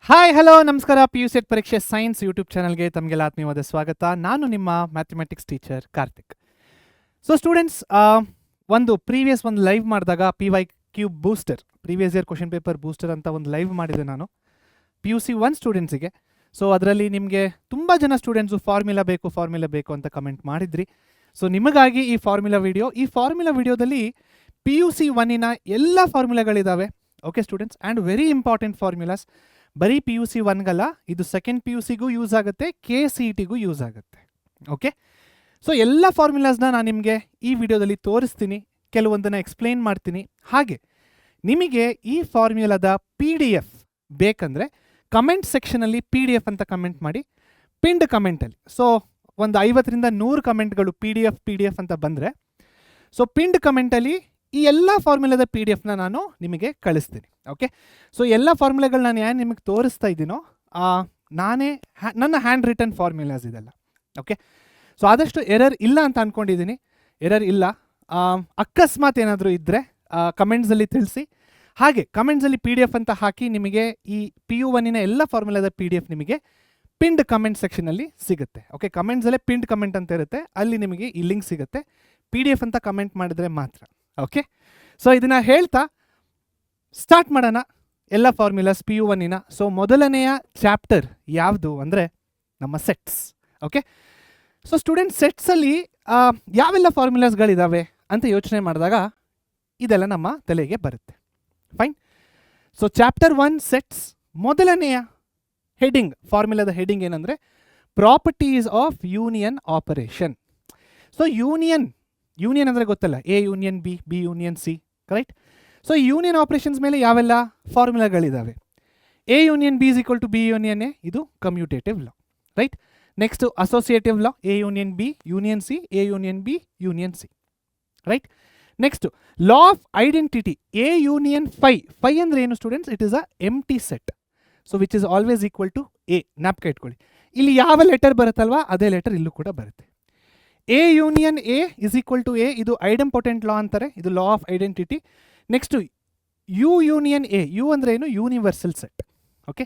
Hi hello ನಮಸ್ಕಾರ P U set ಪರೀಕ್ಷೆ science YouTube ಚಾನಲ್ಗೆ ತಮಗೆಲ್ಲ ಆತ್ಮೀಯವಾದ ಸ್ವಾಗತ. ನಾನು ನಿಮ್ಮ mathematics teacher Karthik. So students, ಒಂದು ಪ್ರೀವಿಯಸ್ ಒಂದು ಲೈವ್ ಮಾಡಿದಾಗ PYQ booster, previous year question paper booster ಅಂತ ಒಂದು ಲೈವ್ ಮಾಡಿದೆ ನಾನು PUC 1 ಸ್ಟೂಡೆಂಟ್ಸಿಗೆ. ಸೊ ಅದರಲ್ಲಿ ನಿಮಗೆ ತುಂಬ ಜನ ಸ್ಟೂಡೆಂಟ್ಸು ಫಾರ್ಮುಲಾ ಬೇಕು ಅಂತ ಕಮೆಂಟ್ ಮಾಡಿದ್ರಿ. ಸೊ ನಿಮಗಾಗಿ ಈ ಫಾರ್ಮುಲಾ ವಿಡಿಯೋದಲ್ಲಿ PUC 1 ಎಲ್ಲ ಫಾರ್ಮುಲಾಗಳಿದ್ದಾವೆ. Okay students, and very important formulas. ಬರೀ PUC 1ಗಲ್ಲ, ಇದು ಸೆಕೆಂಡ್ PUCಗೂ ಯೂಸ್ ಆಗುತ್ತೆ, KCETಗೂ ಯೂಸ್ ಆಗುತ್ತೆ. ಓಕೆ, ಸೊ ಎಲ್ಲ ಫಾರ್ಮುಲಾಸ್ನ ನಾನು ನಿಮಗೆ ಈ ವಿಡಿಯೋದಲ್ಲಿ ತೋರಿಸ್ತೀನಿ, ಕೆಲವೊಂದನ್ನು ಎಕ್ಸ್ಪ್ಲೇನ್ ಮಾಡ್ತೀನಿ. ಹಾಗೆ ನಿಮಗೆ ಈ ಫಾರ್ಮ್ಯುಲಾದ PDF ಬೇಕಂದರೆ ಕಮೆಂಟ್ ಸೆಕ್ಷನಲ್ಲಿ PDF ಅಂತ ಕಮೆಂಟ್ ಮಾಡಿ, ಪಿಂಡ್ ಕಮೆಂಟಲ್ಲಿ. ಸೊ ಒಂದು 50ರಿಂದ 100 ಕಮೆಂಟ್ಗಳು PDF ಅಂತ ಬಂದರೆ, ಸೊ ಪಿಂಡ್ ಕಮೆಂಟಲ್ಲಿ ಈ ಎಲ್ಲ ಫಾರ್ಮುಲಾದ PDFನ ನಾನು ನಿಮಗೆ ಕಳಿಸ್ತೀನಿ. ಓಕೆ, ಸೊ ಎಲ್ಲ ಫಾರ್ಮುಲಾಗಳು ನಾನು ಏನು ನಿಮಗೆ ತೋರಿಸ್ತಾ ಇದ್ದೀನೋ ನಾನೇ ನನ್ನ ಹ್ಯಾಂಡ್ ರಿಟನ್ ಫಾರ್ಮುಲಾಸ್ ಇದೆಲ್ಲ. ಓಕೆ, ಸೊ ಆದಷ್ಟು ಎರರ್ ಇಲ್ಲ ಅಂತ ಅಂದ್ಕೊಂಡಿದ್ದೀನಿ. ಎರರ್ ಇಲ್ಲ, ಅಕಸ್ಮಾತ್ ಏನಾದರೂ ಇದ್ದರೆ ಕಮೆಂಟ್ಸಲ್ಲಿ ತಿಳಿಸಿ. ಹಾಗೆ ಕಮೆಂಟ್ಸಲ್ಲಿ PDF ಅಂತ ಹಾಕಿ, ನಿಮಗೆ ಈ PU 1 ಎಲ್ಲ ಫಾರ್ಮುಲಾದ PDF ನಿಮಗೆ ಪಿಂಡ್ ಕಮೆಂಟ್ ಸೆಕ್ಷನಲ್ಲಿ ಸಿಗುತ್ತೆ. ಓಕೆ, ಕಮೆಂಟ್ಸಲ್ಲೇ ಪಿಂಡ್ ಕಮೆಂಟ್ ಅಂತ ಇರುತ್ತೆ, ಅಲ್ಲಿ ನಿಮಗೆ ಈ ಲಿಂಕ್ ಸಿಗುತ್ತೆ. PDF ಅಂತ ಕಮೆಂಟ್ ಮಾಡಿದ್ರೆ ಮಾತ್ರ. ಓಕೆ, ಸೊ ಇದನ್ನು ಹೇಳ್ತಾ ಸ್ಟಾರ್ಟ್ ಮಾಡೋಣ ಎಲ್ಲ ಫಾರ್ಮುಲಾಸ್ PU 1. ಸೊ ಮೊದಲನೆಯ ಚಾಪ್ಟರ್ ಯಾವುದು ಅಂದರೆ ನಮ್ಮ ಸೆಟ್ಸ್. ಓಕೆ, ಸೊ ಸ್ಟೂಡೆಂಟ್, ಸೆಟ್ಸಲ್ಲಿ ಯಾವೆಲ್ಲ ಫಾರ್ಮುಲಾಸ್ಗಳಿದ್ದಾವೆ ಅಂತ ಯೋಚನೆ ಮಾಡಿದಾಗ ಇದೆಲ್ಲ ನಮ್ಮ ತಲೆಗೆ ಬರುತ್ತೆ. ಫೈನ್. ಸೊ ಚಾಪ್ಟರ್ 1 ಸೆಟ್ಸ್, ಮೊದಲನೆಯ ಹೆಡಿಂಗ್, ಫಾರ್ಮುಲಾದ ಹೆಡಿಂಗ್ ಏನಂದರೆ properties of union operation. So union ಅಂದರೆ ಗೊತ್ತಲ್ಲ, A union B, B union C, right? So union operations ಮೇಲೆ ಯಾವೆಲ್ಲ ಫಾರ್ಮುಲಾಗಳಿದ್ದಾವೆ? A union B is equal to B union A, ಇದು commutative law, right? Next associative law, A union B union C, A union B union C, right? Next law of identity, A union phi ಅಂದರೆ ಏನು students? It is a empty set, so which is always equal to A. ಜ್ಞಾಪಕ ಇಟ್ಕೊಳ್ಳಿ, ಇಲ್ಲಿ ಯಾವ letter ಬರುತ್ತಲ್ವಾ ಅದೇ letter ಇಲ್ಲೂ ಕೂಡ ಬರುತ್ತೆ. A union A is equal to A, ಇದು ಐಡೆಂಪೊಟೆಂಟ್ ಲಾ ಅಂತಾರೆ, ಇದು law of identity. Next U union A, U ಅಂದರೆ ಏನು? Universal set. Okay,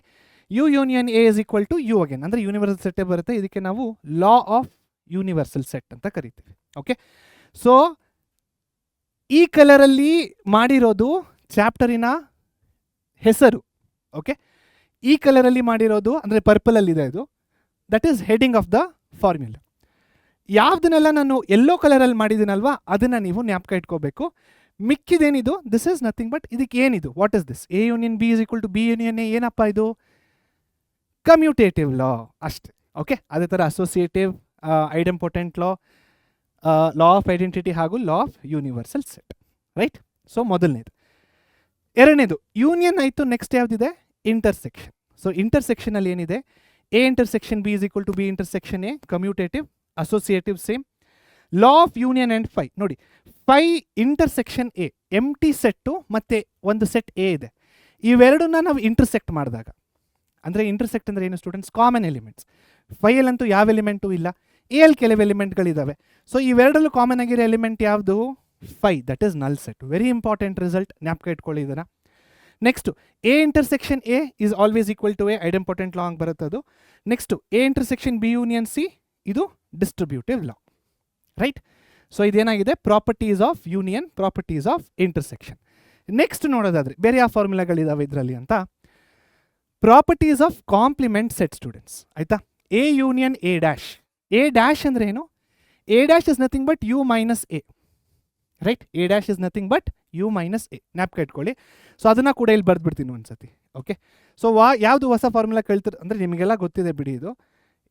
U union A is equal to U again, ಅಂದರೆ ಯೂನಿವರ್ಸಲ್ ಸೆಟ್ಟೇ ಬರುತ್ತೆ. ಇದಕ್ಕೆ ನಾವು ಲಾ ಆಫ್ ಯೂನಿವರ್ಸಲ್ ಸೆಟ್ ಅಂತ ಕರಿತೀವಿ. ಓಕೆ, ಸೊ ಈ ಕಲರಲ್ಲಿ ಮಾಡಿರೋದು ಚಾಪ್ಟರಿನ ಹೆಸರು. ಓಕೆ, ಈ ಕಲರಲ್ಲಿ ಮಾಡಿರೋದು ಅಂದರೆ ಪರ್ಪಲಲ್ಲಿದೆ, ಇದು that is heading of the formula. ಯಾವುದನ್ನೆಲ್ಲ ನಾನು ಯೆಲ್ಲೋ ಕಲರಲ್ಲಿ ಮಾಡಿದ್ದೀನಲ್ವಾ ಅದನ್ನು ನೀವು ಜ್ಞಾಪಕ ಇಟ್ಕೋಬೇಕು. ಮಿಕ್ಕಿದೇನಿದು, ದಿಸ್ ಈಸ್ ನಥಿಂಗ್ ಬಟ್, ಇದಕ್ಕೆ ಏನಿದು? What is this? A union B is equal to B union A, ಏನಪ್ಪ ಇದು? ಕಮ್ಯೂಟೇಟಿವ್ ಲಾ ಅಷ್ಟೇ. ಓಕೆ, ಅದೇ ಥರ associative, idempotent law, law of identity ಹಾಗೂ law of universal set, right? So ಮೊದಲನೇದು. ಎರಡನೇದು ಯೂನಿಯನ್ ಆಯಿತು. ನೆಕ್ಸ್ಟ್ ಯಾವುದಿದೆ? ಇಂಟರ್ಸೆಕ್ಷನ್. ಸೊ ಇಂಟರ್ಸೆಕ್ಷನಲ್ಲಿ ಏನಿದೆ? A intersection B is equal to B intersection A, commutative. Associative same. Law of union and phi, ನೋಡಿ, phi intersection A, empty set ಮತ್ತು ಒಂದು set A ಇದೆ, ಇವೆರಡನ್ನ ನಾವು ಇಂಟರ್ಸೆಕ್ಟ್ ಮಾಡಿದಾಗ, ಅಂದರೆ ಇಂಟರ್ಸೆಕ್ಟ್ ಅಂದರೆ ಏನು ಸ್ಟೂಡೆಂಟ್ಸ್? Common elements. ಫೈಯಲ್ಲಂತೂ ಯಾವ ಎಲಿಮೆಂಟು ಇಲ್ಲ, ಎಲ್ಲಿ ಕೆಲವು ಎಲಿಮೆಂಟ್ಗಳಿದ್ದಾವೆ. ಸೊ ಇವೆರಡಲ್ಲೂ ಕಾಮನ್ ಆಗಿರೋ ಎಲಿಮೆಂಟ್ ಯಾವುದು? Phi, that is null set. Very important result, ಜ್ಞಾಪಕ ಇಟ್ಕೊಳ್ಳಿ ಇದನ್ನು. Next A intersection A is always equal to A, idempotent law ಹಂಗೆ ಬರುತ್ತೆ ಅದು. Next A intersection B union C, ಇದು ಡಿಸ್ಟ್ರಿಬ್ಯೂಟಿವ್ ಲಾ, ರೈಟ್? ಸೊ ಇದೇನಾಗಿದೆ? Properties of union, properties of intersection. Next ನೋಡೋದಾದರೆ ಬೇರೆ ಯಾವ ಫಾರ್ಮುಲಾಗಳಿದ್ದಾವೆ ಇದರಲ್ಲಿ ಅಂತ, properties of complement set students, ಆಯಿತಾ? A union A dash. A dash ಅಂದರೆ ಏನು? A dash is nothing but U minus A, right? A dash is nothing but U minus A, ಜ್ಞಾಪಕ ಇಟ್ಕೊಳ್ಳಿ. ಸೊ ಅದನ್ನು ಕೂಡ ಇಲ್ಲಿ ಬರೆದ್ಬಿಡ್ತೀನಿ ಒಂದ್ಸತಿ. ಓಕೆ, ಸೊ ಯಾವುದು ಹೊಸ ಫಾರ್ಮುಲಾ ಕೇಳ್ತಾರೆ ಅಂದರೆ ನಿಮಗೆಲ್ಲ ಗೊತ್ತಿದೆ ಬಿಡಿ, ಇದು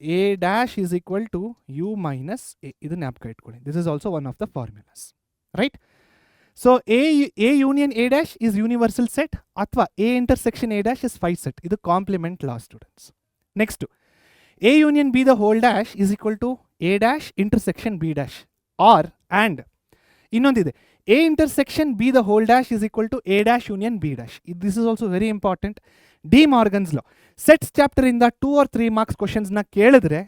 A dash is equal to U minus A, ಇದು ಜ್ಞಾಪಕ ಇಟ್ಕೊಳ್ಳಿ. This is also one of the formulas, right? So A union A dash is universal set, ಅಥವಾ A intersection A dash is phi set, ಇದು complement law students. Next A union B the whole dash is equal to A dash intersection B dash, or and ಇನ್ನೊಂದಿದೆ A intersection B the whole dash is equal to A dash union B dash. This is also very important. De Morgan's law, sets ಚಾಪ್ಟರಿಂದ 2 or 3 marks ಕ್ವಶನ್ಸ್ನ ಕೇಳಿದ್ರೆ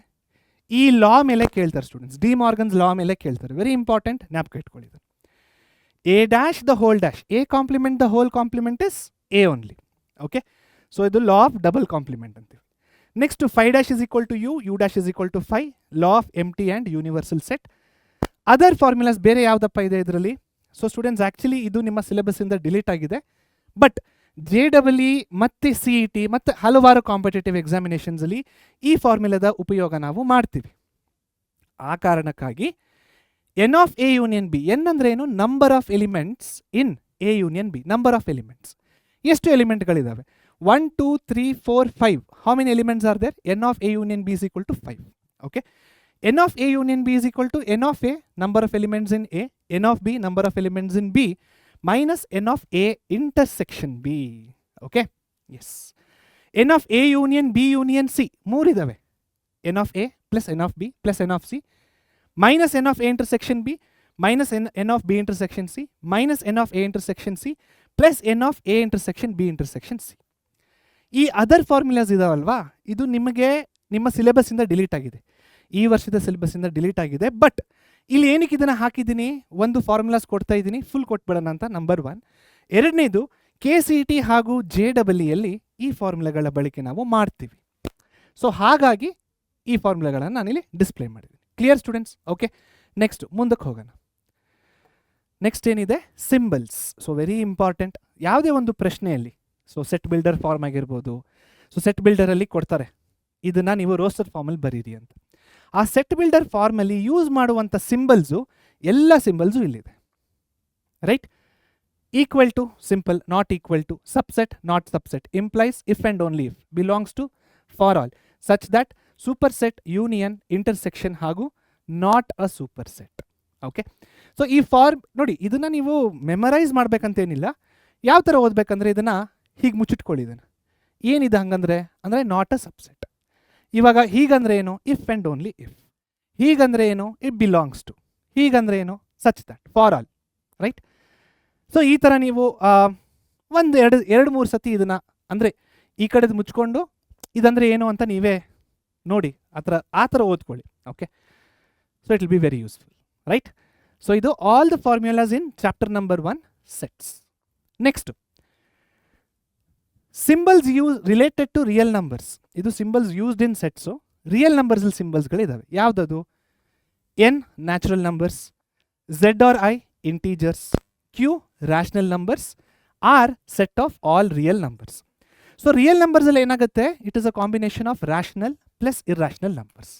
ಈ ಲಾ ಮೇಲೆ ಕೇಳ್ತಾರೆ students, D Morgan's ಲಾ ಮೇಲೆ ಕೇಳ್ತಾರೆ. Very important, ಜ್ಞಾಪಕ ಇಟ್ಕೊಳ್ಳಿ. A dash the whole dash, A complement the whole complement is A only. Okay, so ಇದು ಲಾ ಆಫ್ ಡಬಲ್ ಕಾಂಪ್ಲಿಮೆಂಟ್ ಅಂತೀವಿ. Next 5' is equal to u dash is equal to 5, law of empty and universal set. Other formulas ಬೇರೆ ಯಾವುದಪ್ಪ ಇದೆ ಇದರಲ್ಲಿ? So students actually ಇದು ನಿಮ್ಮ ಸಿಲೆಬಸ್ಸಿಂದ delete ಆಗಿದೆ, but JEE ಮತ್ತು CET ಮತ್ತು ಹಲವಾರು ಕಾಂಪಿಟೇಟಿವ್ ಎಕ್ಸಾಮಿನೇಷನ್ಸಲ್ಲಿ ಈ ಫಾರ್ಮುಲಾದ ಉಪಯೋಗ ನಾವು ಮಾಡ್ತೀವಿ. ಆ ಕಾರಣಕ್ಕಾಗಿ n of A union B, n ಅಂದರೆ ಏನು? Number of elements in A union B. Number of elements, ಎಷ್ಟು ಎಲಿಮೆಂಟ್ಗಳಿದ್ದಾವೆ? 1 2 3 4 5. How many elements are there? N of A union B is equal to 5. Okay, n of a union b is equal to n of a, number of elements in a, n of b, number of elements in b, minus n of a intersection b. Okay, yes. n of a union b union c, ಮೂರು ಇದಾವೆ. n of a plus n of b plus n of c, minus n of a intersection b, minus n of b intersection c, minus n of a intersection c, plus n of a intersection b intersection c. ಈ other formulas ಇದಾವಲ್ವಾ, ಇದು ನಿಮಗೆ ನಿಮ್ಮ ಸಿಲೆಬಸ್ಸಿಂದ delete ಆಗಿದೆ, ಈ ವರ್ಷದ ಸಿಲೆಬಸ್ಸಿಂದ delete ಆಗಿದೆ. But ಇಲ್ಲಿ ಏನಕ್ಕೆ ಇದನ್ನು ಹಾಕಿದ್ದೀನಿ? ಒಂದು ಫಾರ್ಮುಲಾಸ್ ಕೊಡ್ತಾ ಇದ್ದೀನಿ, ಫುಲ್ ಕೊಟ್ಬಿಡೋಣ ಅಂತ, ನಂಬರ್ 1. ಎರಡನೇದು KCET ಹಾಗೂ JEEಯಲ್ಲಿ ಈ ಫಾರ್ಮುಲಾಗಳ ಬಳಕೆ ನಾವು ಮಾಡ್ತೀವಿ. ಸೊ ಹಾಗಾಗಿ ಈ ಫಾರ್ಮುಲಾಗಳನ್ನು ನಾನಿಲ್ಲಿ ಡಿಸ್ಪ್ಲೇ ಮಾಡಿದ್ದೀನಿ. Clear students? ಓಕೆ, ನೆಕ್ಸ್ಟ್ ಮುಂದಕ್ಕೆ ಹೋಗೋಣ. ನೆಕ್ಸ್ಟ್ ಏನಿದೆ? ಸಿಂಬಲ್ಸ್. So very important. ಯಾವುದೇ ಒಂದು ಪ್ರಶ್ನೆಯಲ್ಲಿ, ಸೊ ಸೆಟ್ ಬಿಲ್ಡರ್ ಫಾರ್ಮ್ ಆಗಿರ್ಬೋದು, ಸೊ ಸೆಟ್ ಬಿಲ್ಡರಲ್ಲಿ ಕೊಡ್ತಾರೆ ಇದನ್ನು ನೀವು ರೋಸ್ಟರ್ ಫಾರ್ಮಲ್ಲಿ ಬರೀರಿ ಅಂತ. ಆ ಸೆಟ್ ಬಿಲ್ಡರ್ ಫಾರ್ಮಲ್ಲಿ ಯೂಸ್ ಮಾಡುವಂಥ ಸಿಂಬಲ್ಸು, ಎಲ್ಲ ಸಿಂಬಲ್ಸು ಇಲ್ಲಿದೆ, right? Equal to simple, not equal to, subset not subset, implies if and only if, belongs to, for all, such that, super set, union, intersection ಹಾಗೂ not a super set. Okay, so ಈ form ನೋಡಿ, ಇದನ್ನು ನೀವು memorise ಮಾಡಬೇಕಂತೇನಿಲ್ಲ. ಯಾವ ಥರ ಓದಬೇಕಂದ್ರೆ ಇದನ್ನು ಹೀಗೆ ಮುಚ್ಚಿಟ್ಕೊಳ್ಳಿ. ಇದನ್ನು ಏನಿದೆ ಹಂಗಂದ್ರೆ ಅಂದರೆ ನಾಟ್ ಅ ಸಬ್ಸೆಟ್. ಇವಾಗ ಹೀಗಂದ್ರೆ ಏನು? If and only if. ಹೀಗಂದ್ರೆ ಏನು? It belongs to. ಹೀಗಂದ್ರೆ ಏನು? Such that, for all, right? So ಈ ಥರ ನೀವು ಒಂದು ಎರಡು ಮೂರು ಸತಿ ಇದನ್ನು ಅಂದರೆ ಈ ಕಡೆದು ಮುಚ್ಕೊಂಡು ಇದಂದರೆ ಏನು ಅಂತ ನೀವೇ ನೋಡಿ ಆ ಥರ ಓದ್ಕೊಳ್ಳಿ. Okay, so it will be very useful, right? So ಇದು all the formulas in chapter number 1, sets. Next, symbols use related to real numbers. ಇದು symbols used in sets. Real ನಂಬರ್ಸಲ್ಲಿ ಸಿಂಬಲ್ಸ್ಗಳಿದ್ದಾವೆ. ಯಾವುದದು? N natural numbers, Z or I integers, Q rational numbers, R set of all real numbers. So real ನಂಬರ್ಸಲ್ಲಿ ಏನಾಗುತ್ತೆ? It is a combination of rational plus irrational numbers.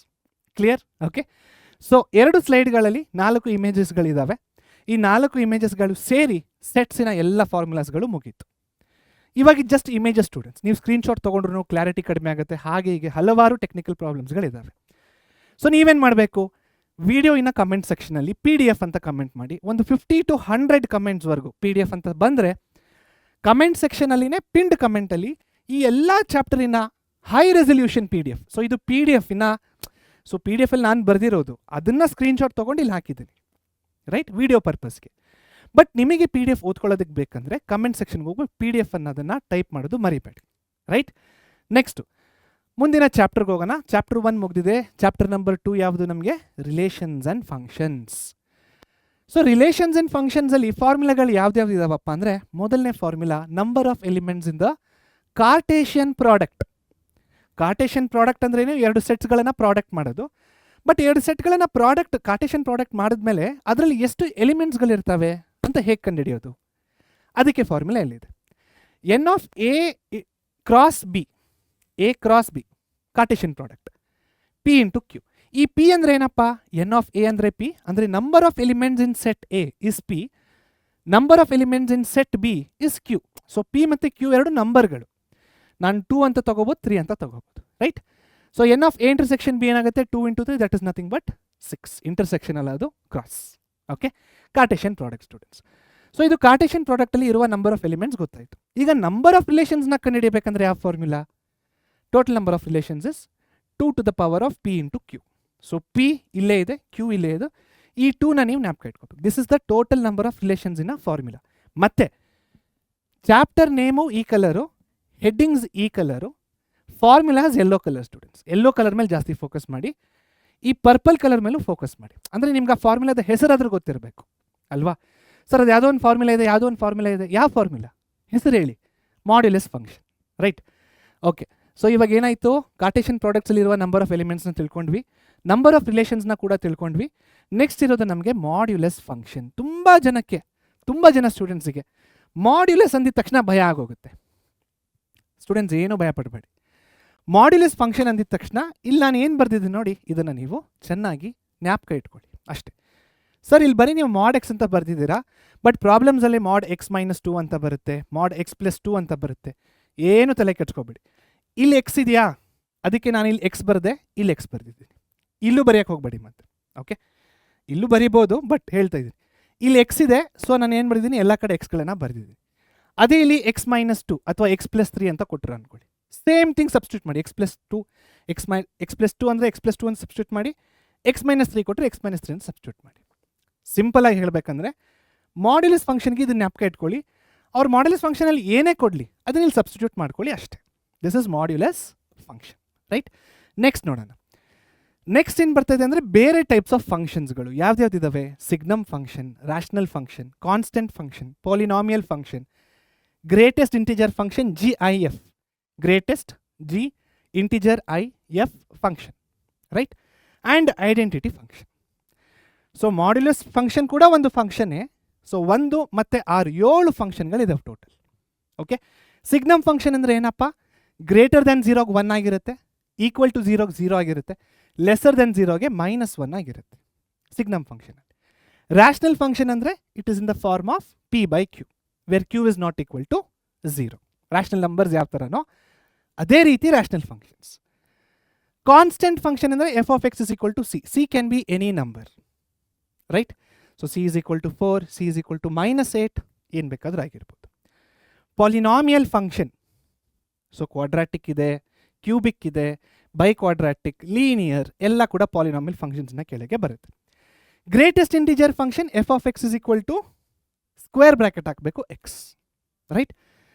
Clear? Okay, so 2 ಸ್ಲೈಡ್ಗಳಲ್ಲಿ 4 ಇಮೇಜಸ್ಗಳಿದ್ದಾವೆ. ಈ 4 ಇಮೇಜಸ್ಗಳು ಸೇರಿ ಸೆಟ್ಸಿನ ಎಲ್ಲ ಫಾರ್ಮುಲಾಸ್ಗಳು ಮುಗೀತು. ಇವಾಗ ಜಸ್ಟ್ ಇಮೇಜಸ್ ಸ್ಟೂಡೆಂಟ್ಸ್, ನೀವು screenshot ತೊಗೊಂಡ್ರೂ clarity ಕಡಿಮೆ ಆಗುತ್ತೆ. ಹಾಗೆ ಹೀಗೆ ಹಲವಾರು ಟೆಕ್ನಿಕಲ್ ಪ್ರಾಬ್ಲಮ್ಸ್ಗಳಿದ್ದಾವೆ. ಸೊ ನೀವೇನು ಮಾಡಬೇಕು? ವಿಡಿಯೋ ಇನ್ನ ಕಮೆಂಟ್ ಸೆಕ್ಷನಲ್ಲಿ PDF ಅಂತ ಕಮೆಂಟ್ ಮಾಡಿ. ಒಂದು 50 to 100 ಕಮೆಂಟ್ಸ್ವರೆಗೂ PDF ಅಂತ ಬಂದರೆ ಕಮೆಂಟ್ ಸೆಕ್ಷನಲ್ಲಿನೇ ಪಿಂಡ್ ಕಮೆಂಟಲ್ಲಿ ಈ ಎಲ್ಲ ಚಾಪ್ಟರಿನ ಹೈ ರೆಸಲ್ಯೂಷನ್ PDF. ಸೊ ಇದು PDF ಅಲ್ಲಿ ನಾನು ಬರೆದಿರೋದು, ಅದನ್ನು ಸ್ಕ್ರೀನ್ಶಾಟ್ ತೊಗೊಂಡು ಇಲ್ಲಿ ಹಾಕಿದ್ದೀನಿ, ರೈಟ್? ವಿಡಿಯೋ ಪರ್ಪಸ್ಗೆ. ಬಟ್ ನಿಮಗೆ PDF ಓದ್ಕೊಳ್ಳೋದಕ್ಕೆ ಬೇಕಂದರೆ ಕಮೆಂಟ್ ಸೆಕ್ಷನ್ಗೆ ಹೋಗಿ PDF ಅನ್ನೋದನ್ನು ಟೈಪ್ ಮಾಡೋದು ಮರಿಬೇಡಿ, ರೈಟ್? ನೆಕ್ಸ್ಟು ಮುಂದಿನ ಚಾಪ್ಟರ್ಗೆ ಹೋಗೋಣ. ಚಾಪ್ಟರ್ 1 ಮುಗಿದಿದೆ. ಚಾಪ್ಟರ್ ನಂಬರ್ 2 ಯಾವುದು? ನಮಗೆ relations and functions. So relations and ಫಂಕ್ಷನ್ಸಲ್ಲಿ ಫಾರ್ಮುಲಾಗಳು ಯಾವ್ದು ಇದಾವಪ್ಪ ಅಂದರೆ, ಮೊದಲನೇ formula number of elements in the cartesian product. Cartesian product ಅಂದ್ರೇನು? 2 ಸೆಟ್ಸ್ಗಳನ್ನು ಪ್ರಾಡಕ್ಟ್ ಮಾಡೋದು. ಬಟ್ 2 ಸೆಟ್ಗಳನ್ನು ಕಾರ್ಟೇಷಿಯನ್ ಪ್ರಾಡಕ್ಟ್ ಮಾಡಿದ್ಮೇಲೆ ಅದರಲ್ಲಿ ಎಷ್ಟು ಎಲಿಮೆಂಟ್ಸ್ಗಳಿರ್ತವೆ ಅಂತ ಹೇಗೆ ಕಂಡುಹಿಡಿಯೋದು? ಅದಕ್ಕೆ ಫಾರ್ಮುಲಾ ಎಲ್ಲಿದೆ? N of A cross B, A cross B cartesian product, P into Q. ಈ ಪಿ ಅಂದರೆ ಏನಪ್ಪ? ಎನ್ ಆಫ್ ಎ ಅಂದರೆ ಪಿ, ಅಂದರೆ number of elements in set A is P, number of elements in set B is Q. So P ಮತ್ತು Q 2 ನಂಬರ್ಗಳು. ನಾನು 2 ಅಂತ ತಗೋಬೋದು, 3 ಅಂತ ತಗೋಬೋದು, right? So N of A intersection B ಏನಾಗುತ್ತೆ? 2 into 3, that is nothing but 6. Intersection ಅಲ್ಲ, ಅದು cross. Okay, cartesian product students. So ಇದು ಕಾರ್ಟೇಷಿಯನ್ ಪ್ರಾಡಕ್ಟಲ್ಲಿ ಇರುವ ನಂಬರ್ ಆಫ್ ಎಲಿಮೆಂಟ್ಸ್ ಗೊತ್ತಾಯಿತು. ಈಗ ನಂಬರ್ ಆಫ್ ರಿಲೇಷನ್ಸ್ನ ಕಂಡುಹಿಡಿಯಬೇಕಂದ್ರೆ ಯಾವ formula? Total number of relations is 2 to the power of p into q. So P ಇಲ್ಲೇ ಇದೆ, ಕ್ಯೂ ಇಲ್ಲೇ ಇದೆ. ಈ 2ನ ನೀವು ಜ್ಞಾಪಕ ಇಟ್ಕೋಬೇಕು. This is the total number of relations in a formula. ಮತ್ತೆ ಚಾಪ್ಟರ್ ನೇಮು ಈ ಕಲರು, ಹೆಡ್ಡಿಂಗ್ಸ್ ಈ colour, formulas yellow colour students. Yellow colour ಮೇಲೆ ಜಾಸ್ತಿ ಫೋಕಸ್ ಮಾಡಿ. ಈ ಪರ್ಪಲ್ ಕಲರ್ ಮೇಲೂ ಫೋಕಸ್ ಮಾಡಿ. ಅಂದರೆ ನಿಮ್ಗೆ ಆ ಫಾರ್ಮುಲಾದ ಹೆಸರಾದ್ರೂ ಗೊತ್ತಿರಬೇಕು ಅಲ್ವಾ? ಸರ್ ಅದು ಯಾವುದೋ ಒಂದು ಫಾರ್ಮುಲಾ ಇದೆ, ಯಾವುದೋ ಒಂದು ಫಾರ್ಮುಲಾ ಇದೆ. ಯಾವ ಫಾರ್ಮುಲಾ ಹೆಸರು ಹೇಳಿ? Modulus function, right? Okay, so ಇವಾಗ ಏನಾಯಿತು, ಕಾರ್ಟೇಷಿಯನ್ ಪ್ರಾಡಕ್ಟ್ಸಲ್ಲಿರುವ ನಂಬರ್ ಆಫ್ ಎಲಿಮೆಂಟ್ಸ್ನ ತಿಳ್ಕೊಂಡ್ವಿ, ನಂಬರ್ ಆಫ್ ರಿಲೇಷನ್ಸ್ನ ಕೂಡ ತಿಳ್ಕೊಂಡ್ವಿ. ನೆಕ್ಸ್ಟ್ ಇರೋದು ನಮಗೆ ಮಾಡ್ಯುಲಸ್ ಫಂಕ್ಷನ್. ತುಂಬ ಜನ ಸ್ಟೂಡೆಂಟ್ಸಿಗೆ ಮಾಡ್ಯುಲಸ್ ಅಂದಿದ ತಕ್ಷಣ ಭಯ ಆಗೋಗುತ್ತೆ. ಸ್ಟೂಡೆಂಟ್ಸ್ ಏನೂ ಭಯ ಪಡಬೇಡಿ. ಮಾಡ್ಯುಲಸ್ ಫಂಕ್ಷನ್ ಅಂದಿದ ತಕ್ಷಣ ಇಲ್ಲಿ ನಾನು ಏನು ಬರ್ದಿದ್ದೀನಿ ನೋಡಿ, ಇದನ್ನು ನೀವು ಚೆನ್ನಾಗಿ ಜ್ಞಾಪಕ ಇಟ್ಕೊಳ್ಳಿ ಅಷ್ಟೇ. ಸರ್ ಇಲ್ಲಿ ಬರೀ ನೀವು ಮಾಡ್ ಎಕ್ಸ್ ಅಂತ ಬರ್ದಿದ್ದೀರಾ, ಬಟ್ ಪ್ರಾಬ್ಲಮ್ಸಲ್ಲಿ ಮಾಡ್ ಎಕ್ಸ್ ಮೈನಸ್ 2 ಅಂತ ಬರುತ್ತೆ, ಮಾಡ್ ಎಕ್ಸ್ ಪ್ಲಸ್ 2 ಅಂತ ಬರುತ್ತೆ. ಏನು ತಲೆ ಕೆಡ್ಸ್ಕೊಬೇಡಿ. ಇಲ್ಲಿ ಎಕ್ಸ್ ಇದೆಯಾ, ಅದಕ್ಕೆ ನಾನು ಇಲ್ಲಿ ಎಕ್ಸ್ ಬರದೆ ಇಲ್ಲಿ ಎಕ್ಸ್ ಬರ್ದಿದ್ದೀನಿ. ಇಲ್ಲೂ ಬರೆಯೋಕ್ಕೆ ಹೋಗ್ಬೇಡಿ ಮತ್ತೆ. ಓಕೆ, ಇಲ್ಲೂ ಬರಿಬೋದು, ಬಟ್ ಹೇಳ್ತಾ ಇದ್ದೀನಿ ಇಲ್ಲಿ ಎಕ್ಸ್ ಇದೆ, ಸೊ ನಾನು ಏನು ಬರ್ದಿದ್ದೀನಿ, ಎಲ್ಲ ಕಡೆ ಎಕ್ಸ್ಗಳನ್ನು ಬರ್ದಿದ್ದೀನಿ. ಅದೇ ಇಲ್ಲಿ ಎಕ್ಸ್ ಮೈನಸ್ 2 ಅಥವಾ ಎಕ್ಸ್ ಪ್ಲಸ್ 3 ಅಂತ ಕೊಟ್ಟರು ಅಂದ್ಕೊಳ್ಳಿ, ಸೇಮ್ ಥಿಂಗ್ ಸಬ್ಸ್ಟಿಟ್ಯೂಟ್ ಮಾಡಿ. ಎಕ್ಸ್ ಪ್ಲಸ್ 2 ಅಂದರೆ ಎಕ್ಸ್ ಪ್ಲಸ್ 2 ಅಂತ ಸಬ್ಸ್ಟಿಟ್ಯೂಟ್ ಮಾಡಿ, ಎಕ್ಸ್ ಮೈನಸ್ 3 ಕೊಟ್ಟರೆ ಎಕ್ಸ್ ಮೈನಸ್ 3 ಅಂತ ಸಬ್ಸ್ಟಿಟ್ಯೂಟ್ ಮಾಡಿ. ಸಿಂಪಲಾಗಿ ಹೇಳಬೇಕಂದ್ರೆ ಮಾಡ್ಯುಲಸ್ ಫಂಕ್ಷನ್ಗೆ ಇದನ್ನ ಜ್ಞಾಪಕ ಇಟ್ಕೊಳ್ಳಿ. ಅವ್ರ ಮಾಡ್ಯುಲಸ್ ಫಂಕ್ಷನಲ್ಲಿ ಏನೇ ಕೊಡಲಿ ಅದನ್ನ ಇಲ್ಲಿ ಸಬ್ಸ್ಟಿಟ್ಯೂಟ್ ಮಾಡ್ಕೊಳ್ಳಿ ಅಷ್ಟೇ. This is modulus function, right? Next ನೋಡೋಣ. ನೆಕ್ಸ್ಟ್ ಏನು ಬರ್ತಾಯಿದೆ ಅಂದರೆ ಬೇರೆ ಟೈಪ್ಸ್ ಆಫ್ ಫಂಕ್ಷನ್ಸ್ಗಳು ಯಾವ್ದಾವ್ದಿದ್ದಾವೆ. Signum function, rational function, constant function, polynomial function, greatest integer function GIF, greatest G integer IF function, right? And identity function. So modulus function ಕೂಡ ಒಂದು ಫಂಕ್ಷನ್ನೇ. ಸೊ 1 ಮತ್ತು 6 7 ಫಂಕ್ಷನ್ಗಳಿದಾವೆ ಟೋಟಲ್. ಓಕೆ, ಸಿಗ್ನಮ್ ಫಂಕ್ಷನ್ ಅಂದರೆ ಏನಪ್ಪ, greater than 0ಗೆ 1 ಆಗಿರುತ್ತೆ, equal to 0ಗೆ 0 ಆಗಿರುತ್ತೆ, ಲೆಸರ್ ದೆನ್ 0ಗೆ -1 ಆಗಿರುತ್ತೆ ಸಿಗ್ನಮ್ ಫಂಕ್ಷನ್. ರ್ಯಾಷನಲ್ ಫಂಕ್ಷನ್ ಅಂದರೆ it is in the form of P/Q, where Q is not equal to 0. Rational numbers ಯಾವ ಥರನೋ ಅದೇ ರೀತಿ ರ್ಯಾಷನಲ್ ಫಂಕ್ಷನ್ಸ್. ಕಾನ್ಸ್ಟೆಂಟ್ ಫಂಕ್ಷನ್ ಅಂದರೆ f of x is equal to c. c can be any number, right? So c is equal to 4, c is equal to -8, ಏನು ಬೇಕಾದರೂ ಆಗಿರ್ಬೋದು. Polynomial function, so quadratic ಇದೆ, cubic ಇದೆ, by quadratic, linear ಎಲ್ಲ ಕೂಡ polynomial ಫಂಕ್ಷನ್ಸ್ನ ಕೆಳಗೆ ಬರುತ್ತೆ. Greatest integer function f of x is equal to square bracket ಹಾಕಬೇಕು x, ರೈಟ್?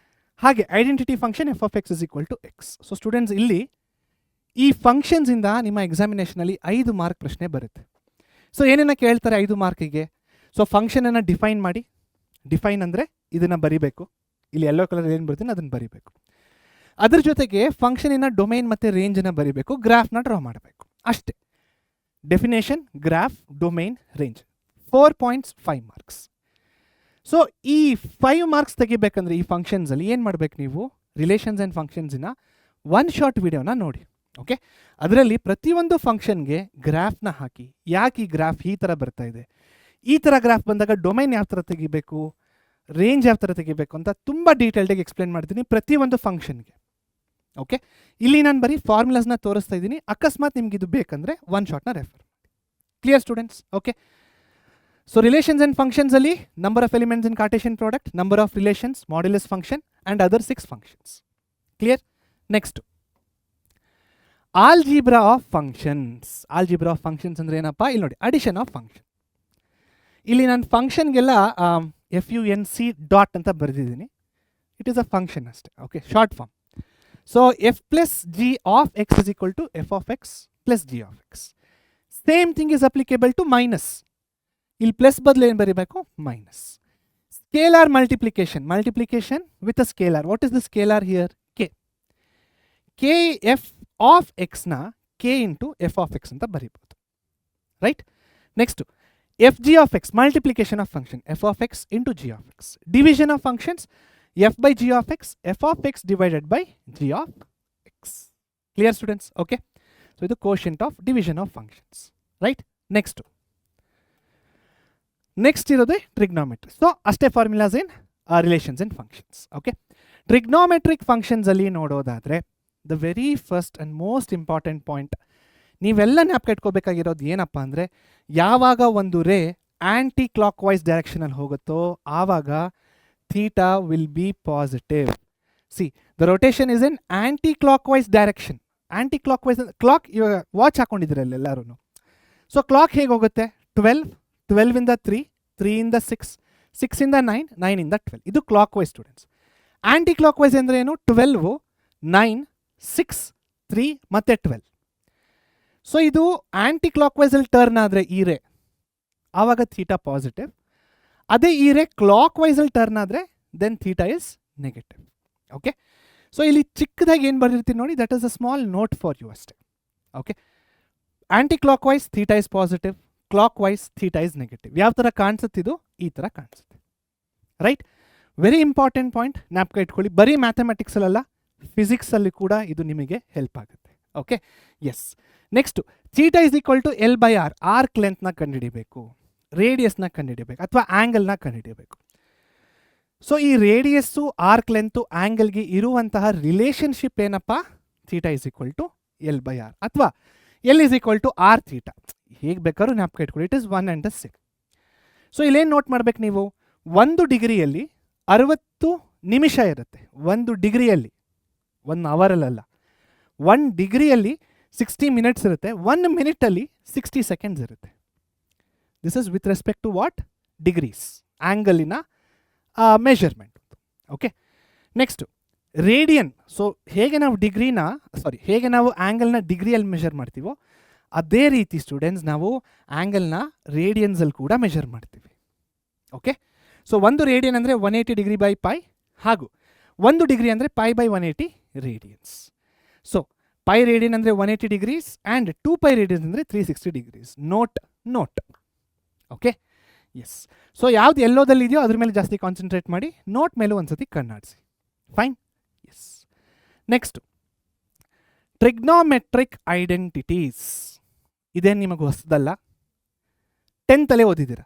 ಹಾಗೆ identity function f of x is equal to x. So students ಇಲ್ಲಿ ಈ ಫಂಕ್ಷನ್ಸಿಂದ ನಿಮ್ಮ ಎಕ್ಸಾಮಿನೇಷನಲ್ಲಿ 5 ಮಾರ್ಕ್ ಪ್ರಶ್ನೆ ಬರುತ್ತೆ. ಸೊ ಏನೇನ ಕೇಳ್ತಾರೆ 5 ಮಾರ್ಕಿಗೆ? ಸೊ ಫಂಕ್ಷನನ್ನು ಡಿಫೈನ್ ಮಾಡಿ. ಡಿಫೈನ್ ಅಂದರೆ ಇದನ್ನು ಬರಿಬೇಕು, ಇಲ್ಲಿ ಯೆಲ್ಲೋ ಕಲರ್ ಏನು ಬರ್ತೀನಿ ಅದನ್ನು ಬರಿಬೇಕು. ಅದ್ರ ಜೊತೆಗೆ ಫಂಕ್ಷನಿನ ಡೊಮೈನ್ ಮತ್ತು ರೇಂಜನ್ನು ಬರಿಬೇಕು, ಗ್ರಾಫ್ನ ಡ್ರಾ ಮಾಡಬೇಕು ಅಷ್ಟೇ. Definition, graph, domain, range, 4 points 5 marks. So ಈ 5 ಮಾರ್ಕ್ಸ್ ತೆಗಿಬೇಕಂದ್ರೆ ಈ ಫಂಕ್ಷನ್ಸಲ್ಲಿ ಏನು ಮಾಡಬೇಕು ನೀವು, ರಿಲೇಷನ್ಸ್ ಆ್ಯಂಡ್ ಫಂಕ್ಷನ್ಸಿನ 1 ಶಾರ್ಟ್ ವಿಡಿಯೋನ ನೋಡಿ. ಓಕೆ, ಅದರಲ್ಲಿ ಪ್ರತಿಯೊಂದು ಫಂಕ್ಷನ್ಗೆ ಗ್ರಾಫ್ನ ಹಾಕಿ, ಯಾಕೆ ಈ ಗ್ರಾಫ್ ಈ ಥರ ಬರ್ತಾ ಇದೆ, ಈ ಥರ ಗ್ರಾಫ್ ಬಂದಾಗ ಡೊಮೈನ್ ಯಾವ ಥರ ತೆಗಿಬೇಕು, ರೇಂಜ್ ಯಾವ ಥರ ತೆಗಿಬೇಕು ಅಂತ ತುಂಬ ಡೀಟೇಲ್ಡಾಗಿ ಎಕ್ಸ್ಪ್ಲೇನ್ ಮಾಡ್ತೀನಿ ಪ್ರತಿಯೊಂದು ಫಂಕ್ಷನ್ಗೆ. ಓಕೆ, ಇಲ್ಲಿ ನಾನು ಬರೀ ಫಾರ್ಮುಲಾಸ್ನ ತೋರಿಸ್ತಾ ಇದ್ದೀನಿ. ಅಕಸ್ಮಾತ್ ನಿಮ್ಗೆ ಇದು ಬೇಕಂದರೆ 1 ಶಾರ್ಟ್ನ refer. Clear students? Okay, so relations and ಫಂಕ್ಷನ್ಸಲ್ಲಿ number of elements in cartesian product, number of relations, modulus function and other 6 functions. Clear? Next, algebra of functions. Algebra of functions ಅಂದರೆ ಏನಪ್ಪ, ಇಲ್ಲಿ ನೋಡಿ, ಅಡಿಷನ್ ಆಫ್ ಫಂಕ್ಷನ್. ಇಲ್ಲಿ ನಾನು ಫಂಕ್ಷನ್ಗೆಲ್ಲ FUNC dot ಅಂತ ಬರೆದಿದ್ದೀನಿ. It is a function ಅಷ್ಟೇ. Okay, short form. So f plus g of x is equal to f of x plus g of x. Same thing is applicable to minus. ಇಲ್ಲಿ plus ಬದಲು ಏನು ಬರೀಬೇಕು, minus. Scalar multiplication, multiplication with a scalar. What is the scalar here? K F of ಎಕ್ಸ್ನ K into F of X ಅಂತ ಬರೀಬೋದು, right? Next F G of X, multiplication of function, F of X into G of X. Division of functions, F by G of X, F of X divided by G of X. Clear students? Okay, so ಇದು quotient of division of functions, right? Next ಇರೋದೇ trigonometry. So ಅಷ್ಟೇ formulas in relations and functions. Okay, trigonometric ಫಂಕ್ಷನ್ಸಲ್ಲಿ ನೋಡೋದಾದರೆ the very first and most important point ನೀವೆಲ್ಲ ಜ್ಞಾಪಕ ಇಟ್ಕೋಬೇಕಾಗಿರೋದು ಏನಪ್ಪ ಅಂದರೆ, ಯಾವಾಗ ಒಂದು ರೇ ಆ್ಯಂಟಿ ಕ್ಲಾಕ್ ವೈಸ್ ಡೈರೆಕ್ಷನಲ್ಲಿ ಹೋಗುತ್ತೋ ಆವಾಗ theta will be positive. See, the rotation is in anticlockwise direction. Anticlockwise, clock ಇವಾಗ ವಾಚ್ ಹಾಕೊಂಡಿದ್ದೀರಲ್ಲ ಎಲ್ಲರೂ. ಸೊ ಕ್ಲಾಕ್ ಹೇಗೆ ಹೋಗುತ್ತೆ? 12, 12 ಇಂದ 3, 3 ಇಂದ 6, 6 ಇಂದ 9, 9 ಇಂದ 12. ಇದು clockwise students. Anticlockwise ಅಂದರೆ ಏನು? 12, 9, 6, 3 ಮತ್ತು 12. ಸೊ ಇದು ಆ್ಯಂಟಿ ಕ್ಲಾಕ್ ವೈಸಲ್ಲಿ ಟರ್ನ್ ಆದರೆ ಈ ರೇ, ಆವಾಗ ಥೀಟಾ ಪಾಸಿಟಿವ್. ಅದೇ ಈ ರೇ ಕ್ಲಾಕ್ ವೈಸಲ್ಲಿ ಟರ್ನ್ ಆದರೆ then theta is negative. Okay, so ಇಲ್ಲಿ ಚಿಕ್ಕದಾಗಿ ಏನು ಬರೆದಿರ್ತೀನಿ ನೋಡಿ, that is a small note for you ಅಷ್ಟೇ. Okay, anti clock wise theta is positive, clock wise theta is negative. ಯಾವ ಥರ ಕಾಣಿಸುತ್ತಿದ್ದು ಈ ಥರ ಕಾಣಿಸುತ್ತೆ. ರೈಟ್, ವೆರಿ ಇಂಪಾರ್ಟೆಂಟ್ ಪಾಯಿಂಟ್, ಜ್ಞಾಪಕ ಇಟ್ಕೊಳ್ಳಿ. ಬರೀ ಮ್ಯಾಥಮೆಟಿಕ್ಸಲ್ಲ, ಫಿಸಿಕ್ಸಲ್ಲಿ ಕೂಡ ಇದು ನಿಮಗೆ ಹೆಲ್ಪ್ ಆಗುತ್ತೆ. Okay, yes. Next theta is equal to L by R. Arc ಲೆಂತ್ನ ಕಂಡುಹಿಡಿಬೇಕು, ರೇಡಿಯಸ್ನ ಕಂಡುಹಿಡಿಬೇಕು, ಅಥವಾ ಆ್ಯಂಗಲ್ನ ಕಂಡುಹಿಡಿಯಬೇಕು. ಸೊ ಈ ರೇಡಿಯಸ್ಸು, ಆರ್ಕ್ ಲೆಂತು, ಆ್ಯಂಗಲ್ಗೆ ಇರುವಂತಹ ರಿಲೇಷನ್ಶಿಪ್ ಏನಪ್ಪ? Theta is equal to L by R, ಅಥವಾ L is equal to R theta. ಹೇಗೆ ಬೇಕಾದ್ರೂ ಜ್ಞಾಪಕ ಇಟ್ಕೊಳ್ಳಿ, it is one and the same. So ಇಲ್ಲೇನು ನೋಟ್ ಮಾಡ್ಬೇಕು ನೀವು, 1 ಡಿಗ್ರಿಯಲ್ಲಿ 60 ನಿಮಿಷ ಇರುತ್ತೆ. 1 ಡಿಗ್ರಿಯಲ್ಲಿ, 1 ಅವರಲ್ಲ, 1 ಡಿಗ್ರಿಯಲ್ಲಿ 60 ಮಿನಿಟ್ಸ್ ಇರುತ್ತೆ. 1 ಮಿನಿಟಲ್ಲಿ 60 ಸೆಕೆಂಡ್ಸ್ ಇರುತ್ತೆ. This is with respect to what? Degrees, ಆ್ಯಂಗಲಿನ measurement. Okay, next radian. So ಹೇಗೆ ನಾವು ಹೇಗೆ ನಾವು ಆ್ಯಂಗಲ್ನ ಡಿಗ್ರಿಯಲ್ಲಿ ಮೆಷರ್ ಮಾಡ್ತೀವೋ ಅದೇ ರೀತಿ ಸ್ಟೂಡೆಂಟ್ಸ್ ನಾವು ಆ್ಯಂಗಲ್ನ ರೇಡಿಯನ್ಸಲ್ಲಿ ಕೂಡ ಮೆಷರ್ ಮಾಡ್ತೀವಿ. ಓಕೆ, ಸೊ 1 ರೇಡಿಯನ್ ಅಂದರೆ 180 ಡಿಗ್ರಿ ಬೈ ಪೈ, ಹಾಗೂ 1 ಡಿಗ್ರಿ ಅಂದರೆ pi by 180 radians. So pi radian ಅಂದರೆ 180 ಡಿಗ್ರೀಸ್ ಆ್ಯಂಡ್ 2 ಪೈ ರೇಡಿಯನ್ಸ್ ಅಂದರೆ 360 degrees. Note. Okay, yes. So ಯಾವ್ದು ಎಲ್ಲೋದಲ್ಲಿ ಇದೆಯೋ ಅದ್ರ ಮೇಲೆ ಜಾಸ್ತಿ ಕಾನ್ಸಂಟ್ರೇಟ್ ಮಾಡಿ, ನೋಟ್ ಮೇಲೂ ಒಂದ್ಸತಿ ಕಣ್ಣಾಡಿಸಿ. Fine, yes. Next trigonometric identities. ಇದೇನು ನಿಮಗೆ ಹೊಸದಲ್ಲ, 10th ಅಲ್ಲೇ ಓದಿದ್ದೀರಾ.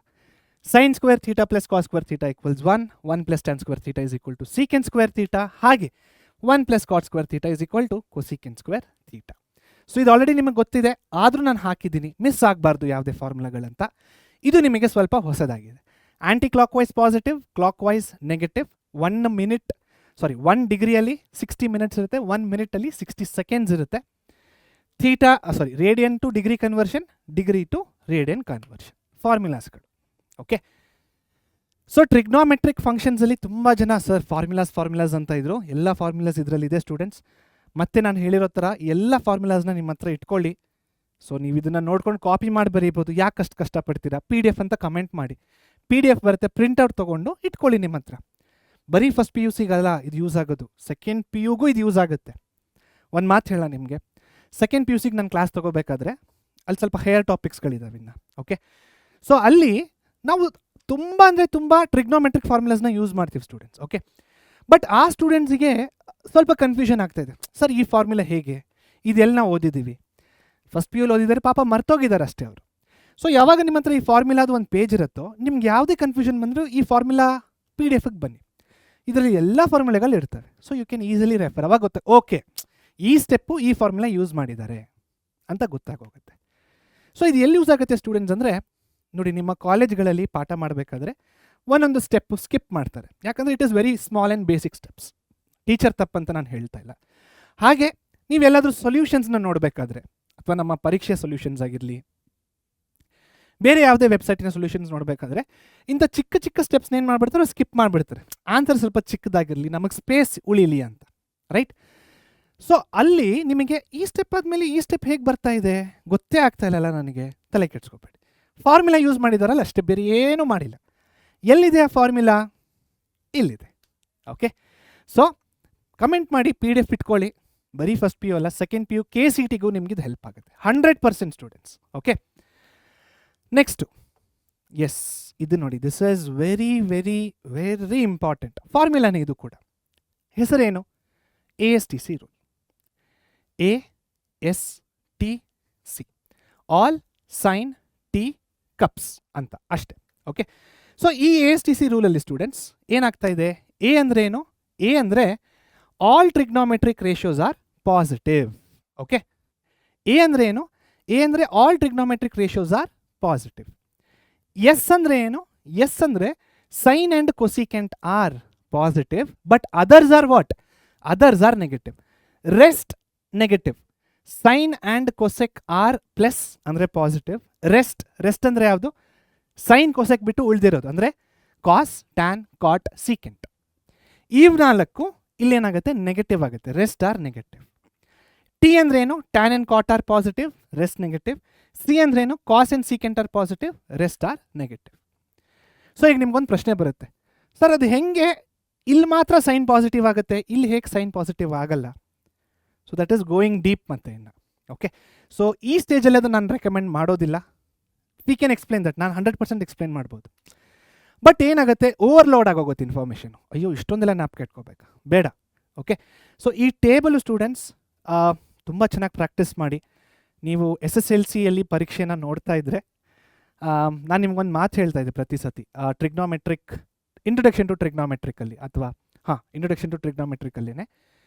sin square theta plus cos square theta equals 1, 1 plus tan square theta is equal to secant square theta, ಹಾಗೆ 1 plus cot square theta is equal to cosecant square theta. So ಇದು already ನಿಮಗೆ ಗೊತ್ತಿದೆ, ಆದರೂ ನಾನು ಹಾಕಿದ್ದೀನಿ, miss ಆಗಬಾರ್ದು ಯಾವುದೇ ಫಾರ್ಮುಲಾಗಳಂತ. ಇದು ನಿಮಗೆ ಸ್ವಲ್ಪ ಹೊಸದಾಗಿದೆ. Anticlockwise positive, clockwise negative. 1 ಡಿಗ್ರಿಯಲ್ಲಿ 60 ಮಿನಿಟ್ಸ್ ಇರುತ್ತೆ, 1 ಮಿನಿಟಲ್ಲಿ 60 ಸೆಕೆಂಡ್ಸ್ ಇರುತ್ತೆ. Radian to degree conversion, degree to radian conversion ಫಾರ್ಮುಲಾಸ್ಗಳು. ಓಕೆ, ಸೊ ಟ್ರಿಗ್ನೋಮೆಟ್ರಿಕ್ ಫಂಕ್ಷನ್ಸಲ್ಲಿ ತುಂಬ ಜನ ಸರ್ ಫಾರ್ಮುಲಾಸ್ ಅಂತ ಇದ್ರು. ಎಲ್ಲ ಫಾರ್ಮುಲಾಸ್ ಇದರಲ್ಲಿದೆ ಸ್ಟೂಡೆಂಟ್ಸ್. ಮತ್ತೆ ನಾನು ಹೇಳಿರೋ ಥರ ಎಲ್ಲ ಫಾರ್ಮುಲಾಸ್ನ ನಿಮ್ಮ ಹತ್ರ ಇಟ್ಕೊಳ್ಳಿ. ಸೊ ನೀವು ಇದನ್ನು ನೋಡ್ಕೊಂಡು ಕಾಪಿ ಮಾಡಿ ಬರೀಬೋದು. ಯಾಕೆ ಅಷ್ಟು ಕಷ್ಟಪಡ್ತೀರಾ? PDF ಅಂತ ಕಮೆಂಟ್ ಮಾಡಿ, PDF ಬರುತ್ತೆ, ಪ್ರಿಂಟ್ಔಟ್ ತೊಗೊಂಡು ಇಟ್ಕೊಳ್ಳಿ ನಿಮ್ಮ ಹತ್ರ. ಬರೀ ಫಸ್ಟ್ PUCಗಲ್ಲ ಇದು ಯೂಸ್ ಆಗೋದು, ಸೆಕೆಂಡ್ PUಗೂ ಇದು ಯೂಸ್ ಆಗುತ್ತೆ. ಒಂದು ಮಾತು ಹೇಳ ನಿಮಗೆ, ಸೆಕೆಂಡ್ PUCಗೆ ನಾನು ಕ್ಲಾಸ್ ತೊಗೋಬೇಕಾದ್ರೆ ಅಲ್ಲಿ ಸ್ವಲ್ಪ ಹೇರ್ ಟಾಪಿಕ್ಸ್ಗಳಿದ್ದಾವೆ ಇನ್ನು. ಓಕೆ, ಸೊ ಅಲ್ಲಿ ನಾವು ತುಂಬ ಟ್ರಿಗ್ನೋಮೆಟ್ರಿಕ್ ಫಾರ್ಮುಲಾಸ್ನ ಯೂಸ್ ಮಾಡ್ತೀವಿ ಸ್ಟೂಡೆಂಟ್ಸ್. ಓಕೆ, ಬಟ್ ಆ ಸ್ಟೂಡೆಂಟ್ಸಿಗೆ ಸ್ವಲ್ಪ ಕನ್ಫ್ಯೂಷನ್ ಆಗ್ತಾಯಿದೆ. ಸರ್ ಈ ಫಾರ್ಮುಲಾ ಹೇಗೆ, ಇದೆಲ್ಲ ನಾವು ಓದಿದ್ದೀವಿ, ಫಸ್ಟ್ PUಲಿ ಓದಿದ್ದಾರೆ, ಪಾಪ ಮರ್ತೋಗಿದ್ದಾರೆ ಅಷ್ಟೇ ಅವರು. ಸೊ ಯಾವಾಗ ನಿಮ್ಮ ಹತ್ರ ಈ ಫಾರ್ಮುಲಾದ ಒಂದು ಪೇಜ್ ಇರುತ್ತೋ, ನಿಮ್ಗೆ ಯಾವುದೇ ಕನ್ಫ್ಯೂಷನ್ ಬಂದರೂ ಈ ಫಾರ್ಮುಲಾ PDFಗೆ ಬನ್ನಿ, ಇದರಲ್ಲಿ ಎಲ್ಲ ಫಾರ್ಮುಲಾಗಳು ಇರ್ತವೆ. So you can easily refer. ಅವಾಗ ಓಕೆ ಈ ಸ್ಟೆಪ್ಪು ಈ ಫಾರ್ಮುಲಾ ಯೂಸ್ ಮಾಡಿದ್ದಾರೆ ಅಂತ ಗೊತ್ತಾಗೋಗುತ್ತೆ. ಸೊ ಇದು ಎಲ್ಲಿ ಯೂಸ್ ಆಗುತ್ತೆ ಸ್ಟೂಡೆಂಟ್ಸ್ ಅಂದರೆ, ನೋಡಿ ನಿಮ್ಮ ಕಾಲೇಜ್ಗಳಲ್ಲಿ ಪಾಠ ಮಾಡಬೇಕಾದ್ರೆ ಒಂದೊಂದು ಸ್ಟೆಪ್ಪು ಸ್ಕಿಪ್ ಮಾಡ್ತಾರೆ, ಯಾಕಂದರೆ it is very small and basic steps. Teacher ತಪ್ಪಂತ ನಾನು ಹೇಳ್ತಾ ಇಲ್ಲ. ಹಾಗೆ ನೀವೆಲ್ಲಾದರೂ ಸೊಲ್ಯೂಷನ್ಸ್ನ ನೋಡಬೇಕಾದ್ರೆ, ಅಥವಾ ನಮ್ಮ ಪರೀಕ್ಷೆ ಸೊಲ್ಯೂಷನ್ಸ್ ಆಗಿರಲಿ, ಬೇರೆ ಯಾವುದೇ ವೆಬ್ಸೈಟಿನ ಸೊಲ್ಯೂಷನ್ಸ್ ನೋಡಬೇಕಾದ್ರೆ ಇಂಥ ಚಿಕ್ಕ ಸ್ಟೆಪ್ಸ್ನ ಏನು ಮಾಡಿಬಿಡ್ತಾರೆ, ಸ್ಕಿಪ್ ಮಾಡಿಬಿಡ್ತಾರೆ. ಆನ್ಸರ್ ಸ್ವಲ್ಪ ಚಿಕ್ಕದಾಗಿರಲಿ, ನಮಗೆ ಸ್ಪೇಸ್ ಉಳಿಲಿ ಅಂತ. ರೈಟ್, ಸೊ ಅಲ್ಲಿ ನಿಮಗೆ ಈ ಸ್ಟೆಪ್ ಆದಮೇಲೆ ಈ ಸ್ಟೆಪ್ ಹೇಗೆ ಬರ್ತಾ ಇದೆ ಗೊತ್ತೇ ಆಗ್ತಾ ಇಲ್ಲಲ್ಲ ನನಗೆ, ತಲೆ ಕೆಡ್ಸ್ಕೊಬೇಡಿ. ಫಾರ್ಮುಲಾ ಯೂಸ್ ಮಾಡಿದಾರಲ್ಲ ಅಷ್ಟೇ, ಬೇರೆ ಏನೂ ಮಾಡಿಲ್ಲ. ಎಲ್ಲಿದೆ ಆ ಫಾರ್ಮುಲಾ? ಇಲ್ಲಿದೆ. ಓಕೆ, ಸೊ ಕಮೆಂಟ್ ಮಾಡಿ, PDF ಇಟ್ಕೊಳ್ಳಿ. ಬರೀ ಫಸ್ಟ್ PU ಅಲ್ಲ, ಸೆಕೆಂಡ್ PU KCTಗೂ ನಿಮ್ಗೆ ಇದು ಹೆಲ್ಪ್ ಆಗುತ್ತೆ 100% ಸ್ಟೂಡೆಂಟ್ಸ್. ಓಕೆ, ನೆಕ್ಸ್ಟು ಎಸ್, ಇದು ನೋಡಿ, this is very very very important ಫಾರ್ಮುಲಾನೇ ಇದು ಕೂಡ. ಹೆಸರೇನು? ASTC rule. ASTC, all sine tea cups ಅಂತ ಅಷ್ಟೇ. ಓಕೆ, ಸೊ ಈ ASTC ರೂಲಲ್ಲಿ ಸ್ಟೂಡೆಂಟ್ಸ್ ಏನಾಗ್ತಾ ಇದೆ, ಎ ಅಂದರೆ ಏನು? ಎ ಅಂದರೆ all trigonometric ratios are positive. Okay, A ಅಂದರೆ ಏನು? ಎ ಅಂದರೆ all trigonometric ratios are positive. S ಅಂದರೆ ಏನು? ಎಸ್ ಅಂದರೆ sine and cosecant are positive, but others are what? Others are negative. Rest negative. Sine and cosec are plus ಅಂದರೆ positive. Rest ಅಂದರೆ ಯಾವುದು? Sign cosec ಬಿಟ್ಟು ಉಳಿದಿರೋದು ಅಂದರೆ ಕಾಸ್, ಟ್ಯಾನ್, ಕಾಟ್, secant. ಇವು 4 ಇಲ್ಲೇನಾಗುತ್ತೆ? ನೆಗೆಟಿವ್ ಆಗುತ್ತೆ. Rest are negative. ಟಿ ಅಂದರೆ ಏನು? Tan and cot are positive, rest negative. C ಅಂದರೆ ಏನು? Cos and secant are positive, rest are negative. So ಈಗ ನಿಮ್ಗೊಂದು ಪ್ರಶ್ನೆ ಬರುತ್ತೆ, ಸರ್ ಅದು ಹೆಂಗೆ ಇಲ್ಲಿ ಮಾತ್ರ ಸೈನ್ ಪಾಸಿಟಿವ್ ಆಗುತ್ತೆ, ಇಲ್ಲಿ ಹೇಗೆ ಸೈನ್ ಪಾಸಿಟಿವ್ ಆಗಲ್ಲ? So that is going deep ಮತ್ತೆ ಇನ್ನು. ಓಕೆ, ಸೊ ಈ ಸ್ಟೇಜಲ್ಲಿ ಅದು ನಾನು ರೆಕಮೆಂಡ್ ಮಾಡೋದಿಲ್ಲ. ವಿ ಕ್ಯಾನ್ ಎಕ್ಸ್ಪ್ಲೇನ್ ದಟ್, ನಾನು 100% ಎಕ್ಸ್ಪ್ಲೇನ್ ಮಾಡ್ಬೋದು. ಬಟ್ ಏನಾಗುತ್ತೆ, ಓವರ್ಲೋಡ್ ಆಗೋಗುತ್ತೆ ಇನ್ಫಾರ್ಮೇಷನು. ಅಯ್ಯೋ ಇಷ್ಟೊಂದೆಲ್ಲ ಜ್ಞಾಪಕ ಇಟ್ಕೋಬೇಕಾ? ಬೇಡ. ಓಕೆ, ಸೊ ಈ ಟೇಬಲು ಸ್ಟೂಡೆಂಟ್ಸ್ ತುಂಬ ಚೆನ್ನಾಗಿ ಪ್ರಾಕ್ಟೀಸ್ ಮಾಡಿ. ನೀವು SSLCಯಲ್ಲಿ ಪರೀಕ್ಷೆನ ನೋಡ್ತಾ ಇದ್ದರೆ ನಾನು ನಿಮ್ಗೊಂದು ಮಾತು ಹೇಳ್ತಾ ಇದ್ದೆ ಪ್ರತಿ ಸತಿ, ಟ್ರಿಗ್ನೋಮೆಟ್ರಿಕ್ ಇಂಟ್ರೊಡಕ್ಷನ್ ಟು ಟ್ರಿಗ್ನೋಮೆಟ್ರಿಕಲ್ಲಿ, ಅಥವಾ ಇಂಟ್ರೊಡಕ್ಷನ್ ಟು ಟ್ರಿಗ್ನೋಮೆಟ್ರಿಕಲ್ಲಿನೇ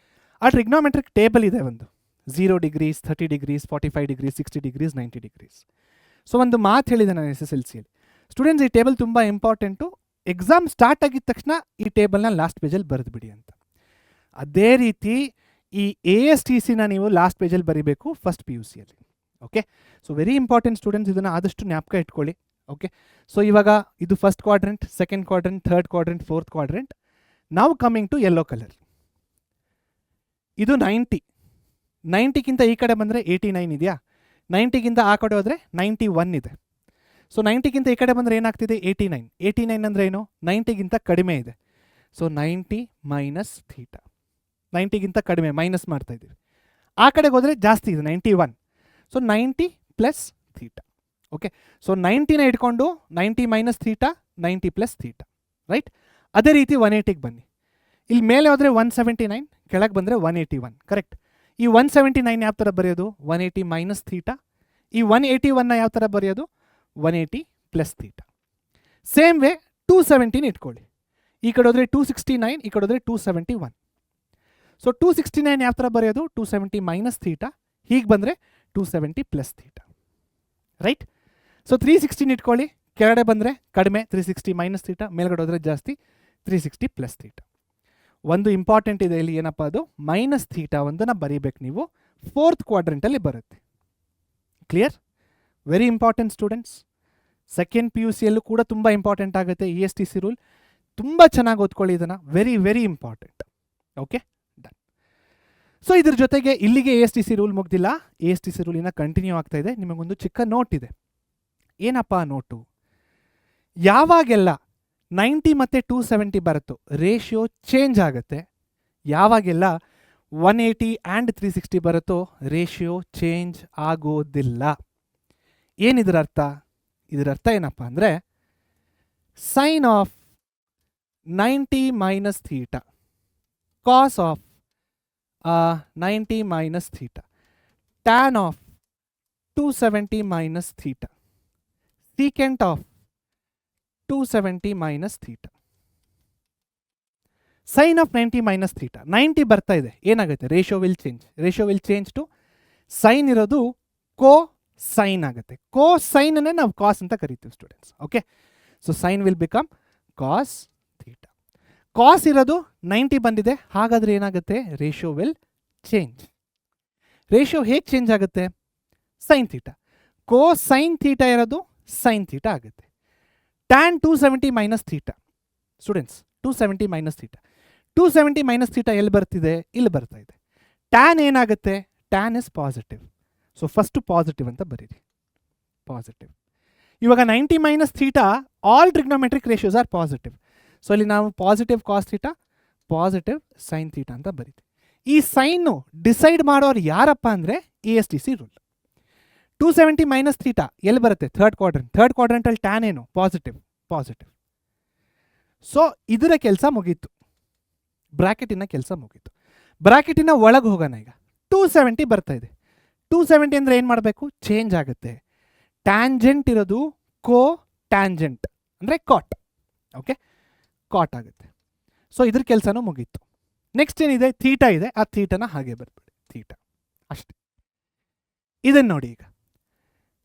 ಆ ಟ್ರಿಗ್ನೋಮೆಟ್ರಿಕ್ ಟೇಬಲ್ ಇದೆ ಒಂದು, 0 degrees, 30 degrees, 45 degrees, 60 degrees, 90 degrees. So ಒಂದು ಮಾತು ಹೇಳಿದೆ ನಾನು SSLCಯಲ್ಲಿ, ಸ್ಟೂಡೆಂಟ್ಸ್ ಈ ಟೇಬಲ್ ತುಂಬ ಇಂಪಾರ್ಟೆಂಟು, ಎಕ್ಸಾಮ್ ಸ್ಟಾರ್ಟ್ ಆಗಿದ ತಕ್ಷಣ ಈ ಟೇಬಲ್ನ ಲಾಸ್ಟ್ ಪೇಜಲ್ಲಿ ಬರೆದುಬಿಡಿ ಅಂತ. ಅದೇ ರೀತಿ ಈ ASTCನ ನೀವು ಲಾಸ್ಟ್ ಪೇಜಲ್ಲಿ ಬರೀಬೇಕು ಫಸ್ಟ್ PUCಯಲ್ಲಿ. Okay, so very important students, ಇದನ್ನು ಆದಷ್ಟು ಜ್ಞಾಪಕ ಇಟ್ಕೊಳ್ಳಿ. ಓಕೆ, ಸೊ ಇವಾಗ ಇದು first quadrant, second quadrant, third quadrant, fourth quadrant. ನಾವು ಕಮಿಂಗ್ ಟು ಯೆಲ್ಲೋ ಕಲರ್. ಇದು 90ಗಿಂತ ಈ ಕಡೆ ಬಂದರೆ 89 ಇದೆಯಾ? 90ಗಿಂತ ಆ ಕಡೆ ಹೋದರೆ 91 ಇದೆ. ಸೊ 90ಗಿಂತ ಈ ಕಡೆ ಬಂದರೆ ಏನಾಗ್ತಿದೆ? 89. 89 ಅಂದರೆ ಏನು? 90ಗಿಂತ ಕಡಿಮೆ ಇದೆ. So 90 minus theta. 90ಗಿಂತ ಕಡಿಮೆ ಮೈನಸ್ ಮಾಡ್ತಾ ಇದ್ದೀವಿ. ಆ ಕಡೆಗೆ ಹೋದರೆ ಜಾಸ್ತಿ ಇದೆ, 91. So 90 plus theta. Okay, so 90ನ ಇಟ್ಕೊಂಡು 90 minus theta, 90 plus theta. Right? ಅದೇ ರೀತಿ 180ಗೆ ಬನ್ನಿ. ಇಲ್ಲಿ ಮೇಲೆ ಹೋದರೆ 179, ಕೆಳಗೆ ಬಂದರೆ 181. ಕರೆಕ್ಟ್? ಈ 179 ಯಾವ ಥರ ಬರೆಯೋದು? 180 ಮೈನಸ್ ಥೀಟಾ. ಈ 181ನ ಯಾವ ಥರ ಬರೆಯೋದು? 180 ಪ್ಲಸ್ ಥೀಟಾ. ಸೇಮ್ ವೇ 270 ಇಟ್ಕೊಳ್ಳಿ. ಈ ಕಡೆ ಹೋದರೆ 269, ಈ ಕಡೆ ಹೋದರೆ 271. ಸೊ 269 ಯಾವ ಥರ ಬರೆಯೋದು? 270 ಮೈನಸ್ ಥೀಟಾ. ಹೀಗೆ ಬಂದರೆ 270 ಪ್ಲಸ್ ಥೀಟಾ. ರೈಟ್? ಸೊ 316 ಇಟ್ಕೊಳ್ಳಿ. ಕೆಳಗಡೆ ಬಂದರೆ ಕಡಿಮೆ 360 ಮೈನಸ್ ಥೀಟಾ, ಮೇಲ್ಗಡೆ ಹೋದರೆ ಜಾಸ್ತಿ 360 ಪ್ಲಸ್ ಥೀಟಾ. ಒಂದು ಇಂಪಾರ್ಟೆಂಟ್ ಇದೆ ಇಲ್ಲಿ, ಏನಪ್ಪ ಅದು? ಮೈನಸ್ ಥೀಟಾ ಒಂದನ್ನು ಬರೀಬೇಕು ನೀವು, ಫೋರ್ತ್ ಕ್ವಾಡ್ರೆಂಟಲ್ಲಿ ಬರುತ್ತೆ. Clear? Very important students. Second PUCಯಲ್ಲೂ ಕೂಡ ತುಂಬ ಇಂಪಾರ್ಟೆಂಟ್ ಆಗುತ್ತೆ ESTC ರೂಲ್. ತುಂಬ ಚೆನ್ನಾಗಿ ಓದ್ಕೊಳ್ಳಿ ಇದನ್ನು, very very important. Okay, done. So ಇದ್ರ ಜೊತೆಗೆ ಇಲ್ಲಿಗೆ ASTC ರೂಲ್ ಮುಗ್ದಿಲ್ಲ, ASTC ರೂಲ್ ಇನ್ನು ಕಂಟಿನ್ಯೂ ಆಗ್ತಾ ಇದೆ. ನಿಮಗೊಂದು ಚಿಕ್ಕ ನೋಟ್ ಇದೆ. ಏನಪ್ಪ ಆ ನೋಟು? ಯಾವಾಗೆಲ್ಲ 90 ಮತ್ತು 270 ಬರುತ್ತೋ ರೇಷಿಯೋ ಚೇಂಜ್ ಆಗುತ್ತೆ, ಯಾವಾಗೆಲ್ಲ 180 ಆ್ಯಂಡ್ 360 ಬರುತ್ತೋ ರೇಷಿಯೋ ಚೇಂಜ್ ಆಗೋದಿಲ್ಲ. ಏನಿದ್ರ ಅರ್ಥ? ಇದರ ಅರ್ಥ ಏನಪ್ಪ ಅಂದರೆ, sine of 90 minus theta, cos of 90 minus theta, tan of 270 minus theta, secant of 270 minus theta. Sine of 90 minus theta, 90 ಬರ್ತಾ ಇದೆ, ಏನಾಗುತ್ತೆ? Ratio will change. Ratio will change to sine ಇರೋದು ಕೋ ಸೈನ್ ಆಗುತ್ತೆ. ಕೋ ಸೈನನ್ನೇ ನಾವು ಕಾಸ್ ಅಂತ ಕರಿತೀವಿ students. Okay, so sine will become cos theta. Cos ಇರೋದು 90 ಬಂದಿದೆ, ಹಾಗಾದರೆ ಏನಾಗುತ್ತೆ? Ratio will change. ರೇಷಿಯೋ ಹೇಗೆ ಚೇಂಜ್ ಆಗುತ್ತೆ? Sine theta. Cosine theta ಇರೋದು ಸೈನ್ ಥೀಟಾ ಆಗುತ್ತೆ. Tan 270 minus theta students, 270 minus theta. 270 minus theta ಎಲ್ಲಿ ಬರ್ತಿದೆ? ಇಲ್ಲಿ ಬರ್ತಾ ಇದೆ. ಟ್ಯಾನ್ ಏನಾಗುತ್ತೆ? Tan is positive. So first positive ಅಂತ ಬರೀರಿ, ಪಾಸಿಟಿವ್. ಇವಾಗ 90 minus theta, all trigonometric ratios are positive. So ಇಲ್ಲಿ ನಾವು positive cos theta, positive sine theta ಅಂತ ಬರೀತೀವಿ. ಈ ಸೈನು ಡಿಸೈಡ್ ಮಾಡೋರು ಯಾರಪ್ಪ ಅಂದರೆ ASTC ರೂಲ್. 270 ಮೈನಸ್ ಥೀಟಾ ಎಲ್ಲಿ ಬರುತ್ತೆ? Third quadrant. ಥರ್ಡ್ ಕ್ವಾಡ್ರೆಂಟಲ್ಲಿ ಟ್ಯಾನ್ ಏನು? Positive, positive. ಸೊ ಇದರ ಕೆಲಸ ಮುಗೀತು, ಬ್ರ್ಯಾಕೆಟಿನ ಕೆಲಸ ಮುಗೀತು. ಬ್ರ್ಯಾಕೆಟಿನ ಒಳಗೆ ಹೋಗೋಣ. ಈಗ 270 ಬರ್ತಾ ಇದೆ. 270 ಅಂದರೆ ಏನು ಮಾಡಬೇಕು? ಚೇಂಜ್ ಆಗುತ್ತೆ. ಟ್ಯಾಂಜೆಂಟ್ ಇರೋದು ಕೋ ಟ್ಯಾಂಜೆಂಟ್ ಅಂದರೆ ಕಾಟ್. ಓಕೆ, ಕಾಟ್ ಆಗುತ್ತೆ. ಸೊ ಇದ್ರ ಕೆಲಸನೂ ಮುಗೀತು. ನೆಕ್ಸ್ಟ್ ಏನಿದೆ? ಥೀಟಾ ಇದೆ, ಆ ಥೀಟಾನ ಹಾಗೆ ಬರ್ಬಿಡಿ, ಥೀಟಾ ಅಷ್ಟೇ. ಇದನ್ನು ನೋಡಿ, ಈಗ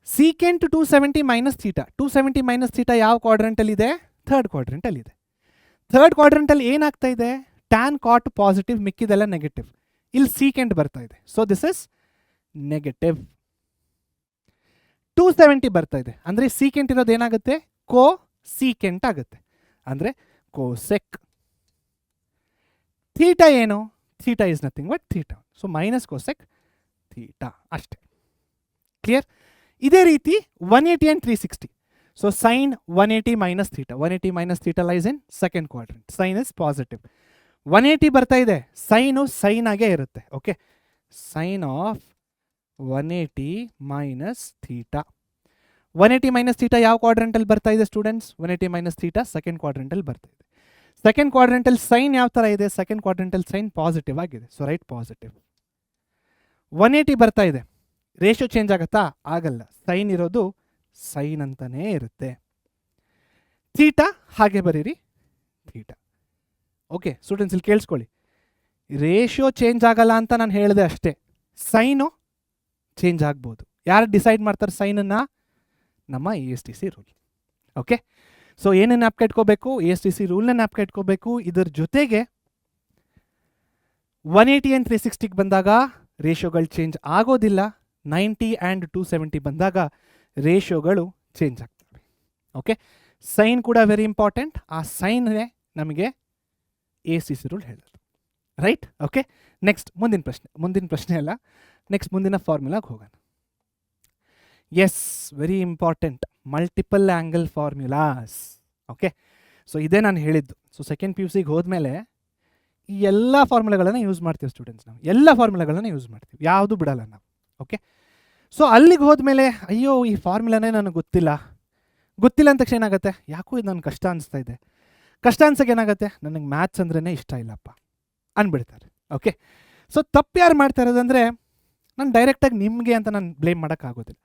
secant 270 minus theta. 270 minus theta ಯಾವ ಕ್ವಾಡ್ರೆಂಟಲ್ಲಿದೆ? ಥರ್ಡ್ ಕ್ವಾಡ್ರೆಂಟಲ್ಲಿದೆ. ಥರ್ಡ್ ಕ್ವಾಡ್ರೆಂಟಲ್ಲಿ ಏನಾಗ್ತಾ ಇದೆ? ಟ್ಯಾನ್ ಕಾಟ್ ಪಾಸಿಟಿವ್, ಮಿಕ್ಕಿದೆಲ್ಲ ನೆಗೆಟಿವ್. ಇಲ್ಲಿ ಸೀಕೆಂಟ್ ಬರ್ತಾ ಇದೆ, ಸೊ ದಿಸ್ ಇಸ್ ನೆಗೆಟಿವ್. 270 ಬರ್ತಾ ಇದೆ ಅಂದರೆ ಸೀಕೆಂಟ್ ಇರೋದು ಏನಾಗುತ್ತೆ? ಕೋ ಸೀಕೆಂಟ್ ಆಗುತ್ತೆ, ಅಂದರೆ ಕೋಸೆಕ್. ಥೀಟಾ ಏನು? Theta is nothing but theta. So minus cosec theta ಅಷ್ಟೇ. ಕ್ಲಿಯರ್? ಇದೇ ರೀತಿ 180 and 360. So sine 180 minus theta. 180 minus theta lies in second quadrant. Sine is positive. 180 ಬರ್ತಾ ಇದೆ, ಸೈನು ಸೈನ್ ಆಗೇ ಇರುತ್ತೆ. Okay, sine of 180 minus theta. 180 minus theta ಯಾವ ಕ್ವಾಡ್ರೆಂಟಲ್ಲಿ ಬರ್ತಾ ಇದೆ ಸ್ಟೂಡೆಂಟ್ಸ್? 180 ಮೈನಸ್ ಥೀಟಾ ಸೆಕೆಂಡ್ ಕ್ವಾಡ್ರೆಂಟಲ್ಲಿ ಬರ್ತಾ ಇದೆ. ಸೆಕೆಂಡ್ ಕ್ವಾಡ್ರೆಂಟಲ್ ಸೈನ್ ಯಾವ ಥರ ಇದೆ? ಸೆಕೆಂಡ್ ಕ್ವಾಡ್ರೆಂಟಲ್ ಸೈನ್ ಪಾಸಿಟಿವ್ ಆಗಿದೆ. So right positive. 180 ಬರ್ತಾ ಇದೆ, ರೇಷಿಯೋ ಚೇಂಜ್ ಆಗುತ್ತಾ? ಆಗಲ್ಲ. ಸೈನ್ ಇರೋದು ಸೈನ್ ಅಂತಾನೇ ಇರುತ್ತೆ. ಥೀಟಾ ಹಾಗೆ ಬರೀರಿ, ಥೀಟಾ. ಓಕೆ ಸ್ಟೂಡೆಂಟ್ಸ್, ಇಲ್ಲಿ ಕೇಳಿಸ್ಕೊಳ್ಳಿ, ರೇಷಿಯೋ ಚೇಂಜ್ ಆಗಲ್ಲ ಅಂತ ನಾನು ಹೇಳಿದೆ ಅಷ್ಟೇ. ಸೈನು ಚೇಂಜ್ ಆಗ್ಬೋದು. ಯಾರು ಡಿಸೈಡ್ ಮಾಡ್ತಾರೆ ಸೈನನ್ನು? ನಮ್ಮ ASTC ರೂಲ್. ಓಕೆ, ಸೊ ಏನೇನು ಜ್ಞಾಪಕ ಇಟ್ಕೋಬೇಕು? ASTC ರೂಲ್ನ ಜ್ಞಾಪಕ ಇಟ್ಕೋಬೇಕು. ಇದರ ಜೊತೆಗೆ 180 ಆ್ಯಂಡ್ 360ಗೆ ಬಂದಾಗ ರೇಷಿಯೋಗಳು ಚೇಂಜ್ ಆಗೋದಿಲ್ಲ. 90 ಆ್ಯಂಡ್ 270 ಬಂದಾಗ ರೇಷಿಯೋಗಳು ಚೇಂಜ್ ಆಗ್ತವೆ. ಓಕೆ, ಸೈನ್ ಕೂಡ ವೆರಿ ಇಂಪಾರ್ಟೆಂಟ್. ಆ ಸೈನ್ನೇ ನಮಗೆ ASTC ರೂಲ್ ಹೇಳೋದು. ರೈಟ್? ಓಕೆ, ನೆಕ್ಸ್ಟ್ ಮುಂದಿನ ಪ್ರಶ್ನೆ ಅಲ್ಲ, ನೆಕ್ಸ್ಟ್ ಮುಂದಿನ ಫಾರ್ಮುಲಾಗೆ ಹೋಗೋಣ. Yes, very important, multiple angle formulas. Okay, so ಇದೇ ನಾನು ಹೇಳಿದ್ದು. ಸೊ ಸೆಕೆಂಡ್ PUCಗೆ ಹೋದ್ಮೇಲೆ ಈ ಎಲ್ಲ ಫಾರ್ಮುಲಾಗಳನ್ನು ಯೂಸ್ ಮಾಡ್ತೀವಿ ಸ್ಟೂಡೆಂಟ್ಸ್. ನಾವು ಎಲ್ಲ ಫಾರ್ಮುಲಾಗಳನ್ನು ಯೂಸ್ ಮಾಡ್ತೀವಿ, ಯಾವುದು ಬಿಡಲ್ಲ ನಾವು. ಓಕೆ, ಸೊ ಅಲ್ಲಿಗೆ ಹೋದ್ಮೇಲೆ ಅಯ್ಯೋ ಈ ಫಾರ್ಮುಲಾನೇ ನನಗೆ ಗೊತ್ತಿಲ್ಲ ಅಂದ ತಕ್ಷಣ ಏನಾಗುತ್ತೆ? ಯಾಕೋ ಇದು ನನಗೆ ಕಷ್ಟ ಅನಿಸ್ತಾ ಇದೆ. ಕಷ್ಟ ಅನ್ಸೋಕೆ ಏನಾಗುತ್ತೆ? ನನಗೆ ಮ್ಯಾಥ್ಸ್ ಅಂದ್ರೇ ಇಷ್ಟ ಇಲ್ಲಪ್ಪ ಅಂದ್ಬಿಡ್ತಾರೆ. ಓಕೆ, ಸೊ ತಪ್ಪು ಯಾರು ಮಾಡ್ತಾ ಇರೋದಂದರೆ, ನಾನು ಡೈರೆಕ್ಟಾಗಿ ನಿಮಗೆ ಅಂತ ನಾನು ಬ್ಲೇಮ್ ಮಾಡೋಕ್ಕಾಗೋದಿಲ್ಲ.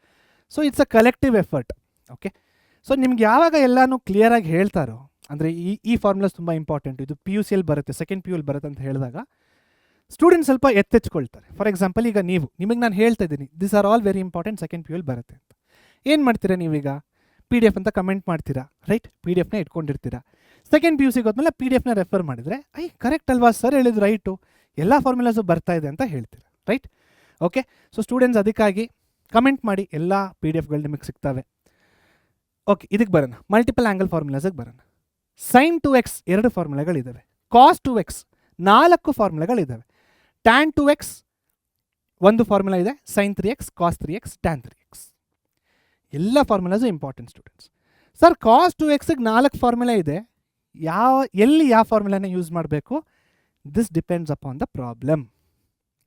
So it's a collective effort. Okay, so ನಿಮ್ಗೆ ಯಾವಾಗ ಎಲ್ಲನೂ ಕ್ಲಿಯರಾಗಿ ಹೇಳ್ತಾರೋ, ಅಂದರೆ ಈ ಫಾರ್ಮುಲಾಸ್ ತುಂಬ ಇಂಪಾರ್ಟೆಂಟ್, ಇದು PUCಯಲ್ಲಿ ಬರುತ್ತೆ, ಸೆಕೆಂಡ್ PU ಬರುತ್ತೆ ಅಂತ ಹೇಳಿದಾಗ ಸ್ಟೂಡೆಂಟ್ಸ್ ಸ್ವಲ್ಪ ಎತ್ತೆಚ್ಕೊಳ್ತಾರೆ. ಫಾರ್ ಎಕ್ಸಾಂಪಲ್, ಈಗ ನಿಮಗೆ ನಾನು ಹೇಳ್ತಾ ಇದ್ದೀನಿ, this are all very important, second PUಯಲ್ಲಿ ಬರುತ್ತೆ ಅಂತ. ಏನು ಮಾಡ್ತೀರಾ ನೀವೀಗ? PDF ಅಂತ ಕಮೆಂಟ್ ಮಾಡ್ತೀರಾ, ರೈಟ್? PDFನ ಇಟ್ಕೊಂಡಿರ್ತೀರಾ. ಸೆಕೆಂಡ್ PUCಗೆ ಹೋದ್ಮೇಲೆ PDFನ ರೆಫರ್ ಮಾಡಿದರೆ, ಕರೆಕ್ಟ್ ಅಲ್ವಾ ಸರ್ ಹೇಳಿದ್ರು, ರೈಟು, ಎಲ್ಲ ಫಾರ್ಮುಲಾಸು ಬರ್ತಾ ಇದೆ ಅಂತ ಹೇಳ್ತೀರಾ, ರೈಟ್? ಓಕೆ, ಸೊ ಸ್ಟೂಡೆಂಟ್ಸ್ ಅದಕ್ಕಾಗಿ ಕಮೆಂಟ್ ಮಾಡಿ, ಎಲ್ಲ PDF ಗಳು ನಿಮಗೆ ಸಿಗ್ತವೆ. ಓಕೆ, ಇದಕ್ಕೆ ಬರೋಣ, ಮಲ್ಟಿಪಲ್ ಆ್ಯಂಗಲ್ ಫಾರ್ಮುಲಾಸಿಗೆ ಬರೋಣ. sin 2x 2 ಫಾರ್ಮುಲಾಗಳಿದ್ದಾವೆ, cos 2x 4 ಫಾರ್ಮುಲಾಗಳಿದ್ದಾವೆ, tan 2x ಒಂದು ಫಾರ್ಮುಲಾ ಇದೆ, sin 3x cos 3x tan 3x. ಎಲ್ಲ formulas important students. Sir cos 2xಗೆ 4 formula ಇದೆ, ಎಲ್ಲಿ ಯಾವ ಫಾರ್ಮುಲಾನ ಯೂಸ್ ಮಾಡಬೇಕು? This depends upon the problem.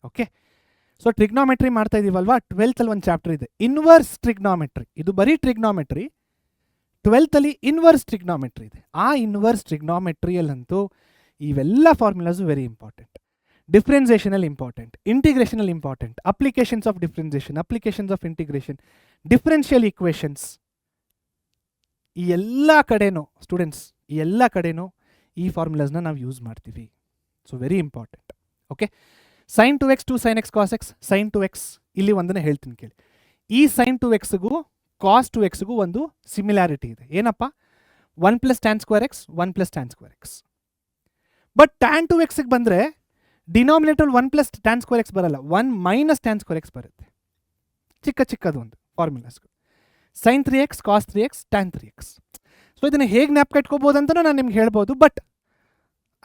Okay, so trigonometry ಮಾಡ್ತಾ ಇದೀವಲ್ವಾ, 12th ಒಂದು ಚಾಪ್ಟರ್ ಇದೆ, ಇನ್ವರ್ಸ್ ಟ್ರಿಗ್ನಾಮೆಟ್ರಿ. ಇದು ಬರೀ ಟ್ರಿಗ್ನಾಮೆಟ್ರಿ. 12th ಇನ್ವರ್ಸ್ ಟ್ರಿಗ್ನಾಮೆಟ್ರಿ ಇದೆ. ಆ ಇನ್ವರ್ಸ್ ಟ್ರಿಗ್ನಾಮೆಟ್ರಿಯಲ್ಲಂತೂ ಇವೆಲ್ಲ ಫಾರ್ಮುಲಾಸು ವೆರಿ ಇಂಪಾರ್ಟೆಂಟ್. ಡಿಫ್ರೆನ್ಸಿಯೇಷನಲ್ಲಿ ಇಂಪಾರ್ಟೆಂಟ್, ಇಂಟಿಗ್ರೇಷನಲ್ಲಿ important, applications of differentiation, applications of integration, differential equations, ಈ ಎಲ್ಲ ಕಡೆನೂ ಸ್ಟೂಡೆಂಟ್ಸ್, ಈ ಎಲ್ಲ ಕಡೆನೂ ಈ ಫಾರ್ಮುಲಾಸ್ನ ನಾವು ಯೂಸ್ ಮಾಡ್ತೀವಿ. So very important. Okay, sin 2x 2 sin x cos x, sin 2x ಇಲ್ಲಿ ಒಂದನ್ನು ಹೇಳ್ತೀನಿ ಕೇಳಿ. ಈ sin 2xಗೂ cos 2xಗೂ ಒಂದು ಸಿಮಿಲಾರಿಟಿ ಇದೆ. ಏನಪ್ಪ? 1 + tan square x 1 + tan square x. But tan 2xಗೆ ಬಂದರೆ ಡಿನಾಮಿನೇಟರ್ 1 + tan square x ಬರಲ್ಲ, 1 - tan square x ಬರುತ್ತೆ. ಚಿಕ್ಕದು ಒಂದು ಫಾರ್ಮುಲಾಸ್ಗಳು, sin 3x cos 3x tan 3x. So ಇದನ್ನು ಹೇಗೆ ಜ್ಞಾಪಕ ಇಟ್ಕೋಬೋದು ಅಂತಲೂ ನಾನು ನಿಮ್ಗೆ ಹೇಳ್ಬೋದು. ಬಟ್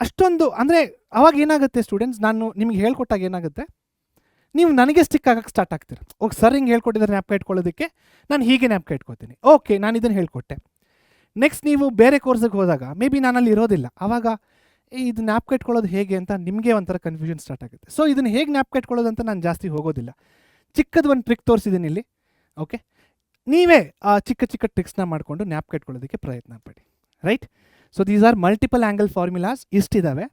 ಅಷ್ಟೊಂದು ಅಂದರೆ ಅವಾಗ ಏನಾಗುತ್ತೆ ಸ್ಟೂಡೆಂಟ್ಸ್, ನಾನು ನಿಮ್ಗೆ ಹೇಳ್ಕೊಟ್ಟಾಗ ಏನಾಗುತ್ತೆ, ನೀವು ನನಗೆ ಸ್ಟಿಕ್ ಆಗಕ್ಕೆ ಸ್ಟಾರ್ಟ್ ಆಗ್ತೀರ. ಓಕೆ ಸರ್ ಹಿಂಗೆ ಹೇಳ್ಕೊಟ್ಟಿದ್ದಾರೆ ಜ್ಞಾಪಕ ಇಟ್ಕೊಳ್ಳೋದಕ್ಕೆ, ನಾನು ಹೀಗೆ ಜ್ಞಾಪಕ ಇಟ್ಕೋತೀನಿ. ಓಕೆ, ನಾನು ಇದನ್ನು ಹೇಳ್ಕೊಟ್ಟೆ. ನೆಕ್ಸ್ಟ್ ನೀವು ಬೇರೆ ಕೋರ್ಸಿಗೆ ಹೋದಾಗ ಮೇ ಬಿ ನಾನಲ್ಲಿ ಇರೋದಿಲ್ಲ, ಆವಾಗ ಇದು ಜ್ಞಾಪಕ ಇಟ್ಕೊಳ್ಳೋದು ಹೇಗೆ ಅಂತ ನಿಮಗೆ ಒಂಥರ ಕನ್ಫ್ಯೂಷನ್ ಸ್ಟಾರ್ಟ್ ಆಗುತ್ತೆ. ಸೊ ಇದನ್ನು ಹೇಗೆ ಜ್ಞಾಪಕ ಇಟ್ಕೊಳ್ಳೋದು ಅಂತ ನಾನು ಜಾಸ್ತಿ ಹೋಗೋದಿಲ್ಲ. ಚಿಕ್ಕದು ಒಂದು ಟ್ರಿಕ್ ತೋರಿಸಿದ್ದೀನಿ ಇಲ್ಲಿ. ಓಕೆ, ನೀವೇ ಆ ಚಿಕ್ಕ ಟ್ರಿಕ್ಸ್ನ ಮಾಡಿಕೊಂಡು ಜ್ಞಾಪಕ ಇಟ್ಕೊಳ್ಳೋದಕ್ಕೆ ಪ್ರಯತ್ನ ಪಡಿ, right? So these are multiple angle formulas, ಇಷ್ಟಿದ್ದಾವೆ.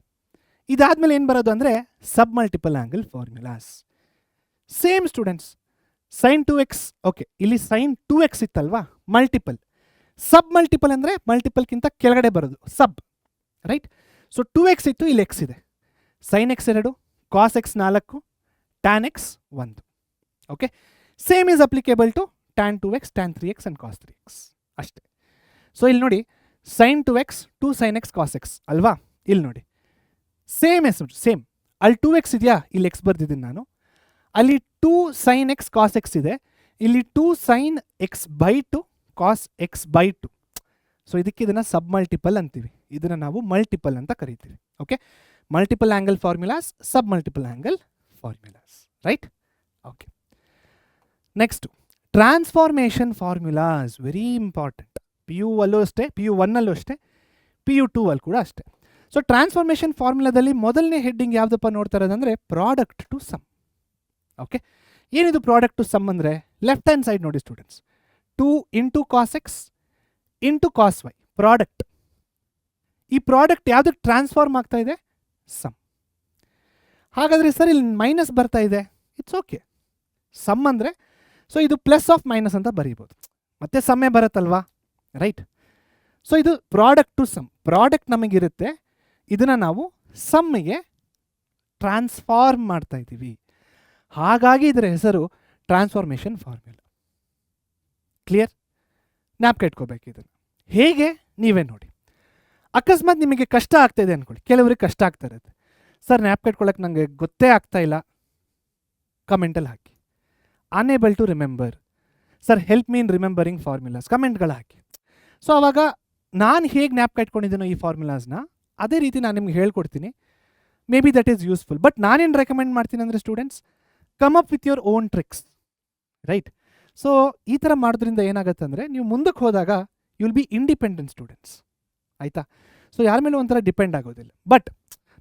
ಇದಾದಮೇಲೆ ಏನು ಬರೋದು ಅಂದರೆ sub multiple angle formulas. Same students, sin 2x, okay ಇಲ್ಲಿ sin 2x ಇತ್ತಲ್ವಾ, ಮಲ್ಟಿಪಲ್. ಸಬ್ ಮಲ್ಟಿಪಲ್ ಅಂದರೆ ಮಲ್ಟಿಪಲ್ಗಿಂತ ಕೆಳಗಡೆ ಬರೋದು, ಸಬ್, ರೈಟ್? ಸೊ 2x ಇತ್ತು, ಇಲ್ಲಿ x ಇದೆ, sin x 2, cos x 4, tan x 1. Okay, same is applicable to tan 2x tan 3x and cos 3x ಅಷ್ಟೇ. ಸೊ ಇಲ್ಲಿ ನೋಡಿ, sin 2x 2 sin x cos x ಅಲ್ವಾ? ಇಲ್ಲಿ ನೋಡಿ ಸೇಮ್ ಅಲ್ಲಿ 2x ಇದೆಯಾ, ಇಲ್ಲಿ x ಬರ್ದಿದ್ದೀನಿ ನಾನು. ಅಲ್ಲಿ 2 sin x cos x ಇದೆ, ಇಲ್ಲಿ 2 sin x/2 cos x/2. So ಇದಕ್ಕೆ ಇದನ್ನು ಸಬ್ ಮಲ್ಟಿಪಲ್ ಅಂತೀವಿ, ಇದನ್ನು ನಾವು ಮಲ್ಟಿಪಲ್ ಅಂತ ಕರಿತೀವಿ. ಓಕೆ, ಮಲ್ಟಿಪಲ್ ಆ್ಯಂಗಲ್ ಫಾರ್ಮುಲಾಸ್, ಸಬ್ multiple angle formulas, right? Okay, next transformation formulas, very important. PU1 ಅಲ್ಲೂ ಅಷ್ಟೇ, PU2 ಅಲ್ಲಿ ಕೂಡ ಅಷ್ಟೇ. ಸೊ ಟ್ರಾನ್ಸ್ಫಾರ್ಮೇಷನ್ ಫಾರ್ಮುಲಾದಲ್ಲಿ ಮೊದಲನೇ ಹೆಡ್ಡಿಂಗ್ ಯಾವುದಪ್ಪ ನೋಡ್ತಾ ಇರೋದಂದರೆ ಪ್ರಾಡಕ್ಟ್ ಟು ಸಮ್. ಓಕೆ, ಏನಿದು ಪ್ರಾಡಕ್ಟ್ ಟು ಸಮ್ ಅಂದರೆ ಲೆಫ್ಟ್ ಹ್ಯಾಂಡ್ ಸೈಡ್ ನೋಡಿ students, 2 into cos x into cos y product. ಈ ಪ್ರಾಡಕ್ಟ್ ಯಾವುದಕ್ಕೆ ಟ್ರಾನ್ಸ್ಫಾರ್ಮ್ ಆಗ್ತಾ ಇದೆ? ಸಮ್. ಹಾಗಾದರೆ ಸರ್ ಇಲ್ಲಿ ಮೈನಸ್ ಬರ್ತಾ ಇದೆ, ಇಟ್ಸ್ ಓಕೆ. ಸಮ್ ಅಂದರೆ ಸೊ ಇದು ಪ್ಲಸ್ ಆಫ್ ಮೈನಸ್ ಅಂತ ಬರೀಬೋದು, ಮತ್ತೆ ಸಮ್ಮೇ ಬರುತ್ತಲ್ವಾ, ರೈಟ್? ಸೊ ಇದು ಪ್ರಾಡಕ್ಟ್ ಟು ಸಮ್. ಪ್ರಾಡಕ್ಟ್ ನಮಗಿರುತ್ತೆ, ಇದನ್ನು ನಾವು ಸಮ್ಮಿಗೆ ಟ್ರಾನ್ಸ್ಫಾರ್ಮ್ ಮಾಡ್ತಾ ಇದ್ದೀವಿ. ಹಾಗಾಗಿ ಇದರ ಹೆಸರು ಟ್ರಾನ್ಸ್ಫಾರ್ಮೇಷನ್ ಫಾರ್ಮುಲಾ. ಕ್ಲಿಯರ್? ಜ್ಞಾಪಕ ಇಟ್ಕೋಬೇಕು ಇದನ್ನು. ಹೇಗೆ ನೀವೇ ನೋಡಿ. ಅಕಸ್ಮಾತ್ ನಿಮಗೆ ಕಷ್ಟ ಆಗ್ತಾ ಇದೆ ಅಂದ್ಕೊಳ್ಳಿ, ಕೆಲವರಿಗೆ ಕಷ್ಟ ಆಗ್ತಾ ಇರುತ್ತೆ. ಸರ್ ಜ್ಞಾಪಕ ಇಟ್ಕೊಳ್ಳೋಕೆ ನನಗೆ ಗೊತ್ತೇ ಆಗ್ತಾ ಇಲ್ಲ, ಕಮೆಂಟಲ್ಲಿ ಹಾಕಿ. Unable to remember, sir help mean remembering formulas, ಕಮೆಂಟ್ಗಳು ಹಾಕಿ. ಸೊ ಆವಾಗ ನಾನು ಹೇಗೆ ಜ್ಞಾಪಕ ಇಟ್ಕೊಂಡಿದ್ದೀನೋ ಈ ಫಾರ್ಮುಲಾಸ್ನ, ಅದೇ ರೀತಿ ನಾನು ನಿಮ್ಗೆ ಹೇಳ್ಕೊಡ್ತೀನಿ. May be that is useful. But ನಾನೇನು ರೆಕಮೆಂಡ್ ಮಾಡ್ತೀನಿ ಅಂದರೆ students, come up with your own tricks, right? So ಈ ಥರ ಮಾಡೋದ್ರಿಂದ ಏನಾಗುತ್ತೆ ಅಂದರೆ ನೀವು ಮುಂದಕ್ಕೆ ಹೋದಾಗ you will be independent students, ಆಯಿತಾ? ಸೊ ಯಾರ ಮೇಲೆ ಒಂಥರ ಡಿಪೆಂಡ್ ಆಗೋದಿಲ್ಲ. ಬಟ್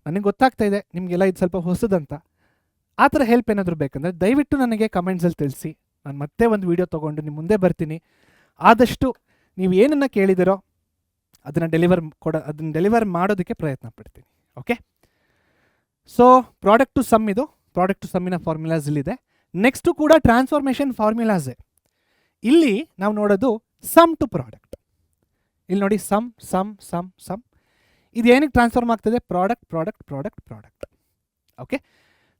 ನನಗೆ ಗೊತ್ತಾಗ್ತಾ ಇದೆ ನಿಮಗೆಲ್ಲ ಇದು ಸ್ವಲ್ಪ ಹೊಸದಂತ. ಆ ಥರ ಹೆಲ್ಪ್ ಏನಾದರೂ ಬೇಕಂದರೆ ದಯವಿಟ್ಟು ನನಗೆ ಕಮೆಂಟ್ಸಲ್ಲಿ ತಿಳಿಸಿ. ನಾನು ಮತ್ತೆ ಒಂದು ವೀಡಿಯೋ ತೊಗೊಂಡು ನಿಮ್ಮ ಮುಂದೆ ಬರ್ತೀನಿ. ಆದಷ್ಟು ನೀವು ಏನನ್ನು ಕೇಳಿದಿರೋ ಅದನ್ನು ಡೆಲಿವರ್ ಮಾಡೋದಕ್ಕೆ ಪ್ರಯತ್ನ ಪಡ್ತೀನಿ. Okay, so product to sum, ಇದು ಪ್ರಾಡಕ್ಟ್ ಟು ಸಮ್ಮಿನ ಫಾರ್ಮುಲಾಸ್ ಇಲ್ಲಿದೆ. ನೆಕ್ಸ್ಟು ಕೂಡ ಟ್ರಾನ್ಸ್ಫಾರ್ಮೇಷನ್ ಫಾರ್ಮುಲಾಸೇ. ಇಲ್ಲಿ ನಾವು ನೋಡೋದು ಸಮ್ ಟು ಪ್ರಾಡಕ್ಟ್. ಇಲ್ಲಿ ನೋಡಿ ಸಮ್ ಸಮ್ ಸಮ್ ಸಮ್. ಇದು ಏನಕ್ಕೆ ಟ್ರಾನ್ಸ್ಫಾರ್ಮ್ ಆಗ್ತದೆ? Product product product product. Okay,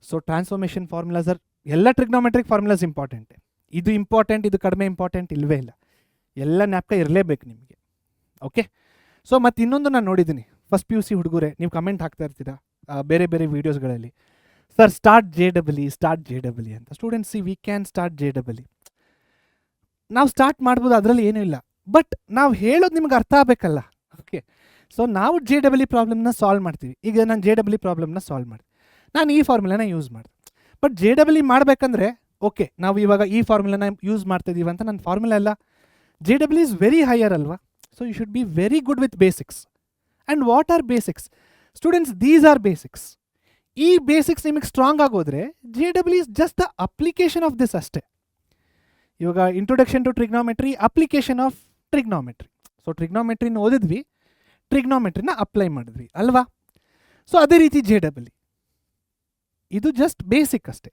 so transformation formulas are ಎಲ್ಲ ಟ್ರಿಗ್ನೋಮೆಟ್ರಿಕ್ ಫಾರ್ಮುಲಾಸ್ ಇಂಪಾರ್ಟೆಂಟ್. ಇದು ಇಂಪಾರ್ಟೆಂಟ್, ಇದು ಕಡಿಮೆ ಇಂಪಾರ್ಟೆಂಟ್ ಇಲ್ಲವೇ ಇಲ್ಲ. ಎಲ್ಲ ಜ್ಞಾಪಕ ಇರಲೇಬೇಕು ನಿಮಗೆ. ಓಕೆ, ಸೊ ಮತ್ತು ಇನ್ನೊಂದು ನಾನು ನೋಡಿದ್ದೀನಿ, ಫಸ್ಟ್ PUC ಹುಡುಗರೇ ನೀವು ಕಮೆಂಟ್ ಹಾಕ್ತಾ ಇರ್ತೀರಾ ಬೇರೆ ಬೇರೆ ವೀಡಿಯೋಸ್ಗಳಲ್ಲಿ, ಸರ್ ಸ್ಟಾರ್ಟ್ JEE ಅಂತ. Students, we can start JEE. ನಾವು ಸ್ಟಾರ್ಟ್ ಮಾಡ್ಬೋದು, ಅದರಲ್ಲಿ ಏನೂ ಇಲ್ಲ. ಬಟ್ ನಾವು ಹೇಳೋದು ನಿಮ್ಗೆ ಅರ್ಥ ಆಗಬೇಕಲ್ಲ. ಓಕೆ, ಸೊ ನಾವು JEE ಪ್ರಾಬ್ಲಮ್ನ ಸಾಲ್ವ್ ಮಾಡ್ತೀವಿ. ಈಗ ನಾನು JEE ಪ್ರಾಬ್ಲಮ್ನ ಸಾಲ್ವ್ ಮಾಡ್ತೀನಿ, ನಾನು ಈ ಫಾರ್ಮುಲಾನ ಯೂಸ್ ಮಾಡಿದೆ. ಬಟ್ JEE ಮಾಡಬೇಕಂದ್ರೆ ಓಕೆ, ನಾವು ಇವಾಗ ಈ ಫಾರ್ಮುಲಾನ ಯೂಸ್ ಮಾಡ್ತಿದ್ದೀವಿ ಅಂತ ನನ್ನ ಫಾರ್ಮುಲಾ ಎಲ್ಲ. JEE ಈಸ್ ವೆರಿ ಹೈಯರ್ ಅಲ್ವಾ? So you should be very good with basics. And what are basics students? These are basics. ಈ ಬೇಸಿಕ್ಸ್ ನಿಮಗೆ ಸ್ಟ್ರಾಂಗ್ ಆಗೋದ್ರೆ JEE is just the application of this ಅಷ್ಟೇ. ಇವಾಗ introduction to trigonometry, application of trigonometry. So ಟ್ರಿಗ್ನೋಮೆಟ್ರಿನ ಓದಿದ್ವಿ, ಟ್ರಿಗ್ನೋಮೆಟ್ರಿನ apply ಮಾಡಿದ್ವಿ ಅಲ್ವಾ? ಸೊ ಅದೇ ರೀತಿ JEE ಇದು ಜಸ್ಟ್ ಬೇಸಿಕ್ ಅಷ್ಟೇ.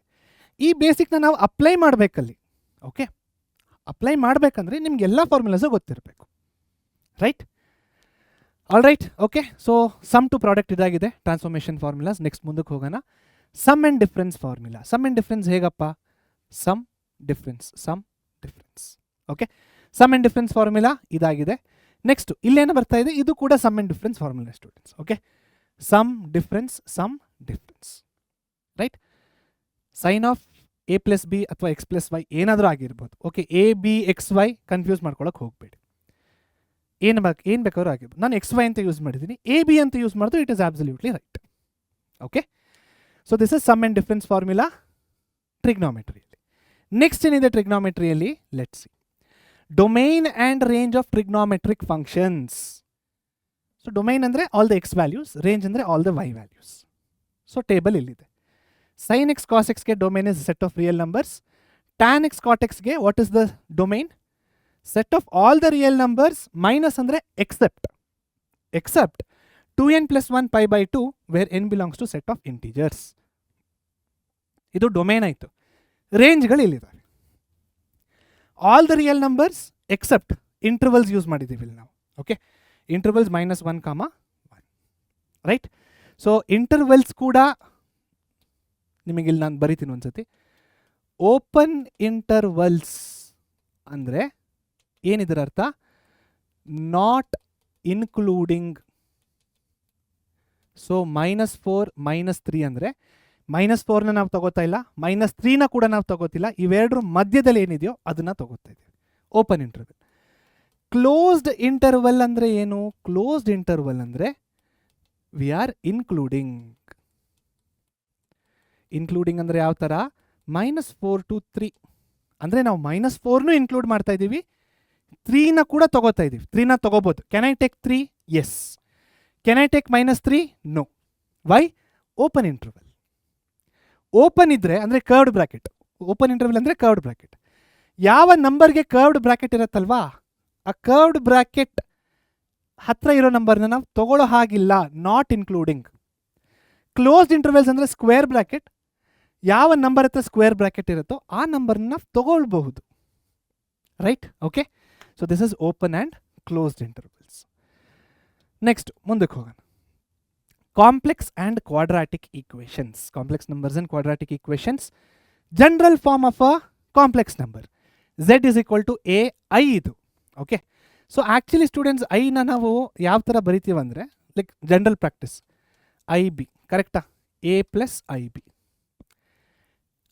ಈ ಬೇಸಿಕ್ನ ನಾವು ಅಪ್ಲೈ ಮಾಡಬೇಕಲ್ಲಿ. ಓಕೆ, ಅಪ್ಲೈ ಮಾಡಬೇಕಂದ್ರೆ ನಿಮ್ಗೆಲ್ಲ ಫಾರ್ಮುಲಾಸು ಗೊತ್ತಿರಬೇಕು, right? All right, okay. So sum to product ಇದಾಗಿದೆ ಟ್ರಾನ್ಸ್ಫಾರ್ಮೇಷನ್ ಫಾರ್ಮುಲಾಸ್. ನೆಕ್ಸ್ಟ್ ಮುಂದಕ್ಕೆ ಹೋಗೋಣ. Sum and difference formula. Sum and difference ಹೇಗಪ್ಪ? Sum difference. Okay, sum and difference formula ಇದಾಗಿದೆ. ನೆಕ್ಸ್ಟ್ ಇಲ್ಲೇನು ಬರ್ತಾ ಇದೆ? ಇದು ಕೂಡ sum and difference formula students. Okay, sum difference, right? Sine of A+B ಅಥವಾ X+Y ಏನಾದರೂ ಆಗಿರ್ಬೋದು. ಓಕೆ, ABXY ಕನ್ಫ್ಯೂಸ್ ಮಾಡ್ಕೊಳ್ಳೋಕೆ ಹೋಗಬೇಡಿ. ಏನು ಬೇಕಾದ್ರೂ ಆಗಿರ್ಬೋದು. ನಾನು XY ಅಂತ ಯೂಸ್ ಮಾಡಿದ್ದೀನಿ, AB ಅಂತ ಯೂಸ್ ಮಾಡಿದ್ರು it is absolutely right. Okay, so this is sum and difference formula ಟ್ರಿಗ್ನೋಮೆಟ್ರಿಯಲ್ಲಿ. ನೆಕ್ಸ್ಟ್ ಏನಿದೆ ಟ್ರಿಗ್ನೋಮೆಟ್ರಿಯಲ್ಲಿ? Let's see. Domain and range of trigonometric functions. So domain ಅಂದರೆ all the X values, range ಅಂದರೆ all the Y values. So table ಇಲ್ಲಿದೆ. sin x cos x ಗೆ domain is set of real numbers. tan x cot x ಗೆ what is the domain? Set of all the real numbers minus ಅಂದರೆ except 2n + 1 π/2 where n belongs to set of integers. ಇದು domain ಆಯಿತು. ರೇಂಜ್ಗಳು ಇಲ್ಲಿದ್ದಾವೆ. All the real numbers except intervals use ಮಾಡಿದ್ದೀವಿ ಇಲ್ಲಿ ನಾವು. ಓಕೆ, ಇಂಟರ್ವಲ್ಸ್ -1, 1, ರೈಟ್? ಸೊ ಇಂಟರ್ವಲ್ಸ್ ಕೂಡ ನಿಮಗೆ ಇಲ್ಲಿ ನಾನು ಬರಿತೀನಿ ಒಂದ್ಸತಿ. ಓಪನ್ ಇಂಟರ್ವಲ್ಸ್ ಅಂದರೆ ಏನಿದರ ಅರ್ಥ? Not including. ಸೊ -4, -3 ಅಂದರೆ -4ನ ನಾವು ತಗೋತಾ ಇಲ್ಲ, -3ನ ಕೂಡ ನಾವು ತಗೋತಿಲ್ಲ. ಇವೆರಡರ ಮಧ್ಯದಲ್ಲಿ ಏನಿದೆಯೋ ಅದನ್ನು ತಗೋತಾ ಇದ್ದೀವಿ. Open interval. ಕ್ಲೋಸ್ಡ್ ಇಂಟರ್ವಲ್ ಅಂದರೆ ಏನು? ಕ್ಲೋಸ್ಡ್ ಇಂಟರ್ವಲ್ ಅಂದರೆ ವಿ ಆರ್ ಇನ್ಕ್ಲೂಡಿಂಗ್ ಅಂದರೆ ಯಾವ ಥರ? -4 to 3 ಅಂದರೆ ನಾವು -4ನೂ ಇನ್ಕ್ಲೂಡ್ ಮಾಡ್ತಾ ಇದ್ದೀವಿ, 3ನ ಕೂಡ ತಗೋತಾ ಇದ್ದೀವಿ. 3ನ ತಗೋಬೋದು. Can I take 3? Yes. Can I take -3? No. Why? Open interval. Open ಇದ್ರೆ ಅಂದರೆ ಕರ್ವ್ಡ್ ಬ್ರಾಕೆಟ್. ಓಪನ್ ಇಂಟರ್ವಲ್ ಅಂದರೆ ಕರ್ವ್ಡ್ ಬ್ರಾಕೆಟ್. ಯಾವ ನಂಬರ್ಗೆ ಕರ್ವ್ಡ್ ಬ್ರಾಕೆಟ್ ಇರುತ್ತಲ್ವಾ, ಆ ಕರ್ವ್ಡ್ ಬ್ರಾಕೆಟ್ ಹತ್ರ ಇರೋ ನಂಬರ್ನ ನಾವು ತಗೊಳ್ಳೋ ಹಾಗಿಲ್ಲ, ನಾಟ್ ಇನ್ಕ್ಲೂಡಿಂಗ್. ಕ್ಲೋಸ್ಡ್ ಇಂಟರ್ವಲ್ಸ್ ಅಂದರೆ ಸ್ಕ್ವೇರ್ ಬ್ರಾಕೆಟ್. ಯಾವ ನಂಬರ್ ಹತ್ರ ಸ್ಕ್ವೇರ್ ಬ್ರಾಕೆಟ್ ಇರುತ್ತೋ ಆ ನಂಬರ್ನ ನಾವು ತಗೊಳ್ಬಹುದು. Right? Okay, so this is open and closed intervals. Next ಮುಂದಕ್ಕೆ ಹೋಗೋಣ. Complex and quadratic equations. Complex numbers and quadratic equations. General form of a complex number z is equal to a i ಇದು. Okay, so actually students ಐನ ನಾವು ಯಾವ ಥರ ಬರಿತೀವಿ ಅಂದರೆ like general practice i B, ಕರೆಕ್ಟಾ? a plus i b.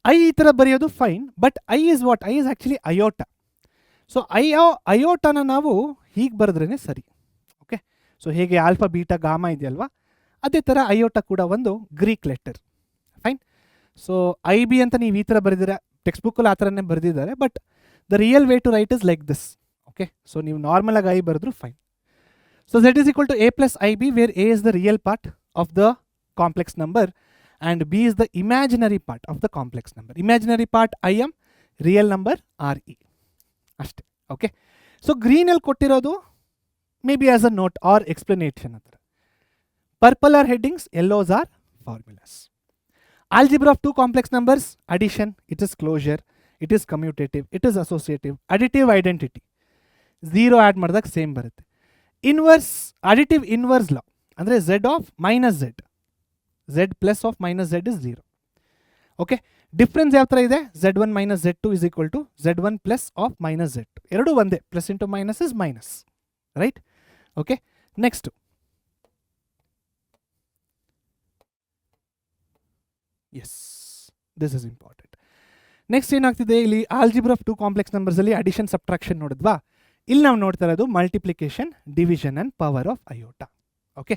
I ಈ ಥರ ಬರೆಯೋದು fine, but i is what? I is actually iota. So ಅಯೋಟನ ನಾವು ಹೀಗೆ ಬರೆದ್ರೇ ಸರಿ. ಓಕೆ, ಸೊ ಹೇಗೆ ಆಲ್ಫಾ ಬೀಟಾ ಗಾಮಾ ಇದೆಯಲ್ವಾ, ಅದೇ ಥರ ಅಯೋಟ ಕೂಡ ಒಂದು Greek letter. Fine. So i b ಅಂತ ನೀವು ಈ ಥರ ಬರೆದಿರ, ಟೆಕ್ಸ್ಟ್ ಬುಕ್ಕಲ್ಲಿ ಆ ಥರನೇ ಬರೆದಿದ್ದಾರೆ, but the real way to write is like this. Okay, so ನೀವು ನಾರ್ಮಲ್ ಆಗಿ ಐ ಬರೆದ್ರು fine. So z is equal to a plus ib, where a is the real part of the complex number and b is the imaginary part of the complex number. Imaginary part I am, real number re. ಅಷ್ಟೇ. Okay, so ಗ್ರೀನಲ್ಲಿ ಕೊಟ್ಟಿರೋದು may be as a note or explanation ಹತ್ರ. Purple are headings, yellows are formulas. Algebra of two complex numbers, addition, it is closure, it is commutative, it is associative, additive identity. 0 add ಮಾಡಿದಾಗ same ಬರುತ್ತೆ. Inverse, additive inverse law ಅಂದರೆ z of minus z, z plus of minus z is 0. Okay, difference ಯಾವ ಥರ ಇದೆ? z1 minus z2 is equal to z1 plus of minus z2. ಎರಡೂ ಒಂದೇ, plus into minus is minus. Right? Okay, next yes, this is important. Next ಏನಾಗ್ತಿದೆ ಇಲ್ಲಿ? Algebra of two complex ನಂಬರ್ಸಲ್ಲಿ addition subtraction ನೋಡಿದ್ವಾ? ಇಲ್ಲಿ ನಾವು ನೋಡ್ತಾ ಇರೋದು multiplication, division and power of iota. Okay,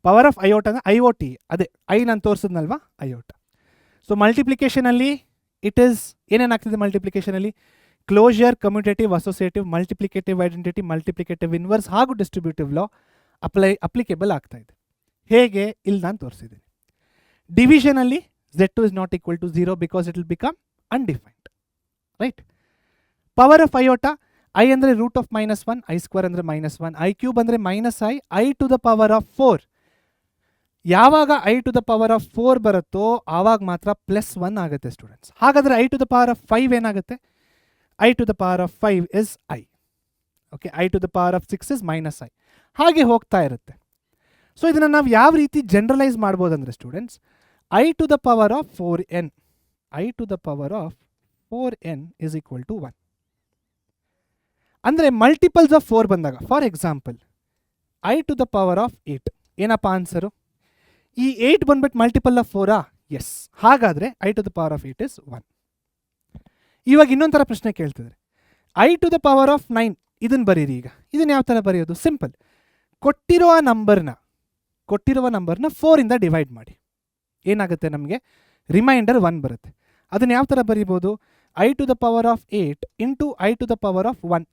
power of iota ಅಂದರೆ ಐ ಒ ಟಿ, ಅದೇ ಐ ನಾನು ತೋರಿಸಿದ್ನಲ್ವಾ ಅಯೋಟ. ಸೊ ಮಲ್ಟಿಪ್ಲಿಕೇಶನಲ್ಲಿ ಇಟ್ ಈಸ್ ಏನೇನಾಗ್ತಿದೆ? ಮಲ್ಟಿಪ್ಲಿಕೇಶನಲ್ಲಿ closure, commutative, associative, multiplicative identity, multiplicative inverse ಹಾಗೂ ಡಿಸ್ಟ್ರಿಬ್ಯೂಟಿವ್ ಲಾ ಅಪ್ಲಿಕೇಬಲ್ ಆಗ್ತಾ ಇದೆ. ಹೇಗೆ? ಇಲ್ಲಿ ನಾನು ತೋರಿಸಿದ್ದೀನಿ. ಡಿವಿಷನಲ್ಲಿ z2 is not equal to 0 because it will become undefined. Right? Power of iota, I ಅಂದರೆ root of -1, I square ಅಂದರೆ -1, I cube ಅಂದರೆ -i to the power of 4. ಯಾವಾಗ i to the power of 4 ಬರುತ್ತೋ ಆವಾಗ ಮಾತ್ರ +1 ಆಗುತ್ತೆ students. ಹಾಗಾದರೆ i to the power of 5 ಏನಾಗುತ್ತೆ? i to the power of 5 is i. Okay, i to the power of 6 is -i. ಹಾಗೆ ಹೋಗ್ತಾ ಇರುತ್ತೆ. ಸೊ ಇದನ್ನು ನಾವು ಯಾವ ರೀತಿ ಜನರಲೈಸ್ ಮಾಡ್ಬೋದಂದರೆ students, i to the power of 4n, i to the power of 4n is equal to 1. ಅಂದರೆ multiples of 4 ಬಂದಾಗ, for example i to the power of 8 ಏನಪ್ಪ ಆನ್ಸರು? ಈ 8 ಬಂದ್ಬಿಟ್ಟು ಮಲ್ಟಿಪಲ್ ಆಫ್ 4ಆ? ಎಸ್. ಹಾಗಾದರೆ i to the power of 8 is 1. ಇವಾಗ ಇನ್ನೊಂದು ಥರ ಪ್ರಶ್ನೆ ಕೇಳ್ತಿದ್ರೆ, i to the power of 9 ಇದನ್ನು ಬರೀರಿ. ಈಗ ಇದನ್ನು ಯಾವ ಥರ ಬರೆಯೋದು? ಸಿಂಪಲ್, ಕೊಟ್ಟಿರುವ ನಂಬರ್ನ 4 ಇಂದ ಡಿವೈಡ್ ಮಾಡಿ. ಏನಾಗುತ್ತೆ ನಮಗೆ? ರಿಮೈಂಡರ್ 1 ಬರುತ್ತೆ. ಅದನ್ನು ಯಾವ ಥರ ಬರೀಬೋದು? i to the power of 8 into i to the power of 1.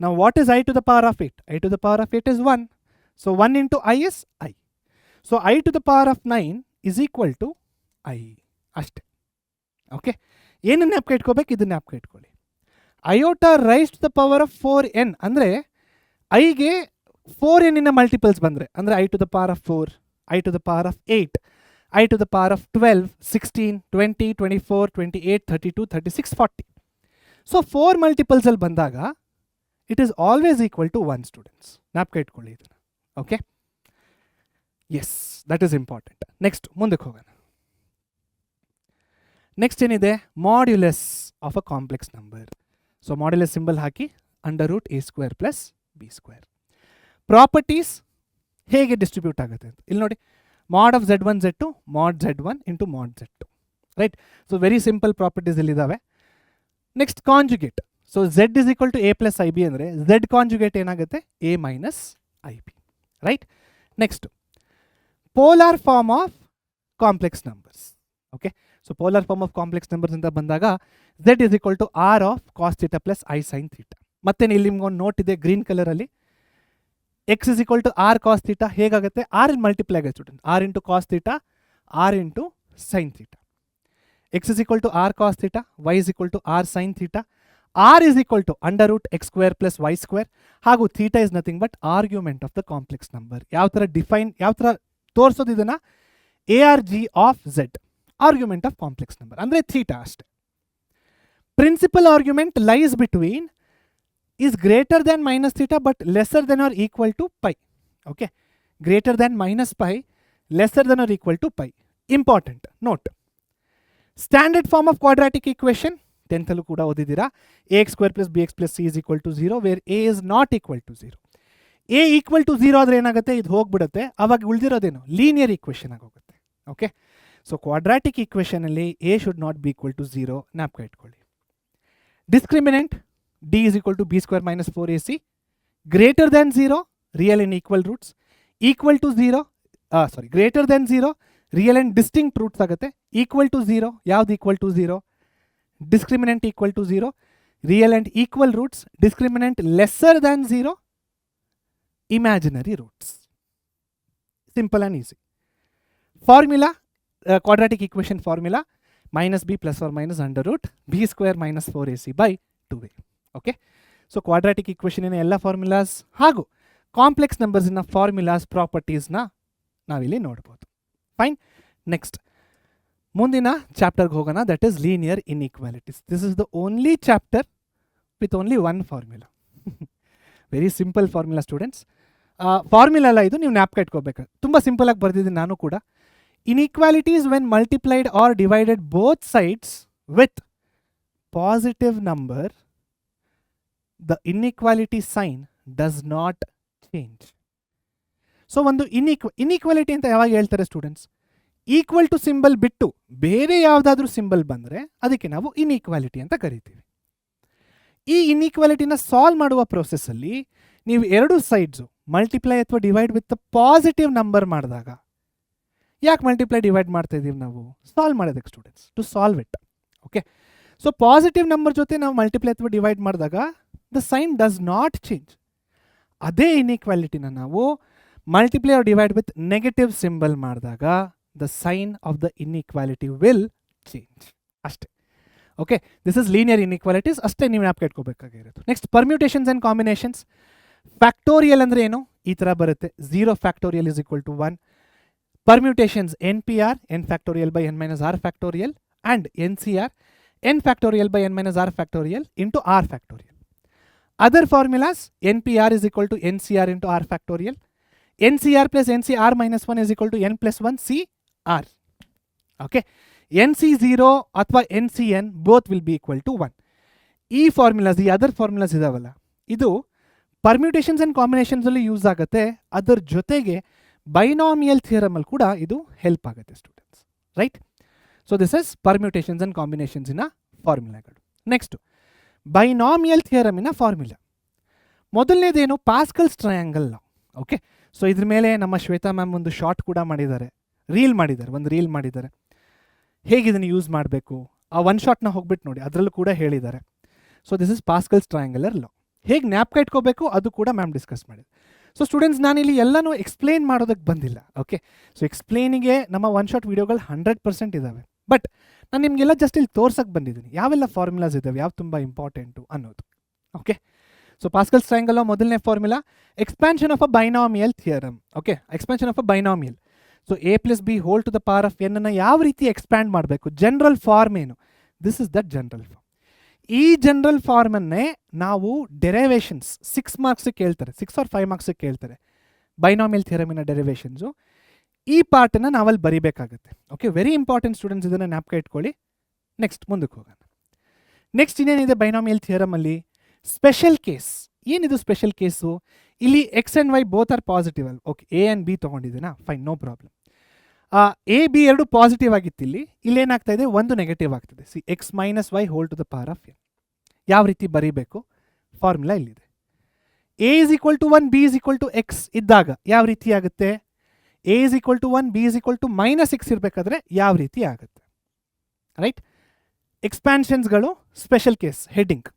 Now what is i to the power of 8? i to the power of 8 is 1. So 1 into i is i. So i to the power of 9 is equal to i. ಅಷ್ಟೇ. Okay, ಏನನ್ನು ಜ್ಞಾಪಕ ಇಟ್ಕೋಬೇಕು? ಇದನ್ನು ಜ್ಞಾಪಕ ಇಟ್ಕೊಳ್ಳಿ. Iota raise to the power of 4n ಅಂದರೆ ಐಗೆ 4n multiples ಬಂದರೆ, ಅಂದರೆ i to the power of 4, i to the power of 8, i to the power of 12, 16, 20, 24, 28, 32, 36, 40. So 4 ಮಲ್ಟಿಪಲ್ಸಲ್ಲಿ ಬಂದಾಗ it is always equal to 1 students. ಜ್ಞಾಪಕ ಇಟ್ಕೊಳ್ಳಿ ಇದನ್ನು. Okay, yes, that is important. Next ಮುಂದಕ್ಕೆ ಹೋಗೋಣ. ನೆಕ್ಸ್ಟ್ ಏನಿದೆ? Modulus of a complex number. So modulus symbol ಹಾಕಿ √a² plus b². Properties ಹೇಗೆ ಡಿಸ್ಟ್ರಿಬ್ಯೂಟ್ ಆಗುತ್ತೆ ಅಂತ ಇಲ್ಲಿ ನೋಡಿ. mod of z1 z2 mod z1 into mod z2. Right? So very simple properties ಇಲ್ಲಿದ್ದಾವೆ. Next conjugate. So z is equal to a plus ib ಅಂದರೆ z conjugate ಏನಾಗುತ್ತೆ? a minus ib. Right? Next polar form of complex numbers. Okay, so polar form of complex numbers ಅಂತ ಬಂದಾಗ z is equal to r of cos θ plus i sin θ. ಮತ್ತೆ ಇಲ್ಲಿ ನಿಮ್ಗೊಂದು note ಇದೆ green ಕಲರಲ್ಲಿ. X is equal to r cos theta ಹೇಗಾಗುತ್ತೆ, r in multiply ಆಗುತ್ತೆ student, r into cos theta, r into sine theta. X is equal to r cos theta, y is equal to r sine theta, r is equal to under root x square plus y square, ಹಾಗೂ theta is nothing but argument of the complex number. ಯಾವ ಥರ ತೋರಿಸೋದು ಇದನ್ನ, a r g of z, argument of complex number ಅಂದರೆ theta ಅಷ್ಟೇ. Principal argument lies between is greater than minus theta but lesser than or equal to pi. Okay, greater than minus pi, lesser than or equal to pi. Important note, standard form of quadratic equation 10th allu kuda odidira, ax square plus bx plus c is equal to 0 where a is not equal to 0. a equal to 0 ಆದ್ರೆ ಏನಾಗುತ್ತೆ, ಇದು ಹೋಗ್ಬಿಡುತ್ತೆ, ಅವಾಗ ಉಳಿದಿರೋದೇನು linear equation ಆಗೋಗುತ್ತೆ. Okay, so quadratic equation ಅಲ್ಲಿ a should not be equal to 0 ಜ್ಞಾಪಕ ಇಟ್ಕೊಳ್ಳಿ. Discriminant d is equal to b square minus 4ac, greater than 0 real and equal roots, equal to 0 greater than 0 real and distinct roots ಆಗುತ್ತೆ, equal to 0 ಯಾವ್ದು equal to 0, discriminant equal to 0, real and equal roots, discriminant lesser than 0, imaginary roots. Simple and easy. Formula, quadratic equation formula, minus b plus or minus under root b square minus 4ac by 2a. Okay, so quadratic ಈಕ್ವೇಷನಿನ ಎಲ್ಲ formulas ಹಾಗೂ complex ನಂಬರ್ಸಿನ formulas ಪ್ರಾಪರ್ಟೀಸ್ನ ನಾವಿಲ್ಲಿ ನೋಡ್ಬೋದು. Fine, next ಮುಂದಿನ ಚಾಪ್ಟರ್ಗೆ ಹೋಗೋಣ, that is linear inequalities. This is the only chapter with only one formula. Very simple formula students. Formula ಎಲ್ಲ ಇದು ನೀವು ಜ್ಞಾಪಕ ಇಟ್ಕೋಬೇಕು, ತುಂಬ ಸಿಂಪಲ್ ಆಗಿ ಬರ್ದಿದ್ದೀನಿ ನಾನು ಕೂಡ. Inequalities when multiplied or divided both sides with positive number, the inequality sign does not change. So ಒಂದು ಇನ್ಇಕ್ವಾಲಿಟಿ ಅಂತ ಯಾವಾಗ ಹೇಳ್ತಾರೆ ಸ್ಟೂಡೆಂಟ್ಸ್, ಈಕ್ವಲ್ ಟು ಸಿಂಬಲ್ ಬಿಟ್ಟು ಬೇರೆ ಯಾವುದಾದ್ರೂ ಸಿಂಬಲ್ ಬಂದರೆ ಅದಕ್ಕೆ ನಾವು ಇನ್ಇಕ್ವಾಲಿಟಿ ಅಂತ ಕರಿತೀವಿ. ಈ ಇನ್ಇಕ್ವಾಲಿಟಿನ ಸಾಲ್ವ್ ಮಾಡುವ ಪ್ರೋಸೆಸ್ಸಲ್ಲಿ ನೀವು ಎರಡು ಸೈಡ್ಸು ಮಲ್ಟಿಪ್ಲೈ ಅಥವಾ ಡಿವೈಡ್ ವಿತ್ ಪಾಸಿಟಿವ್ ನಂಬರ್ ಮಾಡಿದಾಗ, ಯಾಕೆ ಮಲ್ಟಿಪ್ಲೈ ಡಿವೈಡ್ ಮಾಡ್ತಾ ಇದ್ದೀವಿ ನಾವು, ಸಾಲ್ವ್ ಮಾಡೋದಕ್ಕೆ students, to solve it. Okay, so positive number ಜೊತೆ ನಾವು ಮಲ್ಟಿಪ್ಲೈ ಅಥವಾ ಡಿವೈಡ್ ಮಾಡಿದಾಗ the sign does not change. ಅದೇ ಇನ್ಇಕ್ವಾಲಿಟಿನ ನಾವು multiply or divide with negative symbol ಮಾಡಿದಾಗ the sign of the inequality will change ಅಷ್ಟೇ. Okay, this is linear inequalities, ಅಷ್ಟೇ ನೀವು ಜ್ಞಾಪಕ ಇಟ್ಕೋಬೇಕಾಗಿರೋದು. Next permutations and combinations. Factorial ಅಂದರೆ ಏನು, ಈ ಥರ ಬರುತ್ತೆ, 0 factorial is equal to 1. Permutations n p r, n factorial by n minus r factorial, and n c r, n factorial by n minus r factorial into r factorial. Other formulas, npr is equal to ncr into r factorial, ncr plus ncr minus 1 is equal to n plus 1 cr. Okay, nc0 ಅಥವಾ ncn both will be equal to 1. ಈ formulas, ಈ other formulas ಇದಾವಲ್ಲ, ಇದು ಪರ್ಮ್ಯೂಟೇಷನ್ಸ್ and combinations ಅಲ್ಲಿ use ಆಗುತ್ತೆ. ಅದರ ಜೊತೆಗೆ binomial theorem ಅಲ್ಲಿ ಕೂಡ ಇದು ಹೆಲ್ಪ್ ಆಗುತ್ತೆ students, right? So this is permutations and ಕಾಂಬಿನೇಷನ್ಸಿನ ಫಾರ್ಮುಲಾಗಳು. ನೆಕ್ಸ್ಟ್ ಬೈನಾಮಿಯಲ್ ಥಿಯರಮಿನ ಫಾರ್ಮುಲಾ. ಮೊದಲನೇದೇನು, Pascal's triangle law. Okay, so ಇದ್ರ ಮೇಲೆ ನಮ್ಮ ಶ್ವೇತಾ ಮ್ಯಾಮ್ ಒಂದು ಶಾರ್ಟ್ ಕೂಡ ಮಾಡಿದ್ದಾರೆ, ಒಂದು ರೀಲ್ ಮಾಡಿದ್ದಾರೆ, ಹೇಗೆ ಇದನ್ನು ಯೂಸ್ ಮಾಡಬೇಕು. ಆ ಒನ್ ಶಾರ್ಟ್ನ ಹೋಗ್ಬಿಟ್ಟು ನೋಡಿ, ಅದರಲ್ಲೂ ಕೂಡ ಹೇಳಿದ್ದಾರೆ. ಸೊ ದಿಸ್ ಇಸ್ ಪಾಸ್ಕಲ್ಸ್ ಟ್ರಯಾಂಗಲರ್ ಲಾ. ಹೇಗೆ ಜ್ಞಾಪಕ ಇಟ್ಕೋಬೇಕು ಅದು ಕೂಡ ಮ್ಯಾಮ್ ಡಿಸ್ಕಸ್ ಮಾಡಿದ್ರು. ಸೊ ಸ್ಟೂಡೆಂಟ್ಸ್, ನಾನಿಲ್ಲಿ ಎಲ್ಲನೂ ಎಕ್ಸ್ಪ್ಲೇನ್ ಮಾಡೋದಕ್ಕೆ ಬಂದಿಲ್ಲ. ಓಕೆ, ಸೊ ಎಕ್ಸ್ಪ್ಲೇನಿಗೆ ನಮ್ಮ ಒನ್ ಶಾರ್ಟ್ ವೀಡಿಯೋಗಳು 100% ಇದ್ದಾವೆ. ಬಟ್ ನಾನು ನಿಮಗೆಲ್ಲ ಜಸ್ಟ್ ಇಲ್ಲಿ ತೋರ್ಸಕ್ಕೆ ಬಂದಿದ್ದೀನಿ ಯಾವೆಲ್ಲ ಫಾರ್ಮುಲಾಸ್ ಇದ್ದಾವೆ, ಯಾವ ತುಂಬ ಇಂಪಾರ್ಟೆಂಟು ಅನ್ನೋದು. ಓಕೆ, ಸೊ ಪಾಸ್ಕಲ್ಸ್ ಟ್ರಯಾಂಗಲ್ ಮೊದಲನೇ formula, expansion of a binomial theorem. Okay, expansion of a binomial. So a plus b whole to the power of n ಅನ್ನು ಯಾವ ರೀತಿ ಎಕ್ಸ್ಪ್ಯಾಂಡ್ ಮಾಡಬೇಕು, ಜನರಲ್ ಫಾರ್ಮ್ ಏನು, this is that general form. ಈ general ಫಾರ್ಮನ್ನೇ ನಾವು derivations 6 marks ಕೇಳ್ತಾರೆ, 6 or 5 marks ಕೇಳ್ತಾರೆ, ಬೈನಾಮಿಯಲ್ ಥಿಯರಮಿನ ಡೆರಿವೇಷನ್ಸು. ಈ ಪಾರ್ಟನ್ನು ನಾವಲ್ಲಿ ಬರಿಬೇಕಾಗುತ್ತೆ. ಓಕೆ, ವೆರಿ ಇಂಪಾರ್ಟೆಂಟ್ ಸ್ಟೂಡೆಂಟ್ಸ್, ಇದನ್ನು ಜ್ಞಾಪಕ ಇಟ್ಕೊಳ್ಳಿ. ನೆಕ್ಸ್ಟ್ ಮುಂದಕ್ಕೆ ಹೋಗೋಣ. ನೆಕ್ಸ್ಟ್ ಇನ್ನೇನಿದೆ ಬೈನಾಮಿಯಲ್ ಥಿಯರಮಲ್ಲಿ, ಸ್ಪೆಷಲ್ ಕೇಸ್. ಏನಿದು ಸ್ಪೆಷಲ್ ಕೇಸು, ಇಲ್ಲಿ x and y both are positive all. Okay, a and b ತೊಗೊಂಡಿದ್ದೀನಾ, fine, no problem. A b ಎರಡು ಪಾಸಿಟಿವ್ ಆಗಿತ್ತು, ಇಲ್ಲೇನಾಗ್ತಾ ಇದೆ, ಒಂದು ನೆಗೆಟಿವ್ ಆಗ್ತಿದೆ. See, x minus y whole to the power of n. ಯಾವ ರೀತಿ ಬರೀಬೇಕು, ಫಾರ್ಮುಲಾ ಇಲ್ಲಿದೆ. A is equal to 1, b is equal to x ಇದ್ದಾಗ ಯಾವ ರೀತಿ ಆಗುತ್ತೆ, a is equal to 1, b is equal to -x ಇರಬೇಕಾದ್ರೆ ಯಾವ ರೀತಿ ಆಗುತ್ತೆ, ರೈಟ್? ಎಕ್ಸ್ಪ್ಯಾನ್ಷನ್ಸ್ಗಳು special case heading.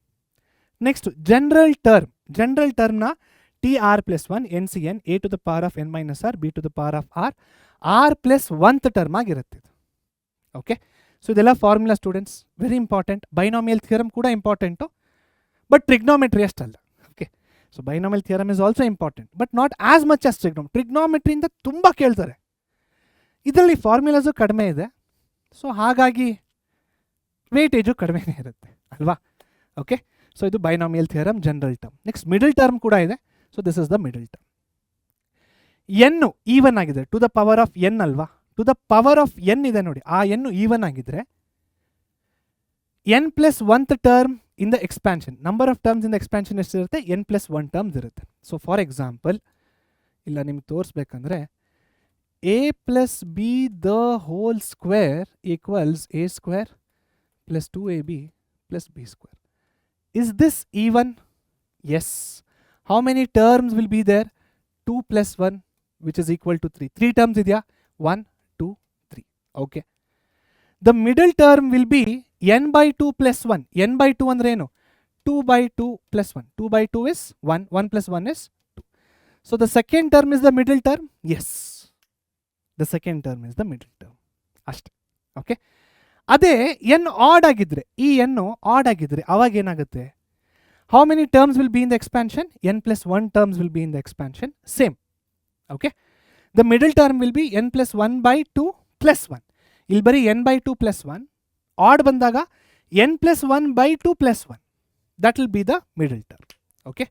Next general ಟರ್ಮ್ನ t r plus 1 n c n a to the power of n minus r b to the power of r plus 1th term ಆಗಿರುತ್ತೆ ಇದು. Okay, so ಇದೆಲ್ಲ formula students, very important. Binomial theorem ಕೂಡ important, but trigonometry ಅಷ್ಟಲ್ಲ. Okay, so binomial theorem is also important, but not as much as ಟ್ರಿಗ್ನೋಮೆಟ್ರಿಯಿಂದ ತುಂಬ ಕೇಳ್ತಾರೆ. ಇದರಲ್ಲಿ formulas ಕಡಿಮೆ ಇದೆ, ಸೊ ಹಾಗಾಗಿ ವೇಟೇಜು ಕಡಿಮೆನೇ ಇರುತ್ತೆ ಅಲ್ವಾ. ಓಕೆ, ಸೊ ಇದು binomial theorem general term. Next middle term ಕೂಡ ಇದೆ, so this is the middle term. N even ಆಗಿದೆ to the power of n ಅಲ್ವಾ, to the power of n ಇದೆ ನೋಡಿ, ಆ ಎನ್ನು ಈವನ್ ಆಗಿದ್ರೆ n plus 1th term in the expansion, number of terms in the expansion ಎಷ್ಟಿರುತ್ತೆ, n plus 1 terms ಇರುತ್ತೆ. So for example ಇಲ್ಲ ನಿಮ್ಗೆ ತೋರಿಸ್ಬೇಕಂದ್ರೆ a plus B the whole square equals A square plus 2ab plus b square. Is this even? Yes. How many terms will be there? 2 plus 1, which is equal to 3. 3 terms idya? 1, 2, 3. Okay. The middle term will be n by 2 plus 1. n by 2 andre eno? 2 by 2 plus 1. 2 by 2 is 1. 1 plus 1 is 2. So the second term is the middle term? Yes. The second term is the middle term. Ashte. Okay. ಅದೇ N add ಆಗಿದ್ರೆ, ಈ ಎನ್ನು add ಆಗಿದ್ರೆ ಅವಾಗ ಏನಾಗುತ್ತೆ, how many terms will be in the expansion, N plus 1 terms will be in the expansion, same. Okay, the middle term will be N plus 1 by 2 plus 1. ಇಲ್ಲಿ ಬರೀ N by 2 plus 1, add ಬಂದಾಗ N plus 1 by 2 plus 1, that will be the middle term. Okay,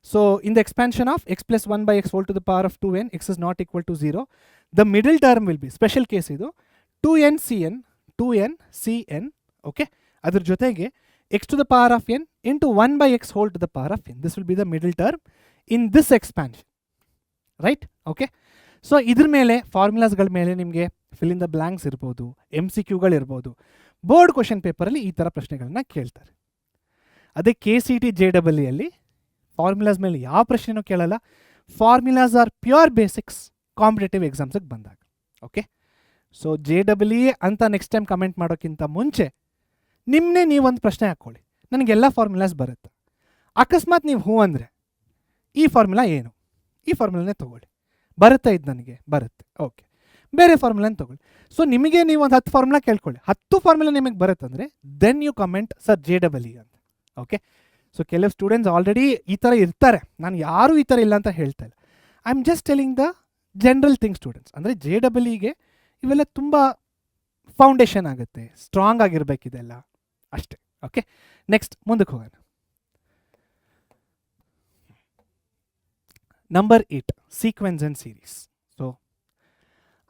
so in the expansion of x plus 1 by x whole to the power of 2n, x is not equal to 0, the middle term will be, special case ಇದು 2n cn 2n cn. Okay, ಅದ್ರ ಜೊತೆಗೆ x to the power of n into 1 by x whole to the power of n. This will be the middle term in this expansion, right? Okay, so ಇದ್ರ ಮೇಲೆ ಫಾರ್ಮುಲಾಸ್ಗಳ ಮೇಲೆ ನಿಮಗೆ fill in the blanks ಇರ್ಬೋದು, MCQಗಳು ಇರ್ಬೋದು, board question ಪೇಪರಲ್ಲಿ ಈ ಥರ ಪ್ರಶ್ನೆಗಳನ್ನ ಕೇಳ್ತಾರೆ. ಅದೇ KCT JEE ಅಲ್ಲಿ ಫಾರ್ಮುಲಾಸ್ ಮೇಲೆ ಯಾವ ಪ್ರಶ್ನೆನೂ ಕೇಳಲ್ಲ. Formulas are pure basics competitive ಎಕ್ಸಾಮ್ಸಿಗೆ ಬಂದಾಗ. ಓಕೆ, ಸೊ JEE ಅಂತ ನೆಕ್ಸ್ಟ್ ಟೈಮ್ ಕಮೆಂಟ್ ಮಾಡೋಕ್ಕಿಂತ ಮುಂಚೆ ನಿಮ್ಮನ್ನೇ ನೀವೊಂದು ಪ್ರಶ್ನೆ ಹಾಕ್ಕೊಳ್ಳಿ, ನನಗೆಲ್ಲ ಫಾರ್ಮುಲಾಸ್ ಬರುತ್ತೆ, ಅಕಸ್ಮಾತ್ ನೀವು ಹೂ ಅಂದರೆ ಈ ಫಾರ್ಮುಲಾ ಏನು, ಈ ಫಾರ್ಮುಲಾನೇ ತೊಗೊಳ್ಳಿ, ಬರುತ್ತೆ ಇದು ನನಗೆ ಬರುತ್ತೆ, ಓಕೆ, ಬೇರೆ ಫಾರ್ಮುಲಾನ ತೊಗೊಳ್ಳಿ. ಸೊ ನಿಮಗೆ ನೀವು ಒಂದು 10 ಫಾರ್ಮುಲಾ ಕೇಳ್ಕೊಳ್ಳಿ, 10 ಫಾರ್ಮುಲಾ ನಿಮಗೆ ಬರುತ್ತಂದರೆ then you comment sir JEE ಅಂತ. ಓಕೆ, ಸೊ ಕೆಲವು ಸ್ಟೂಡೆಂಟ್ಸ್ ಆಲ್ರೆಡಿ ಈ ಥರ ಇರ್ತಾರೆ, ನಾನು ಯಾರೂ ಈ ಥರ ಇಲ್ಲ ಅಂತ ಹೇಳ್ತಾ ಇಲ್ಲ, I am just telling the general thing students. ಅಂದರೆ JEE ಇವೆಲ್ಲ ತುಂಬ ಫೌಂಡೇಶನ್ ಆಗುತ್ತೆ, ಸ್ಟ್ರಾಂಗ್ ಆಗಿರಬೇಕಿದೆಲ್ಲ ಅಷ್ಟೇ. ಓಕೆ, ನೆಕ್ಸ್ಟ್ ಮುಂದಕ್ಕೆ ಹೋಗೋಣ. Number 8 sequence and series. So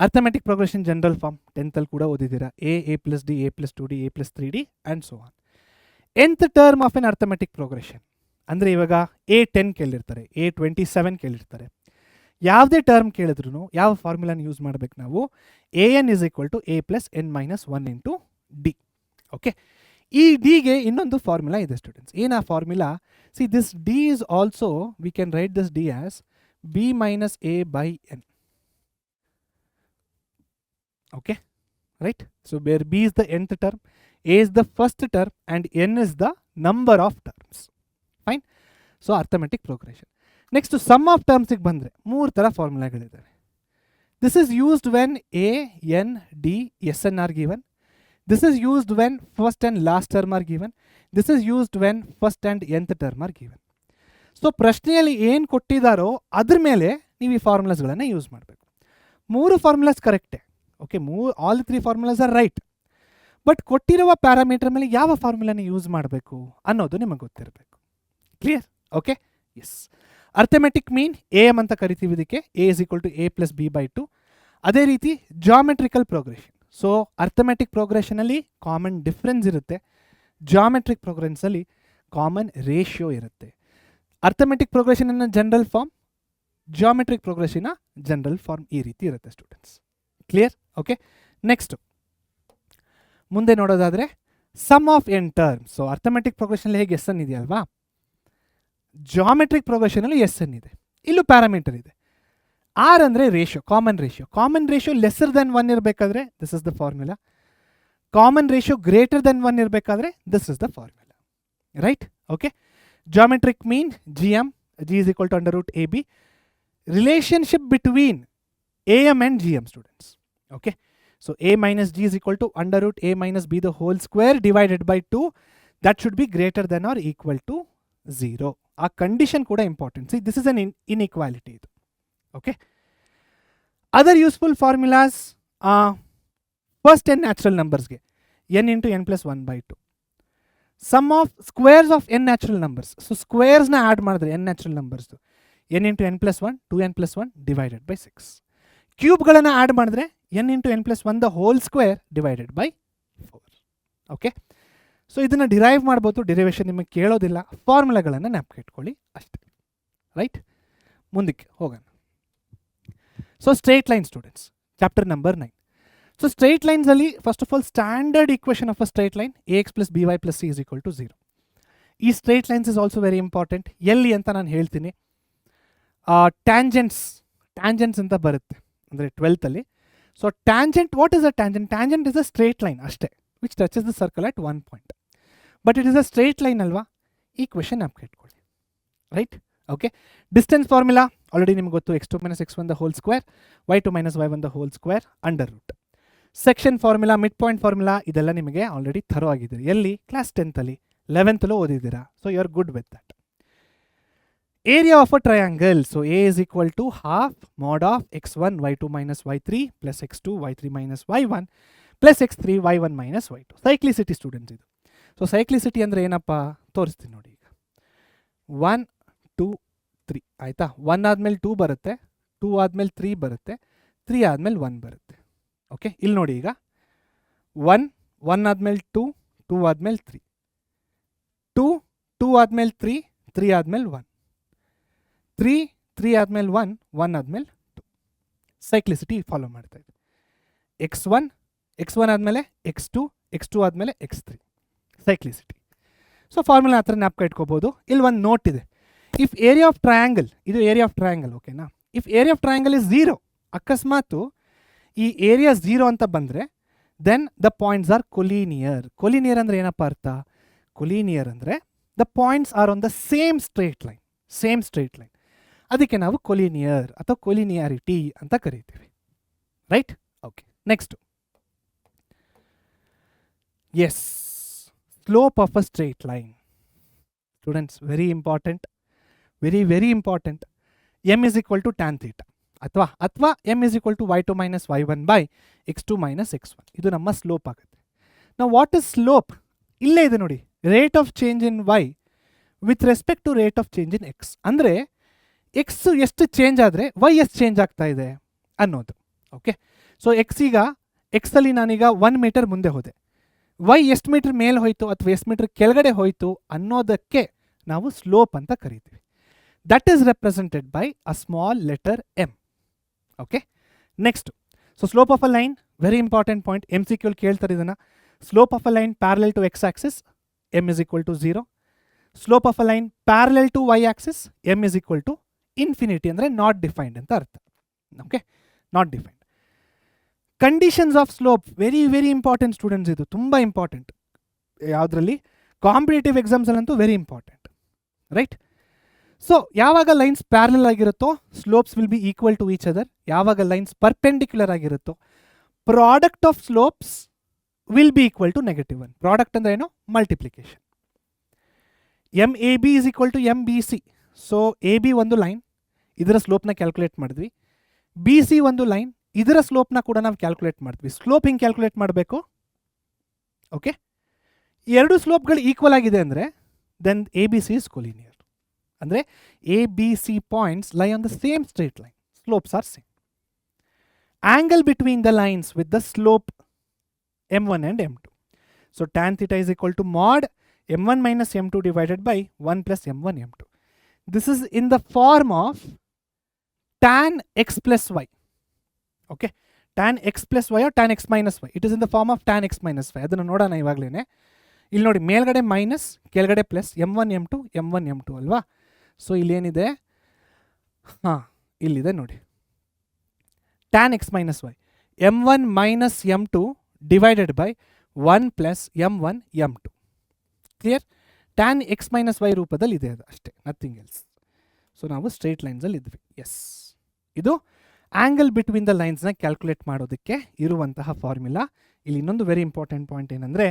arithmetic progression general form 10th ಅಲ್ಲಿ ಕೂಡ ಓದಿದ್ದೀರಾ, a plus d, a plus 2d, a plus 3d and so on. nth term of n arithmetic progression ಅಂದರೆ ಇವಾಗ A10 ಕೇಳಿರ್ತಾರೆ, A27 ಕೇಳಿರ್ತಾರೆ, ಯಾವುದೇ term ಕೇಳಿದ್ರು ಯಾವ ಫಾರ್ಮುಲಾನ use ಮಾಡಬೇಕು ನಾವು, an is equal to a plus n minus 1 into d. Okay, ಈ ಡಿಗೆ ಇನ್ನೊಂದು ಫಾರ್ಮುಲಾ ಇದೆ ಸ್ಟೂಡೆಂಟ್ಸ್. ಏನು ಆ formula, see this D is also we can write this D as b minus a by n. Okay, right. So ಬೇರ್ b is the nth term, a is the first term and n is the number of terms. Fine. So arithmetic progression. Next sum of ಟರ್ಮ್ಸಿಗೆ ಬಂದರೆ 3 ಥರ ಫಾರ್ಮುಲಾಗಳಿದ್ದಾವೆ. This is used when a, n, d, sn are given. This is used when first and last term are given. This is used when first and nth term are given. So ಪ್ರಶ್ನೆಯಲ್ಲಿ ಏನು ಕೊಟ್ಟಿದ್ದಾರೋ ಅದ್ರ ಮೇಲೆ ನೀವು ಈ ಫಾರ್ಮುಲಾಸ್ಗಳನ್ನು use ಮಾಡಬೇಕು. 3 formulas ಕರೆಕ್ಟೇ. Okay, all 3 formulas are right. But ಕೊಟ್ಟಿರುವ parameter ಮೇಲೆ ಯಾವ ಫಾರ್ಮುಲಾನ ಯೂಸ್ ಮಾಡಬೇಕು ಅನ್ನೋದು ನಿಮಗೆ ಗೊತ್ತಿರಬೇಕು. Clear? Okay, yes. Arithmetic mean AM ಅಂತ ಕರಿತೀವಿ ಇದಕ್ಕೆ, a is equal to a plus b by 2. ಅದೇ ರೀತಿ ಜಾಮೆಟ್ರಿಕಲ್ ಪ್ರೋಗ್ರೆಷನ್. ಸೊ ಅರ್ಥಮೆಟಿಕ್ ಪ್ರೋಗ್ರೆಷನಲ್ಲಿ ಕಾಮನ್ ಡಿಫ್ರೆನ್ಸ್ ಇರುತ್ತೆ, ಜಾಮೆಟ್ರಿಕ್ ಪ್ರೋಗ್ರೆಷನ್ಸಲ್ಲಿ ಕಾಮನ್ ರೇಷಿಯೋ ಇರುತ್ತೆ. ಅರ್ಥಮೆಟಿಕ್ ಪ್ರೋಗ್ರೆಷನ್ನ ಜನರಲ್ ಫಾರ್ಮ್, ಜಾಮೆಟ್ರಿಕ್ ಪ್ರೋಗ್ರೆಷನ್ನ ಜನರಲ್ ಫಾರ್ಮ್ ಈ ರೀತಿ ಇರುತ್ತೆ ಸ್ಟೂಡೆಂಟ್ಸ್. ಕ್ಲಿಯರ್? ಓಕೆ, ನೆಕ್ಸ್ಟು ಮುಂದೆ ನೋಡೋದಾದರೆ sum of N terms. So arithmetic ಪ್ರೋಗ್ರೆಷನಲ್ಲಿ ಹೇಗೆ ಎಸ್ ಎನ್ ಇದೆಯಲ್ವಾ, ಜಾಮೆಟ್ರಿಕ್ ಪ್ರೋಗ್ರೆಷನಲ್ಲಿ ಎಸ್ ಎನ್ ಇದೆ. ಇಲ್ಲೂ ಪ್ಯಾರಾಮೀಟರ್ ಇದೆ. ಆರ್ ಅಂದರೆ ratio, common ratio. Common ratio lesser than 1 ಇರಬೇಕಾದ್ರೆ this is the formula. Common ratio greater than 1 ಇರಬೇಕಾದ್ರೆ this is the formula. Right? Okay, geometric mean GM, g is equal to under root ab. Relationship between am and gm, students. Okay, so a minus g is equal to under root a minus b the whole square divided by 2. That should be greater than or equal to 0. A condition kuda important. See, this is an inequality. Okay, other useful formulas first 10 natural numbers ge n into n plus 1 by 2. Sum of squares of n natural numbers. So squares na add madre n natural numbers n into n plus 1 2n plus 1 divided by 6. Cube galana add madre n into n plus 1 the whole square divided by 4. Okay, so ಇದನ್ನ derive ಮಾಡ್ಬೋದು. Derivation ನಿಮಗೆ ಕೇಳೋದಿಲ್ಲ, ಫಾರ್ಮುಲಾಗಳನ್ನು ಜ್ಞಾಪಕ ಇಟ್ಕೊಳ್ಳಿ ಅಷ್ಟೇ. Right, ಮುಂದಕ್ಕೆ ಹೋಗೋಣ. So straight line students, chapter number 9. So straight lines ಅಲ್ಲಿ first of all standard equation of a straight line ax plus by plus c is equal to 0. ಈ straight lines is also very important. ಎಲ್ಲಿ ಅಂತ ನಾನು ಹೇಳ್ತೀನಿ. Tangents ಅಂತ ಬರುತ್ತೆ ಅಂದರೆ 12th ಅಲ್ಲಿ. So tangent, what is a tangent? Tangent is a straight line ಅಷ್ಟೇ which touches the circle at 1 point. But it is a straight line ಅಲ್ವಾ? ಈಕ್ವೇಷನ್ ಜ್ಞಾಪಕ ಇಟ್ಕೊಳ್ಳಿ. Right, okay. Distance formula already ನಿಮ್ಗೆ ಗೊತ್ತು, x2 minus x1 the whole square, y2 minus y1 the whole square under root. Section formula, mid point formula ಇದೆಲ್ಲ ನಿಮಗೆ already thorough ಆಗಿದ್ದೀರಿ. ಎಲ್ಲಿ? Class 10th ಅಲ್ಲಿ, 11th ಅಲ್ಲೂ ಓದಿದ್ದೀರಾ. So you are good with that. Area of a triangle. So A is equal to half mod of x1 y2 minus y3 plus x2 y3 minus y1 plus x3 y1 minus y2. Cyclicity students ಇದು. So cyclicity ಅಂದರೆ ಏನಪ್ಪ ತೋರಿಸ್ತೀನಿ ನೋಡಿ. ಈಗ 1 2 3 ಆಯಿತಾ. 1 ಆದಮೇಲೆ 2 ಬರುತ್ತೆ, 2 ಆದಮೇಲೆ 3 ಬರುತ್ತೆ, 3 ಆದಮೇಲೆ 1 ಬರುತ್ತೆ. ಓಕೆ, ಇಲ್ಲಿ ನೋಡಿ. ಈಗ 1 ಆದಮೇಲೆ 2, 2 ಆದಮೇಲೆ 3, 2 ಆದಮೇಲೆ 3, 3 ಆದಮೇಲೆ 1, 3 ಆದಮೇಲೆ 1, 1 ಆದಮೇಲೆ 2. ಸೈಕ್ಲಿಸಿಟಿ ಫಾಲೋ ಮಾಡ್ತಾ ಇದೆ. x1 ಆದಮೇಲೆ x2 ಆದಮೇಲೆ x3. ಸೈಕ್ಲಿಸಿಟಿ. ಸೊ ಫಾರ್ಮುಲಾ ಹತ್ರ ಜ್ಞಾಪಕ ಇಟ್ಕೋಬೋದು. ಇಲ್ಲಿ ಒಂದು ನೋಟ್ ಇದೆ. ಇಫ್ ಏರಿಯಾ ಆಫ್ ಟ್ರಯಾಂಗಲ್, ಇದು ಏರಿಯಾ ಆಫ್ ಟ್ರಯಾಂಗಲ್, ಓಕೆನಾ? If area of triangle is 0, ಅಕಸ್ಮಾತು ಈ ಏರಿಯಾ 0 ಅಂತ ಬಂದರೆ then the points are collinear. Collinear ಅಂದರೆ ಏನಪ್ಪ ಅರ್ಥ? ಕೊಲೀನಿಯರ್ ಅಂದರೆ the points are on the same straight line. ಅದಕ್ಕೆ ನಾವು ಕೊಲೀನಿಯರ್ ಅಥವಾ ಕೊಲಿನಿಯಾರಿಟಿ ಅಂತ ಕರಿತೀವಿ. Right, okay. Next, yes, slope of a straight line. Students, very important, very important. m is equal to tan theta ಅಥವಾ m is equal to y2 minus y1 by x2 minus x1. ಇದು ನಮ್ಮ slope ಆಗುತ್ತೆ. ನಾವು what is slope? ಇಲ್ಲೇ ಇದೆ ನೋಡಿ, rate of change in y with respect to rate of change in x. ಅಂದರೆ x ಎಷ್ಟು ಚೇಂಜ್ ಆದರೆ y ಎಷ್ಟು ಚೇಂಜ್ ಆಗ್ತಾ ಇದೆ ಅನ್ನೋದು. ಓಕೆ, ಸೊ x ಅಲ್ಲಿ ನಾನೀಗ 1 ಮೀಟರ್ ಮುಂದೆ ಹೋದೆ, y ಎಷ್ಟು ಮೀಟರ್ ಮೇಲೆ ಹೋಯಿತು ಅಥವಾ ಎಷ್ಟು ಮೀಟರ್ ಕೆಳಗಡೆ ಹೋಯಿತು ಅನ್ನೋದಕ್ಕೆ ನಾವು ಸ್ಲೋಪ್ ಅಂತ ಕರಿತೀವಿ. That is represented by a small letter m. Okay, next, so slope of a line, very important point. MCQ ಕೇಳ್ತಾರೆ ಇದನ್ನು. Slope of a line parallel to x axis m is equal to 0. Slope of a line parallel to y axis m is equal to infinity, ಅಂದರೆ not defined ಅಂತ ಅರ್ಥ. Okay, not defined. Conditions of slope very important students. ಇದು ತುಂಬ important. ಯಾವುದರಲ್ಲಿ? Competitive ಎಕ್ಸಾಮ್ಸಲ್ಲಂತೂ very important. Right, so ಯಾವಾಗ lines parallel ಆಗಿರುತ್ತೋ slopes will be equal to each other. ಯಾವಾಗ lines perpendicular ಆಗಿರುತ್ತೋ product of slopes will be equal to -1. Product ಅಂದರೆ ಏನು? Multiplication. MAB is equal to MBC. So AB ಒಂದು line, ಇದರ ಸ್ಲೋಪ್ನ calculate ಮಾಡಿದ್ವಿ. BC ಒಂದು ಲೈನ್, ಇದರ ಸ್ಲೋಪ್ನ ಕೂಡ ನಾವು ಕ್ಯಾಲ್ಕುಲೇಟ್ ಮಾಡ್ತೀವಿ. ಸ್ಲೋಪ್ ಹಿಂಗೆ ಕ್ಯಾಲ್ಕುಲೇಟ್ ಮಾಡಬೇಕು. ಓಕೆ, ಎರಡು ಸ್ಲೋಪ್ಗಳು ಈಕ್ವಲ್ ಆಗಿದೆ ಅಂದರೆ ದೆನ್ ABC ಇಸ್ ಕೊಲಿನಿಯರ್. ಅಂದರೆ ABC ಪಾಯಿಂಟ್ಸ್ ಲೈ on the same straight line, slopes are same. Angle between the lines with the slope m1 and m2. So tan theta is equal to mod m1 minus m2 divided by 1 plus m1 m2. This is in the form of tan x plus y. Okay, tan x plus y or tan x minus y. It is in the form of tan x minus y. ಅದನ್ನು ನೋಡೋಣ ಇವಾಗಲೇ. ಇಲ್ಲಿ ನೋಡಿ, ಮೇಲ್ಗಡೆ minus, ಕೆಳಗಡೆ plus, m1 m2 ಅಲ್ವಾ? So ಇಲ್ಲೇನಿದೆ? ಇಲ್ಲಿದೆ ನೋಡಿ, tan x minus y, m1 minus m2 divided by 1 plus m1 m2. Clear? tan x minus y ರೂಪದಲ್ಲಿ ಇದೆ ಅದು ಅಷ್ಟೇ, ನಥಿಂಗ್ ಎಲ್ಸ್. ಸೊ ನಾವು ಸ್ಟ್ರೇಟ್ ಲೈನ್ಸಲ್ಲಿ ಇದ್ವಿ. ಎಸ್, ಇದು ಆ್ಯಂಗಲ್ ಬಿಟ್ವೀನ್ ದ ಲೈನ್ಸ್ನ ಕ್ಯಾಲ್ಕುಲೇಟ್ ಮಾಡೋದಕ್ಕೆ ಇರುವಂತಹ ಫಾರ್ಮುಲಾ. ಇಲ್ಲಿ ಇನ್ನೊಂದು ವೆರಿ ಇಂಪಾರ್ಟೆಂಟ್ ಪಾಯಿಂಟ್ ಏನಂದರೆ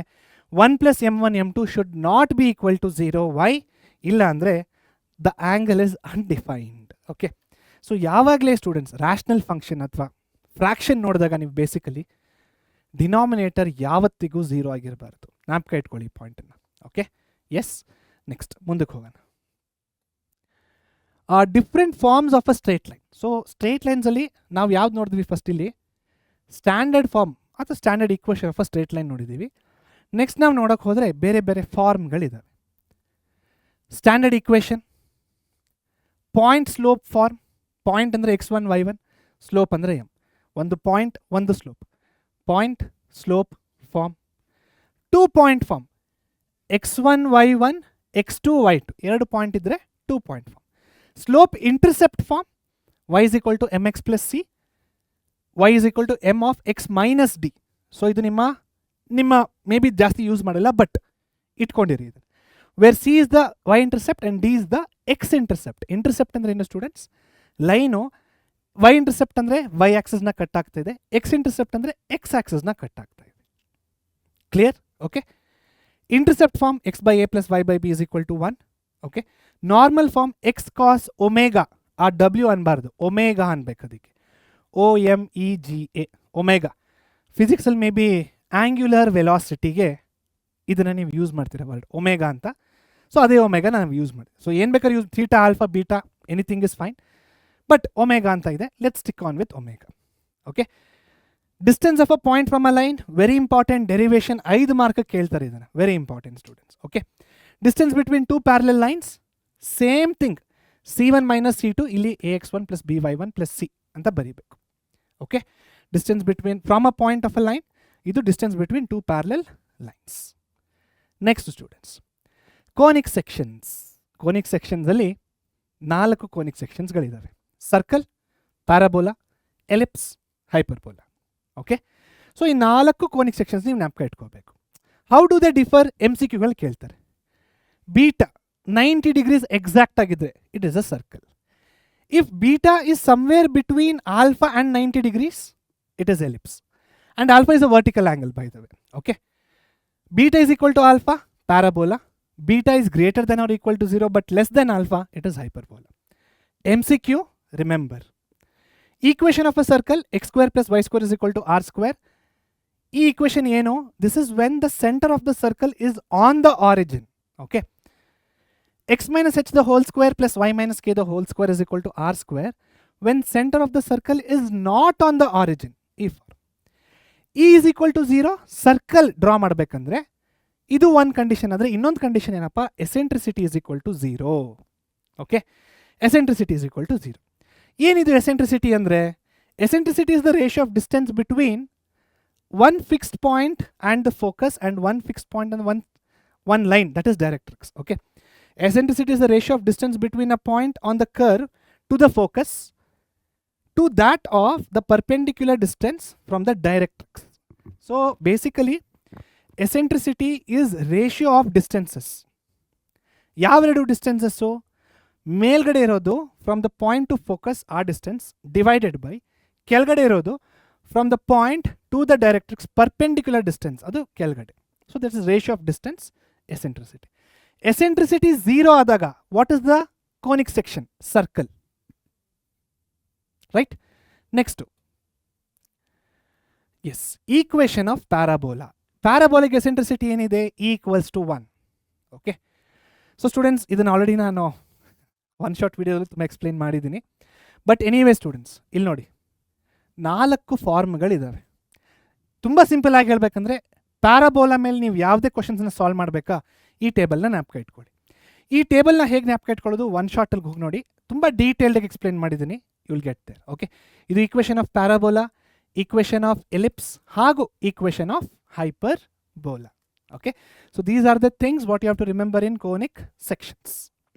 1 + m1 m2 should not be equal to 0. Why? ಇಲ್ಲ ಅಂದರೆ the angle is undefined. Okay, so ಯಾವಾಗಲೇ ಸ್ಟೂಡೆಂಟ್ಸ್ ರ್ಯಾಷನಲ್ ಫಂಕ್ಷನ್ ಅಥವಾ ಫ್ರ್ಯಾಕ್ಷನ್ ನೋಡಿದಾಗ ನೀವು ಬೇಸಿಕಲಿ ಡಿನಾಮಿನೇಟರ್ ಯಾವತ್ತಿಗೂ 0 ಆಗಿರಬಾರ್ದು. ಜ್ಞಾಪಕ ಇಟ್ಕೊಳ್ಳಿ ಈ ಪಾಯಿಂಟನ್ನು. Okay, S. ನೆಕ್ಸ್ಟ್ ಮುಂದಕ್ಕೆ ಹೋಗೋಣ. Different forms of a straight line. So straight ಲೈನ್ಸಲ್ಲಿ ನಾವು ಯಾವ್ದು ನೋಡಿದ್ವಿ? ಫಸ್ಟ್ ಇಲ್ಲಿ ಸ್ಟ್ಯಾಂಡರ್ಡ್ ಫಾರ್ಮ್ ಅಥವಾ standard equation of a straight line ನೋಡಿದ್ದೀವಿ. ನೆಕ್ಸ್ಟ್ ನಾವು ನೋಡೋಕೆ ಹೋದರೆ ಬೇರೆ ಬೇರೆ ಫಾರ್ಮ್ಗಳಿದ್ದಾವೆ. Standard equation, point slope form. Point ಅಂದರೆ x1 y1, ಸ್ಲೋಪ್ ಅಂದರೆ m. ಒಂದು ಪಾಯಿಂಟ್ ಒಂದು slope, point slope form. 2 point form, x1 y1 x2 y2, 2 point ಇದ್ದರೆ 2 point form. Slope intercept form, y is equal to mx plus c, y is equal to m of x minus d. So ಇದು ನಿಮ್ಮ may be ಜಾಸ್ತಿ use ಮಾಡಲ್ಲ, but ಇಟ್ಕೊಂಡಿರಿ ಇದು. Where c is the y intercept and d is the x intercept. Intercept ಅಂದರೆ ಏನು students? Line y intercept ಅಂದರೆ y ಆಕ್ಸಸ್ನ ಕಟ್ ಆಗ್ತಾ ಇದೆ, ಎಕ್ಸ್ ಇಂಟರ್ಸೆಪ್ಟ್ ಅಂದರೆ ಎಕ್ಸ್ ಆಕ್ಸಸ್ನ ಕಟ್ ಆಗ್ತಾ ಇದೆ. Clear? Okay. Intercept form x/a plus y/b is equal to 1. Okay. Normal form x cos omega, ಆ ಡಬ್ಲ್ಯೂ ಅನ್ಬಾರ್ದು, ಒಮೆಗಾ ಅನ್ಬೇಕು ಅದಕ್ಕೆ, OMEGA, ಒಮೆಗಾ. ಫಿಸಿಕ್ಸಲ್ಲಿ ಮೇ ಬಿ ಆ್ಯಂಗ್ಯುಲರ್ ವೆಲಾಸಿಟಿಗೆ ಇದನ್ನು ನೀವು ಯೂಸ್ ಮಾಡ್ತೀರ ವರ್ಡ್ ಒಮೆಗಾ ಅಂತ. ಸೊ ಅದೇ ಒಮೆಗಾ ನಾವು ಯೂಸ್ ಮಾಡಿ. ಸೊ ಏನು ಬೇಕಾದ್ರೆ use, theta, alpha, beta, anything is fine, but omega ಅಂತ ಇದೆ. Let's stick on with omega. Okay. Distance of a point from a line, very important. Derivation 5 mark ಕೇಳ್ತಾರೆ ಇದನ್ನು, very important students. Okay. Distance between 2 parallel lines, same thing, C1 minus C2, ಇಲ್ಲಿ AX1 plus BY1 plus C ಅಂತ ಬರೀಬೇಕು. Okay. Distance between from a point of a line, ಇದು distance between 2 parallel lines. Next students, conic sections. Conic ಸೆಕ್ಷನ್ಸಲ್ಲಿ 4 conic ಸೆಕ್ಷನ್ಸ್ಗಳಿದ್ದಾವೆ: circle, parabola, ellipse, hyperbola. Okay. So ಈ 4 conic sections ನೀವು ಜ್ಞಾಪಕ ಇಟ್ಕೋಬೇಕು. How do they differ? MCQಗಳು ಕೇಳ್ತಾರೆ. Beta 90 degrees exact ಆಗಿದ್ರೆ it is a circle. If beta is somewhere between alpha and 90 degrees, it is ellipse. And alpha is a vertical angle by the way. Okay. Beta is equal to alpha, parabola. Beta is greater than or equal to 0 but less than alpha, it is hyperbola. MCQ, remember, equation of a circle x² plus y² is equal to r². ಈ equation ಏನು? This is when the centre of the circle is on the origin. Okay. x minus h the whole square plus y minus k the whole square is equal to r² when center of the circle is not on the origin. If e is equal to 0, circle draw ಮಾಡಬೇಕಂದ್ರೆ ಇದು ಒಂದು condition. ಆದರೆ ಇನ್ನೊಂದು condition ಏನಪ್ಪ? Eccentricity is equal to 0. Okay. Eccentricity is equal to 0. ಏನಿದು ಎಸೆಂಟ್ರಿಸಿಟಿ ಅಂದರೆ? ಎಸೆಂಟ್ರಿಸಿಟಿ is the ratio of distance between one fixed point and the focus and one fixed point and one line, that is directrix. Okay. Eccentricity is the ratio of distance between a point on the curve to the focus to that of the perpendicular distance from the directrix. So basically eccentricity is ratio of distances. ಯಾವೆರಡು distances? ಮೇಲ್ಗಡೆ ಇರೋದು from the point to focus ಆ distance divided by ಕೆಳಗಡೆ ಇರೋದು from the point to the directrix perpendicular distance, ಅದು ಕೆಳಗಡೆ. So that is ratio of distance, eccentricity. Eccentricity 0 ಆದಾಗ what is the conic section? Circle. Right. Next, yes, equation of parabola. Parabolic eccentricity ಏನಿದೆ? E=1. Okay. So students, ಇದನ್ನು already ನಾನು one short ವಿಡಿಯೋದಲ್ಲಿ ತುಂಬ explain ಮಾಡಿದ್ದೀನಿ. But anyway students, ಇಲ್ಲಿ ನೋಡಿ 4 ಫಾರ್ಮ್ಗಳಿದ್ದಾವೆ. ತುಂಬ ಸಿಂಪಲ್ ಆಗಿ ಹೇಳ್ಬೇಕಂದ್ರೆ, ಪ್ಯಾರಾಬೋಲಾ ಮೇಲೆ ನೀವು ಯಾವುದೇ ಕ್ವಶನ್ಸ್ನ ಸಾಲ್ವ್ ಮಾಡಬೇಕಾ, ಈ ಟೇಬಲ್ನ ಜ್ಞಾಪಕ ಇಟ್ಕೊಳ್ಳಿ. ಈ ಟೇಬಲ್ನ ಹೇಗೆ ಜ್ಞಾಪಕ ಇಟ್ಕೊಳ್ಳೋದು? ಒನ್ ಶಾರ್ಟಲ್ಲಿ ಹೋಗಿ ನೋಡಿ, ತುಂಬ ಡೀಟೇಲ್ಡಾಗಿ ಎಕ್ಸ್ಪ್ಲೇನ್ ಮಾಡಿದ್ದೀನಿ. You will get there. Okay. ಇದು equation of parabola, equation of ellipse ಹಾಗೂ equation of hyperbola. Okay. So these are the things what you have to remember in conic sections.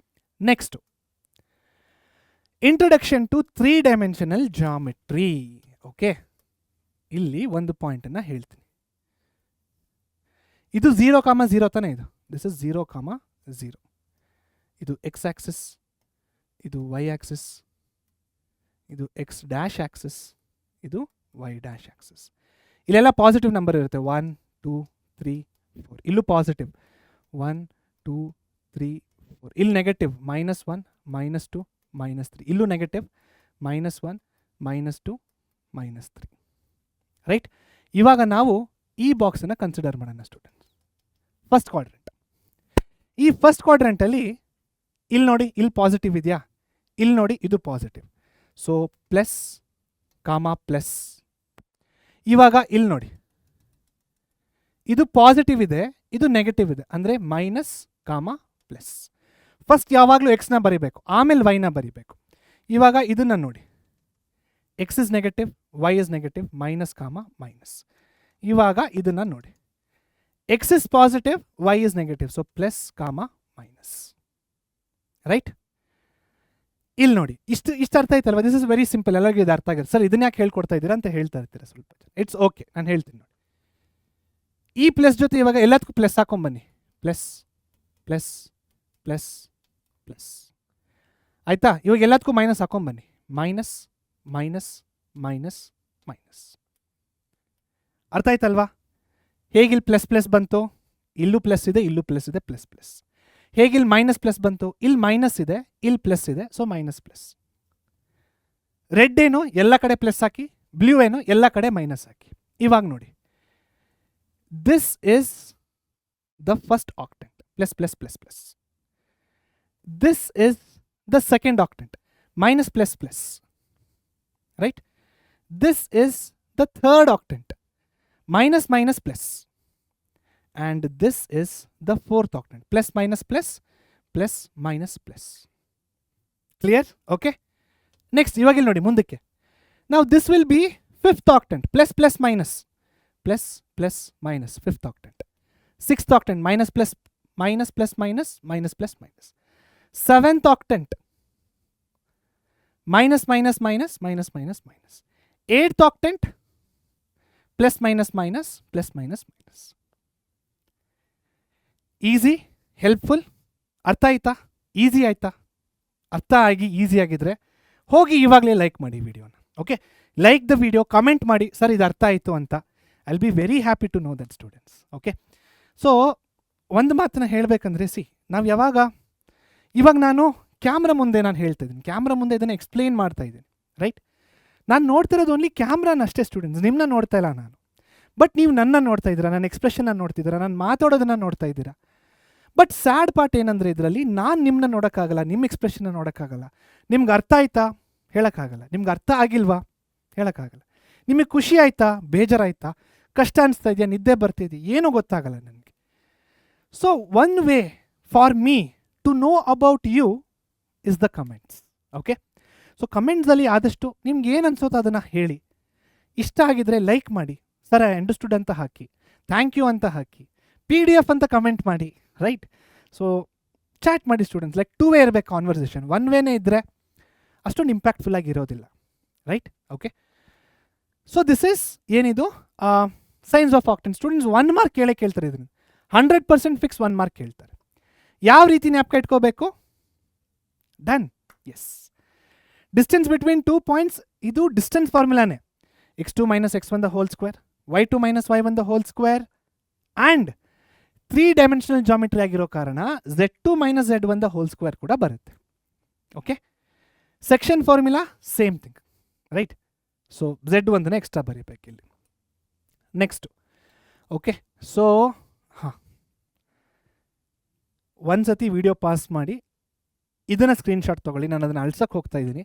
Next, introduction to 3-dimensional geometry. Okay. ಇಲ್ಲಿ ಒಂದು ಪಾಯಿಂಟನ್ನು ಹೇಳ್ತೀನಿ. ಇದು 0,0 ತಾನೇ? ಇದು this is 0,0. ಇದು X Axis, ಇದು Y Axis, ಇದು ಎಕ್ಸ್ ಡ್ಯಾಶ್ ಆಕ್ಸಿಸ್, ಇದು ವೈ ಡ್ಯಾಶ್ ಆಕ್ಸಿಸ್. ಇಲ್ಲೆಲ್ಲ ಪಾಸಿಟಿವ್ ನಂಬರ್ ಇರುತ್ತೆ. 1 2 3 4. ಇಲ್ಲೂ ಪಾಸಿಟಿವ್ 1 2 3 4. ಇಲ್ಲಿ ನೆಗೆಟಿವ್ -1 -2 -3. ಇಲ್ಲೂ ನೆಗೆಟಿವ್ -1 -2 -3. ರೈಟ್. ಇವಾಗ ನಾವು ಈ ಬಾಕ್ಸನ್ನು ಕನ್ಸಿಡರ್ ಮಾಡೋಣ ಸ್ಟೂಡೆಂಟ್ಸ್. First quadrant. ಈ ಫಸ್ಟ್ ಕ್ವಾಡ್ರೆಂಟಲ್ಲಿ ಇಲ್ಲಿ ನೋಡಿ, ಇಲ್ಲಿ ಪಾಸಿಟಿವ್ ಇದೆಯಾ, ಇಲ್ಲಿ ನೋಡಿ ಇದು ಪಾಸಿಟಿವ್. ಸೊ ಪ್ಲಸ್ ಕಾಮ ಪ್ಲಸ್. ಇವಾಗ ಇಲ್ಲಿ ನೋಡಿ, ಇದು ಪಾಸಿಟಿವ್ ಇದೆ, ಇದು ನೆಗೆಟಿವ್ ಇದೆ, ಅಂದರೆ ಮೈನಸ್ ಕಾಮ ಪ್ಲಸ್. ಫಸ್ಟ್ ಯಾವಾಗಲೂ ಎಕ್ಸ್ನ ಬರಿಬೇಕು, ಆಮೇಲೆ ವೈನ ಬರಿಬೇಕು. ಇವಾಗ ಇದನ್ನು ನೋಡಿ, x is negative, y is negative, minus comma minus. ಇವಾಗ ಇದನ್ನು ನೋಡಿ, x is positive, y is negative, so plus comma minus. Right. ಇಲ್ಲಿ ನೋಡಿ, ಇಷ್ಟು ಅರ್ಥ ಆಯ್ತಲ್ವಾ? This is very simple. ಎಲ್ಲರಿಗೂ ಇದು ಅರ್ಥ ಆಗುತ್ತೆ. ಸರ್ ಇದನ್ನ ಯಾಕೆ ಹೇಳ್ಕೊಡ್ತಾ ಇದ್ದೀರಾ ಅಂತ ಹೇಳ್ತಾ ಇರ್ತೀರಾ ಸ್ವಲ್ಪ. ಇಟ್ಸ್ ಓಕೆ, ನಾನು ಹೇಳ್ತೀನಿ ನೋಡಿ. ಈ ಪ್ಲಸ್ ಜೊತೆ ಇವಾಗ ಎಲ್ಲದಕ್ಕೂ ಪ್ಲಸ್ ಹಾಕೊಂಬನ್ನಿ. Plus plus plus plus. ಆಯ್ತಾ? ಇವಾಗ ಎಲ್ಲದಕ್ಕೂ ಮೈನಸ್ ಹಾಕೊಂಬನ್ನಿ. Minus minus minus minus. ಅರ್ಥ ಆಯ್ತಲ್ವಾ? ಹೇಗಿಲ್ಲಿ ಪ್ಲಸ್ ಪ್ಲಸ್ ಬಂತು, ಇಲ್ಲೂ ಪ್ಲಸ್ ಇದೆ, ಇಲ್ಲೂ ಪ್ಲಸ್ ಇದೆ, ಪ್ಲಸ್ ಪ್ಲಸ್. ಹೇಗಿಲ್ಲಿ ಮೈನಸ್ ಪ್ಲಸ್ ಬಂತು, ಇಲ್ಲಿ ಮೈನಸ್ ಇದೆ, ಇಲ್ಲಿ ಪ್ಲಸ್ ಇದೆ, ಸೊ ಮೈನಸ್ ಪ್ಲಸ್. ರೆಡ್ ಏನು ಎಲ್ಲ ಕಡೆ ಪ್ಲಸ್ ಹಾಕಿ, ಬ್ಲೂ ಏನು ಎಲ್ಲ ಕಡೆ ಮೈನಸ್ ಹಾಕಿ. ಇವಾಗ ನೋಡಿ, this is the first octant, plus plus plus plus. This is the second octant, minus plus plus. Right. This is the third octant, minus minus plus, and this is the fourth octant, plus minus plus plus minus plus. Clear? Okay. Next, ಇವಾಗ ಇಲ್ಲಿ ನೋಡಿ ಮುಂದಕ್ಕೆ. Now this will be fifth octant, plus plus minus plus plus minus, fifth octant. Sixth octant, minus plus minus plus minus minus plus minus. Seventh octant, minus minus minus minus minus minus. Eighth octant, plus minus minus plus minus minus. Easy, helpful. ಅರ್ಥ ಆಯ್ತಾ? Easy ಆಯ್ತಾ? ಅರ್ಥ ಆಗಿ easy ಆಗಿದ್ರೆ ಹೋಗಿ ಇವಾಗಲೇ like ಮಾಡಿ ವಿಡಿಯೋನ. Okay, like the video, comment ಮಾಡಿ ಸರ್ ಇದು ಅರ್ಥ ಆಯಿತು ಅಂತ. I will be very happy to know that students. Okay, so ಒಂದು ಮಾತನ್ನ ಹೇಳಬೇಕಂದ್ರೆ, ನಾವು ಇವಾಗ ನಾನು ಕ್ಯಾಮ್ರಾ ಮುಂದೆ ನಾನು ಹೇಳ್ತಾ ಇದ್ದೀನಿ, ಕ್ಯಾಮ್ರಾ ಮುಂದೆ ಇದನ್ನು ಎಕ್ಸ್ಪ್ಲೇನ್ ಮಾಡ್ತಾ ಇದ್ದೀನಿ. ರೈಟ್. ನಾನು ನೋಡ್ತಿರೋದು ಓನ್ಲಿ ಕ್ಯಾಮ್ರಾನ ಅಷ್ಟೇ ಸ್ಟೂಡೆಂಟ್ಸ್, ನಿಮ್ಮನ್ನ ನೋಡ್ತಾ ಇಲ್ಲ ನಾನು. ಬಟ್ ನೀವು ನನ್ನ ನೋಡ್ತಾ ಇದ್ದೀರಾ, ನನ್ನ ಎಕ್ಸ್ಪ್ರೆಷನ್ನ ನೋಡ್ತಿದ್ದೀರಾ, ನಾನು ಮಾತಾಡೋದನ್ನು ನೋಡ್ತಾ ಇದ್ದೀರಾ. ಬಟ್ ಸ್ಯಾಡ್ ಪಾರ್ಟ್ ಏನಂದರೆ ಇದರಲ್ಲಿ ನಾನು ನಿಮ್ಮನ್ನ ನೋಡೋಕ್ಕಾಗಲ್ಲ, ನಿಮ್ಮ ಎಕ್ಸ್ಪ್ರೆಷನ್ನ ನೋಡೋಕ್ಕಾಗಲ್ಲ. ನಿಮ್ಗೆ ಅರ್ಥ ಆಯ್ತಾ ಹೇಳೋಕ್ಕಾಗಲ್ಲ, ನಿಮ್ಗೆ ಅರ್ಥ ಆಗಿಲ್ವಾ ಹೇಳೋಕ್ಕಾಗಲ್ಲ. ನಿಮಗೆ ಖುಷಿ ಆಯಿತಾ, ಬೇಜಾರಾಯ್ತಾ, ಕಷ್ಟ ಅನಿಸ್ತಾ ಇದೆಯಾ, ನಿದ್ದೆ ಬರ್ತಿದೆಯಾ, ಏನೂ ಗೊತ್ತಾಗಲ್ಲ ನನಗೆ. So one way for me to know about you is the comments. Okay, so ಕಮೆಂಟ್ಸಲ್ಲಿ ಆದಷ್ಟು ನಿಮ್ಗೆ ಏನು ಅನ್ಸೋತೋ ಅದನ್ನು ಹೇಳಿ. ಇಷ್ಟ ಆಗಿದ್ರೆ ಲೈಕ್ ಮಾಡಿ, ಸರ್ ಐ ಅಂಡರ್ಸ್ಟುಡ್ ಅಂತ ಹಾಕಿ, ಥ್ಯಾಂಕ್ ಯು ಅಂತ ಹಾಕಿ, PDF ಅಂತ ಕಮೆಂಟ್ ಮಾಡಿ. ರೈಟ್. ಸೊ ಚಾಟ್ ಮಾಡಿ ಸ್ಟೂಡೆಂಟ್ಸ್. ಲೈಕ್ 2 ವೇ ಇರಬೇಕು ಕಾನ್ವರ್ಸೇಷನ್. 1 ವೇನೇ ಇದ್ದರೆ ಅಷ್ಟೊಂದು ಇಂಪ್ಯಾಕ್ಟ್ಫುಲ್ ಆಗಿರೋದಿಲ್ಲ. Right. Okay, so this is ಏನಿದು ಸೈನ್ಸ್ ಆಫ್ ಆಕ್ಟೆಂಟ್. ಸ್ಟೂಡೆಂಟ್ಸ್ 1 ಮಾರ್ಕ್ ಕೇಳ್ತಾರೆ ಇದನ್ನು. 100% ಫಿಕ್ಸ್ 1 ಮಾರ್ಕ್ ಕೇಳ್ತಾರೆ. ಯಾವ ರೀತಿ ಜ್ಞಾಪಕ ಇಟ್ಕೋಬೇಕು? Done. Yes. Distance between 2 points, ಇದು ಡಿಸ್ಟೆನ್ಸ್ ಫಾರ್ಮುಲಾನೇ. x2 minus x1 the whole square, y2 minus y1 the whole square, and 3 dimensional geometry ಆಗಿರೋ ಕಾರಣ z2 minus z1 the whole square ಕೂಡ ಬರುತ್ತೆ. Okay, section formula same thing. Right. So z1 extra ಬರೀಬೇಕು ಇಲ್ಲಿ. Next. Okay, so ಒಂದ್ಸತಿ video pause ಮಾಡಿ ಇದನ್ನು screenshot ತೊಗೊಳ್ಳಿ. ನಾನು ಅದನ್ನು ಅಳ್ಸಕ್ಕೆ ಹೋಗ್ತಾ ಇದ್ದೀನಿ,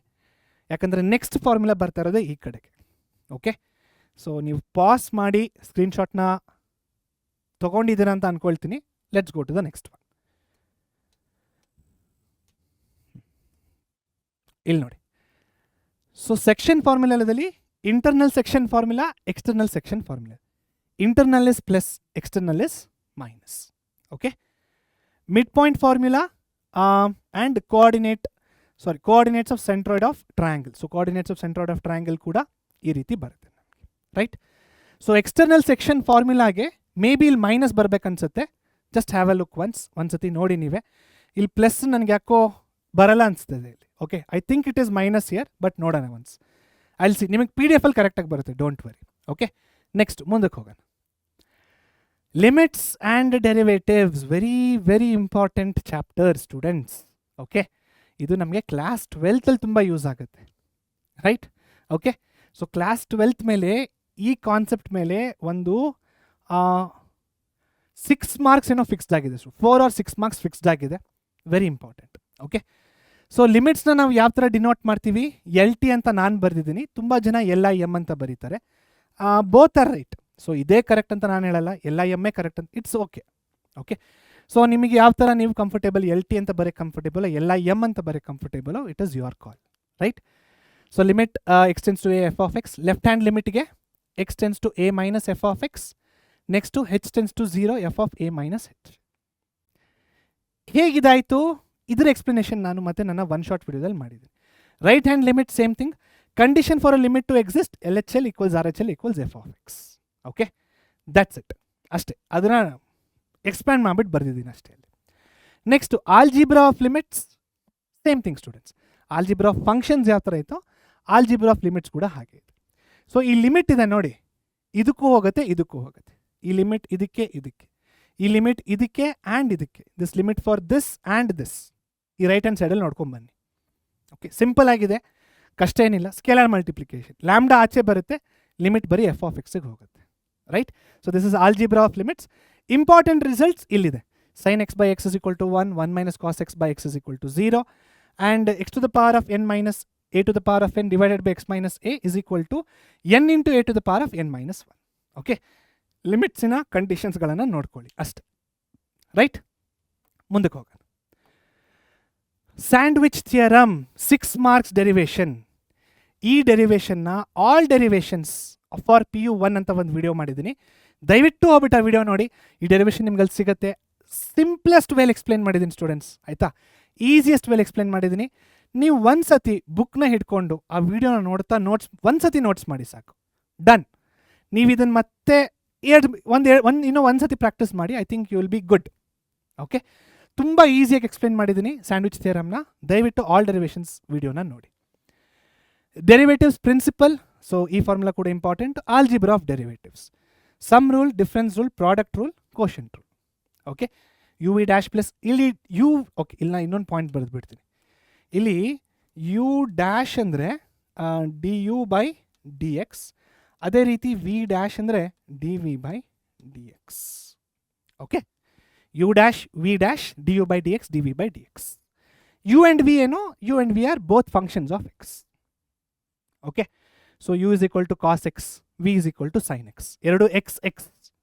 ಯಾಕಂದರೆ ನೆಕ್ಸ್ಟ್ ಫಾರ್ಮುಲಾ ಬರ್ತಾ ಇರೋದೇ ಈ ಕಡೆಗೆ. ಓಕೆ, ಸೊ ನೀವು ಪಾಸ್ ಮಾಡಿ ಸ್ಕ್ರೀನ್ಶಾಟ್ನ ತೊಗೊಂಡಿದ್ದೀರಾ ಅಂತ ಅಂದ್ಕೊಳ್ತೀನಿ. Let's go to the next one. ಇಲ್ಲಿ ನೋಡಿ, ಸೊ ಸೆಕ್ಷನ್ ಫಾರ್ಮುಲಾದಲ್ಲಿ internal section formula, external section formula. Internal is plus, external is minus. Okay, mid point formula and coordinates of centroid of triangle. So coordinates of centroid of triangle ಕೂಡ ಈ ರೀತಿ ಬರುತ್ತೆ ನಮಗೆ. Right. So external section ಫಾರ್ಮುಲಾಗೆ may be ಇಲ್ಲಿ minus ಬರಬೇಕನ್ಸುತ್ತೆ. Just have a look ಒಂದ್ಸತಿ ನೋಡಿ ನೀವೇ. ಇಲ್ಲಿ ಪ್ಲಸ್ ನನಗೆ ಯಾಕೋ ಬರಲ್ಲ ಅನಿಸ್ತದೆ ಇಲ್ಲಿ. Okay, I think it is minus year, but ನೋಡೋಣ ಒನ್ಸ್. ಅಲ್ಲಿ ಸಿ ನಿಮಗೆ ಪಿ ಡಿ ಎಫಲ್ಲಿ ಕರೆಕ್ಟಾಗಿ ಬರುತ್ತೆ, ಡೋಂಟ್ ವರಿ. ಓಕೆ, ನೆಕ್ಸ್ಟ್ ಮುಂದಕ್ಕೆ ಹೋಗೋಣ. Limits and derivatives, very very important chapter students. Okay, ಇದು ನಮಗೆ ಕ್ಲಾಸ್ 12ಅಲ್ಲಿ ತುಂಬ ಯೂಸ್ ಆಗುತ್ತೆ, ರೈಟ್? ಓಕೆ, ಸೊ ಕ್ಲಾಸ್ 12 ಮೇಲೆ ಈ ಕಾನ್ಸೆಪ್ಟ್ ಮೇಲೆ ಒಂದು 6 ಮಾರ್ಕ್ಸ್ ಏನೋ ಫಿಕ್ಸ್ಡ್ ಆಗಿದೆ, 4 or 6 ಮಾರ್ಕ್ಸ್ ಫಿಕ್ಸ್ಡ್ ಆಗಿದೆ, ವೆರಿ ಇಂಪಾರ್ಟೆಂಟ್. ಓಕೆ, ಸೊ ಲಿಮಿಟ್ಸ್ನ ನಾವು ಯಾವ ಥರ ಡಿನೋಟ್ ಮಾಡ್ತೀವಿ? ಎಲ್ ಟಿ ಅಂತ ನಾನು ಬರೆದಿದ್ದೀನಿ, ತುಂಬ ಜನ ಎಲ್ ಐ ಎಮ್ ಅಂತ ಬರೀತಾರೆ. Both are right. ಸೊ ಇದೇ ಕರೆಕ್ಟ್ ಅಂತ ನಾನು ಹೇಳಲ್ಲ, ಎಲ್ ಐ ಎಮ್ಮೇ ಕರೆಕ್ಟ್ ಅಂತ, ಇಟ್ಸ್ ಓಕೆ. ಓಕೆ, ಸೊ ನಿಮಗೆ ಯಾವ ಥರ ನೀವು ಕಂಫರ್ಟೇಬಲ್, ಎಲ್ ಟಿ ಅಂತ ಬರೀ ಕಂಫರ್ಟೇಬಲ್, ಎಲ್ ಐ ಎಮ್ ಅಂತ ಬರೀ comfortable, it is your call, right? So limit x tends to a f of x, left hand ಲಿಮಿಟ್ಗೆ x tends to a minus f of x, next h tends to 0 f of a minus h. ಹೇಗಿದಾಯಿತು ಇದರ explanation ನಾನು ಮತ್ತೆ ನನ್ನ one short ವಿಡಿಯೋದಲ್ಲಿ ಮಾಡಿದ್ದೀನಿ. Right hand limit same thing, condition for a limit to exist L H L equals R H L equals f of x. Okay, that's it, ಅಷ್ಟೇ. ಅದನ್ನು expand ಮಾಡಿಬಿಟ್ಟು ಬರೆದಿದ್ದೀನಿ ಅಷ್ಟೇ. ಅಲ್ಲಿ next algebra of limits, same thing students. Algebra of functions ಯಾವ ಥರ ಇತ್ತು, algebra of limits ಕೂಡ ಹಾಗೆ ಇದೆ. ಸೊ ಈ ಲಿಮಿಟ್ ಇದೆ ನೋಡಿ, ಇದಕ್ಕೂ ಹೋಗುತ್ತೆ, ಇದಕ್ಕೂ ಹೋಗುತ್ತೆ. ಈ ಲಿಮಿಟ್ ಇದಕ್ಕೆ, ಇದಕ್ಕೆ, ಈ ಲಿಮಿಟ್ ಇದಕ್ಕೆ ಆ್ಯಂಡ್ ಇದಕ್ಕೆ, this limit for this and this, ಈ ರೈಟ್ ಹ್ಯಾಂಡ್ ಸೈಡಲ್ಲಿ ನೋಡ್ಕೊಂಬನ್ನಿ. ಓಕೆ, ಸಿಂಪಲ್ ಆಗಿದೆ, ಕಷ್ಟ ಏನಿಲ್ಲ. ಸ್ಕೇಲಾರ್ ಮಲ್ಟಿಪ್ಲಿಕೇಶನ್, ಲ್ಯಾಂಬ್ಡಾ ಆಚೆ ಬರುತ್ತೆ, ಲಿಮಿಟ್ ಬರೀ ಎಫ್ ಆಫ್ ಎಕ್ಸ್ಗೆ ಹೋಗುತ್ತೆ, right? So this is algebra of limits. Important results ಇಲ್ಲಿದೆ. Sine x by x is equal to 1, 1 minus cos x by x is equal to 0, and x to the power of n minus a to the power of n divided by x minus a is equal to n into a to the power of n minus 1. Okay, ಲಿಮಿಟ್ಸಿನ ಕಂಡೀಷನ್ಸ್ಗಳನ್ನು ನೋಡ್ಕೊಳ್ಳಿ ಅಷ್ಟೆ, right? ಮುಂದಕ್ಕೆ ಹೋಗೋಣ. Sandwich theorem, 6 marks derivation. ಈ ಡೆರಿವೇಷನ್ನ all derivations for PU1 ಅಂತ ಒಂದು video ಮಾಡಿದ್ದೀನಿ, ದಯವಿಟ್ಟು ಹೋಗ್ಬಿಟ್ಟು ಆ ವಿಡಿಯೋ ನೋಡಿ. ಈ ಡೆರಿವೇಷನ್ ನಿಮ್ಗೆ ಅಲ್ಲಿ ಸಿಗುತ್ತೆ. ಸಿಂಪ್ಲೆಸ್ಟ್ ವೇಲ್ ಎಕ್ಸ್ಪ್ಲೇನ್ ಮಾಡಿದ್ದೀನಿ ಸ್ಟೂಡೆಂಟ್ಸ್, ಆಯಿತಾ? ಈಸಿಯೆಸ್ಟ್ ವೇಲ್ ಎಕ್ಸ್ಪ್ಲೇನ್ ಮಾಡಿದ್ದೀನಿ. ನೀವು ಒಂದು ಸತಿ ಬುಕ್ನ ಹಿಡ್ಕೊಂಡು ಆ ವಿಡಿಯೋನ ನೋಡ್ತಾ ಒಂದು ಸತಿ ನೋಟ್ಸ್ ಮಾಡಿ ಸಾಕು, ಡನ್. ನೀವು ಇದನ್ನು ಮತ್ತೆ ಒಂದು ಸತಿ ಪ್ರಾಕ್ಟೀಸ್ ಮಾಡಿ, I think you will be good. Okay, ತುಂಬ ಈಸಿಯಾಗಿ ಎಕ್ಸ್ಪ್ಲೇನ್ ಮಾಡಿದ್ದೀನಿ ಸ್ಯಾಂಡ್ವಿಚ್ ಥಿಯರಮ್ನ, ದಯವಿಟ್ಟು ಆಲ್ ಡೆರಿವೇಷನ್ಸ್ ವಿಡಿಯೋನ ನೋಡಿ. ಡೆರಿವೇಟಿವ್ಸ್ ಪ್ರಿನ್ಸಿಪಲ್, ಸೊ ಈ ಫಾರ್ಮುಲಾ ಕೂಡ important. Algebra of derivatives, sum rule, difference rule, product rule, quotient rule. Okay, u v dash plus ಇಲ್ಲಿ u, okay ಇಲ್ಲಿ ನಾನು ಇನ್ನೊಂದು ಪಾಯಿಂಟ್ ಬರೆದು ಬಿಡ್ತೀನಿ. ಇಲ್ಲಿ ಯು ಡ್ಯಾಶ್ ಅಂದರೆ d u by d x, ಅದೇ ರೀತಿ ವಿ ಡ್ಯಾಶ್ ಅಂದರೆ d v by d x. Okay, u dash v dash d u by d x, d v by d X. You and v ಏನೋ, u and v are both functions of x. Okay, so u is equal to cos x, v is equal to sine x, ಎರಡು x x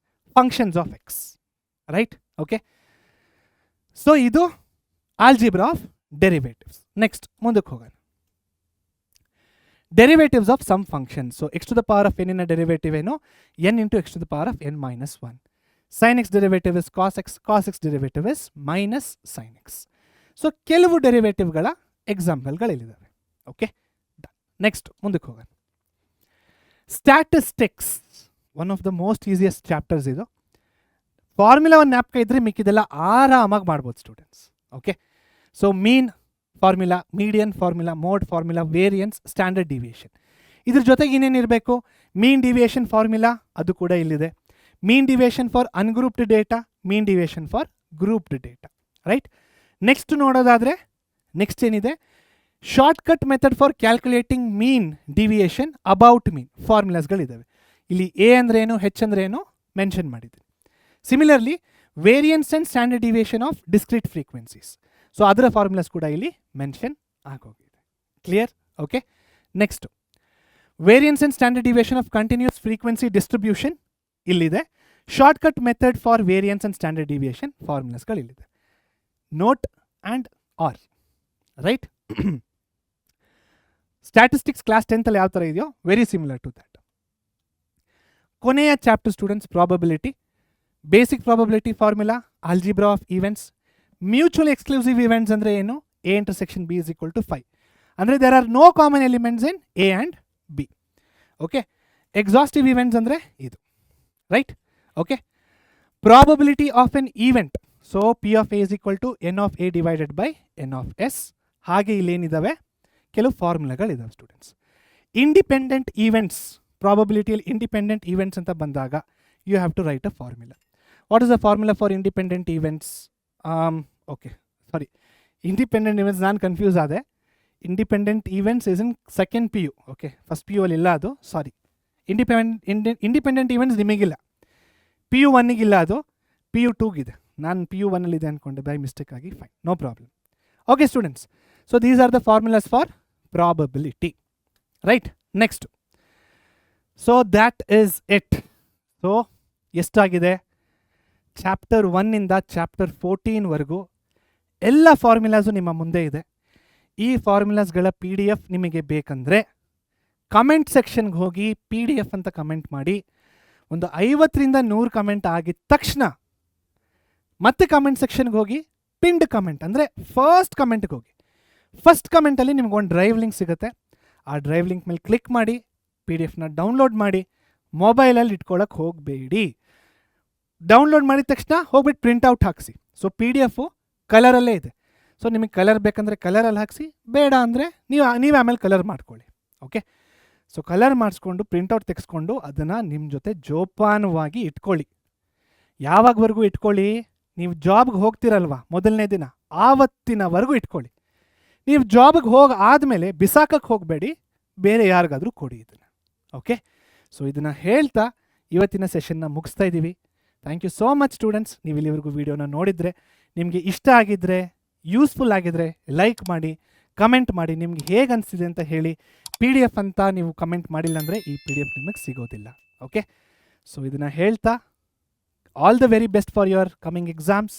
functions of x, right? Okay, so ಇದು algebra of derivatives. Next ಮುಂದಕ್ಕೆ ಹೋಗೋಣ. Derivatives of some function. So x to the power of n derivative ಏನು, n into x to the power of n minus 1. Sine x derivative is cos x, cos x derivative is minus sine x. So ಕೆಲವು ಡೆರಿವೇಟಿವ್ಗಳ ಎಕ್ಸಾಂಪಲ್ಗಳಿದ್ದಾವೆ. Okay, next ಮುಂದಕ್ಕೆ ಹೋಗೋಣ. Statistics, one of the most easiest chapters ಇದು. Formula ಒಂದು ಜ್ಞಾಪಕ ಇದ್ದರೆ ಮಿಕ್ಕಿದೆಲ್ಲ ಆರಾಮಾಗಿ ಮಾಡ್ಬೋದು students. Okay, so mean formula, median formula, mode formula, variance, standard deviation. ಇದ್ರ ಜೊತೆಗೆ ಇನ್ನೇನಿರಬೇಕು? ಮೀನ್ ಡಿವಿಯೇಷನ್ ಫಾರ್ಮುಲಾ, ಅದು ಕೂಡ ಇಲ್ಲಿದೆ. Mean deviation for ungrouped data, mean deviation for grouped data, right? Next ನೋಡೋದಾದರೆ ನೆಕ್ಸ್ಟ್ ಏನಿದೆ, shortcut method for calculating mean deviation, about mean ಫಾರ್ಮುಲಾಸ್ಗಳಿದ್ದಾವೆ. ಇಲ್ಲಿ ಎ ಅಂದ್ರೇನು, ಹೆಚ್ ಅಂದ್ರೇನು ಮೆನ್ಷನ್ ಮಾಡಿದ್ದೀನಿ. Similarly variance and standard deviation of discrete frequencies, so ಅದರ formulas ಕೂಡ ಇಲ್ಲಿ ಮೆನ್ಷನ್ ಆಗೋಗಿದೆ. Clear? Okay, next variance and standard deviation of continuous frequency distribution ಇಲ್ಲಿದೆ. Shortcut method for variance and standard deviation ಫಾರ್ಮುಲಾಸ್ಗಳು ಇಲ್ಲಿದೆ. Note and R, right? Statistics class 10th ಯಾವ ಥರ ಇದೆಯೋ ವೆರಿ ಸಿಮಿಲರ್ ಟು ದ್ಯಾಟ್. ಕೊನೆಯ chapter students probability. Basic probability formula, algebra of events. Mutual exclusive events ಅಂದರೆ ಏನು? A intersection B is equal to 5. ಅಂದರೆ there are no common elements in A and B. Okay, exhaustive events ಅಂದರೆ ಇದು, right? Okay, probability of an event. So P of A is equal to n of A divided by n of S. ಹಾಗೆ ಇಲ್ಲೇನಿದ್ದಾವೆ ಕೆಲವು ಫಾರ್ಮುಲಾಗಳಿದಾವೆ students. Independent events, ಪ್ರಾಬಬಿಲಿಟಿಯಲ್ಲಿ independent events ಅಂತ ಬಂದಾಗ you have to write a formula. What is the formula for independent events? Okay, sorry, independent events ನಾನು confuse ಆದೆ. Independent events is in second P U. Okay, first P U ಅಲ್ಲಿ ಇಲ್ಲ ಅದು, sorry. Independent events ನಿಮಗಿಲ್ಲ, P U ಒನ್ನಿಗಿಲ್ಲ, ಅದು P U ಟೂಗಿದೆ. ನಾನು ಪಿ ಯು ಒನ್ನಲ್ಲಿದೆ ಅಂದ್ಕೊಂಡೆ ಬೈ ಮಿಸ್ಟೇಕ್ ಆಗಿ. Fine, no problem. Okay students, so these are the formulas for probability, right? Next, so that is it. So ಎಷ್ಟಾಗಿದೆ? ಚಾಪ್ಟರ್ 1ಇಂದ ಚಾಪ್ಟರ್ 14ವರೆಗೂ ಎಲ್ಲ ಫಾರ್ಮುಲಾಸು ನಿಮ್ಮ ಮುಂದೆ ಇದೆ. ಈ ಫಾರ್ಮುಲಾಸ್ಗಳ PDF ನಿಮಗೆ ಬೇಕಂದರೆ ಕಮೆಂಟ್ ಸೆಕ್ಷನ್ಗೆ ಹೋಗಿ PDF ಅಂತ ಕಮೆಂಟ್ ಮಾಡಿ. ಒಂದು 50ರಿಂದ 100 ಕಮೆಂಟ್ ಆಗಿದ ತಕ್ಷಣ ಮತ್ತೆ ಕಮೆಂಟ್ ಸೆಕ್ಷನ್ಗೆ ಹೋಗಿ ಪಿಂಡ್ ಕಮೆಂಟ್ ಅಂದರೆ ಫಸ್ಟ್ ಕಮೆಂಟ್ಗೆ ಹೋಗಿ. ಫಸ್ಟ್ ಕಮೆಂಟಲ್ಲಿ ನಿಮ್ಗೆ ಒಂದು ಡ್ರೈವ್ ಲಿಂಕ್ ಸಿಗುತ್ತೆ. ಆ ಡ್ರೈವ್ ಲಿಂಕ್ ಮೇಲೆ ಕ್ಲಿಕ್ ಮಾಡಿ PDFನ ಡೌನ್ಲೋಡ್ ಮಾಡಿ. ಮೊಬೈಲಲ್ಲಿ ಇಟ್ಕೊಳ್ಳೋಕೆ ಹೋಗಬೇಡಿ. ಡೌನ್ಲೋಡ್ ಮಾಡಿದ ತಕ್ಷಣ ಹೋಗ್ಬಿಟ್ಟು ಪ್ರಿಂಟೌಟ್ ಹಾಕಿಸಿ. ಸೊ PDF ಕಲರಲ್ಲೇ ಇದೆ. ಸೊ ನಿಮಗೆ ಕಲರ್ ಬೇಕಂದರೆ ಕಲರಲ್ಲಿ ಹಾಕಿಸಿ, ಬೇಡ ಅಂದರೆ ನೀವು ಆಮೇಲೆ ಕಲರ್ ಮಾಡ್ಕೊಳ್ಳಿ. ಓಕೆ, ಸೊ ಕಲರ್ ಮಾಡಿಸ್ಕೊಂಡು ಪ್ರಿಂಟೌಟ್ ತೆಗೆಸ್ಕೊಂಡು ಅದನ್ನು ನಿಮ್ಮ ಜೊತೆ ಜೋಪಾನವಾಗಿ ಇಟ್ಕೊಳ್ಳಿ. ಯಾವಾಗವರೆಗೂ ಇಟ್ಕೊಳ್ಳಿ? ನೀವು ಜಾಬ್ಗೆ ಹೋಗ್ತಿರಲ್ವ ಮೊದಲನೇ ದಿನ, ಆವತ್ತಿನವರೆಗೂ ಇಟ್ಕೊಳ್ಳಿ. ನೀವು ಜಾಬ್ಗೆ ಆದಮೇಲೆ ಬಿಸಾಕಕ್ಕೆ ಹೋಗಬೇಡಿ, ಬೇರೆ ಯಾರಿಗಾದರೂ ಕೊಡಿ ಇದನ್ನು. ಓಕೆ, ಸೊ ಇದನ್ನು ಹೇಳ್ತಾ ಇವತ್ತಿನ ಸೆಷನ್ನ ಮುಗಿಸ್ತಾ ಇದ್ದೀವಿ. Thank you so much students. ನೀವು ಇಲ್ಲಿವರೆಗೂ ವೀಡಿಯೋನ ನೋಡಿದರೆ, ನಿಮಗೆ ಇಷ್ಟ ಆಗಿದ್ದರೆ, ಯೂಸ್ಫುಲ್ ಆಗಿದ್ದರೆ ಲೈಕ್ ಮಾಡಿ, ಕಮೆಂಟ್ ಮಾಡಿ, ನಿಮ್ಗೆ ಹೇಗೆ ಅನಿಸ್ತಿದೆ ಅಂತ ಹೇಳಿ. PDF ಅಂತ ನೀವು ಕಮೆಂಟ್ ಮಾಡಿಲ್ಲ ಅಂದರೆ ಈ PDF ನಿಮಗೆ ಸಿಗೋದಿಲ್ಲ. ಓಕೆ, ಸೊ ಇದನ್ನು ಹೇಳ್ತಾ all the very best for your coming exams.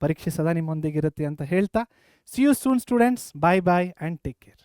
ಪರೀಕ್ಷೆ ಸದಾ ನಿಮ್ಮೊಂದಿಗಿರುತ್ತೆ ಅಂತ ಹೇಳ್ತಾ, see you soon students. Bye bye and take care.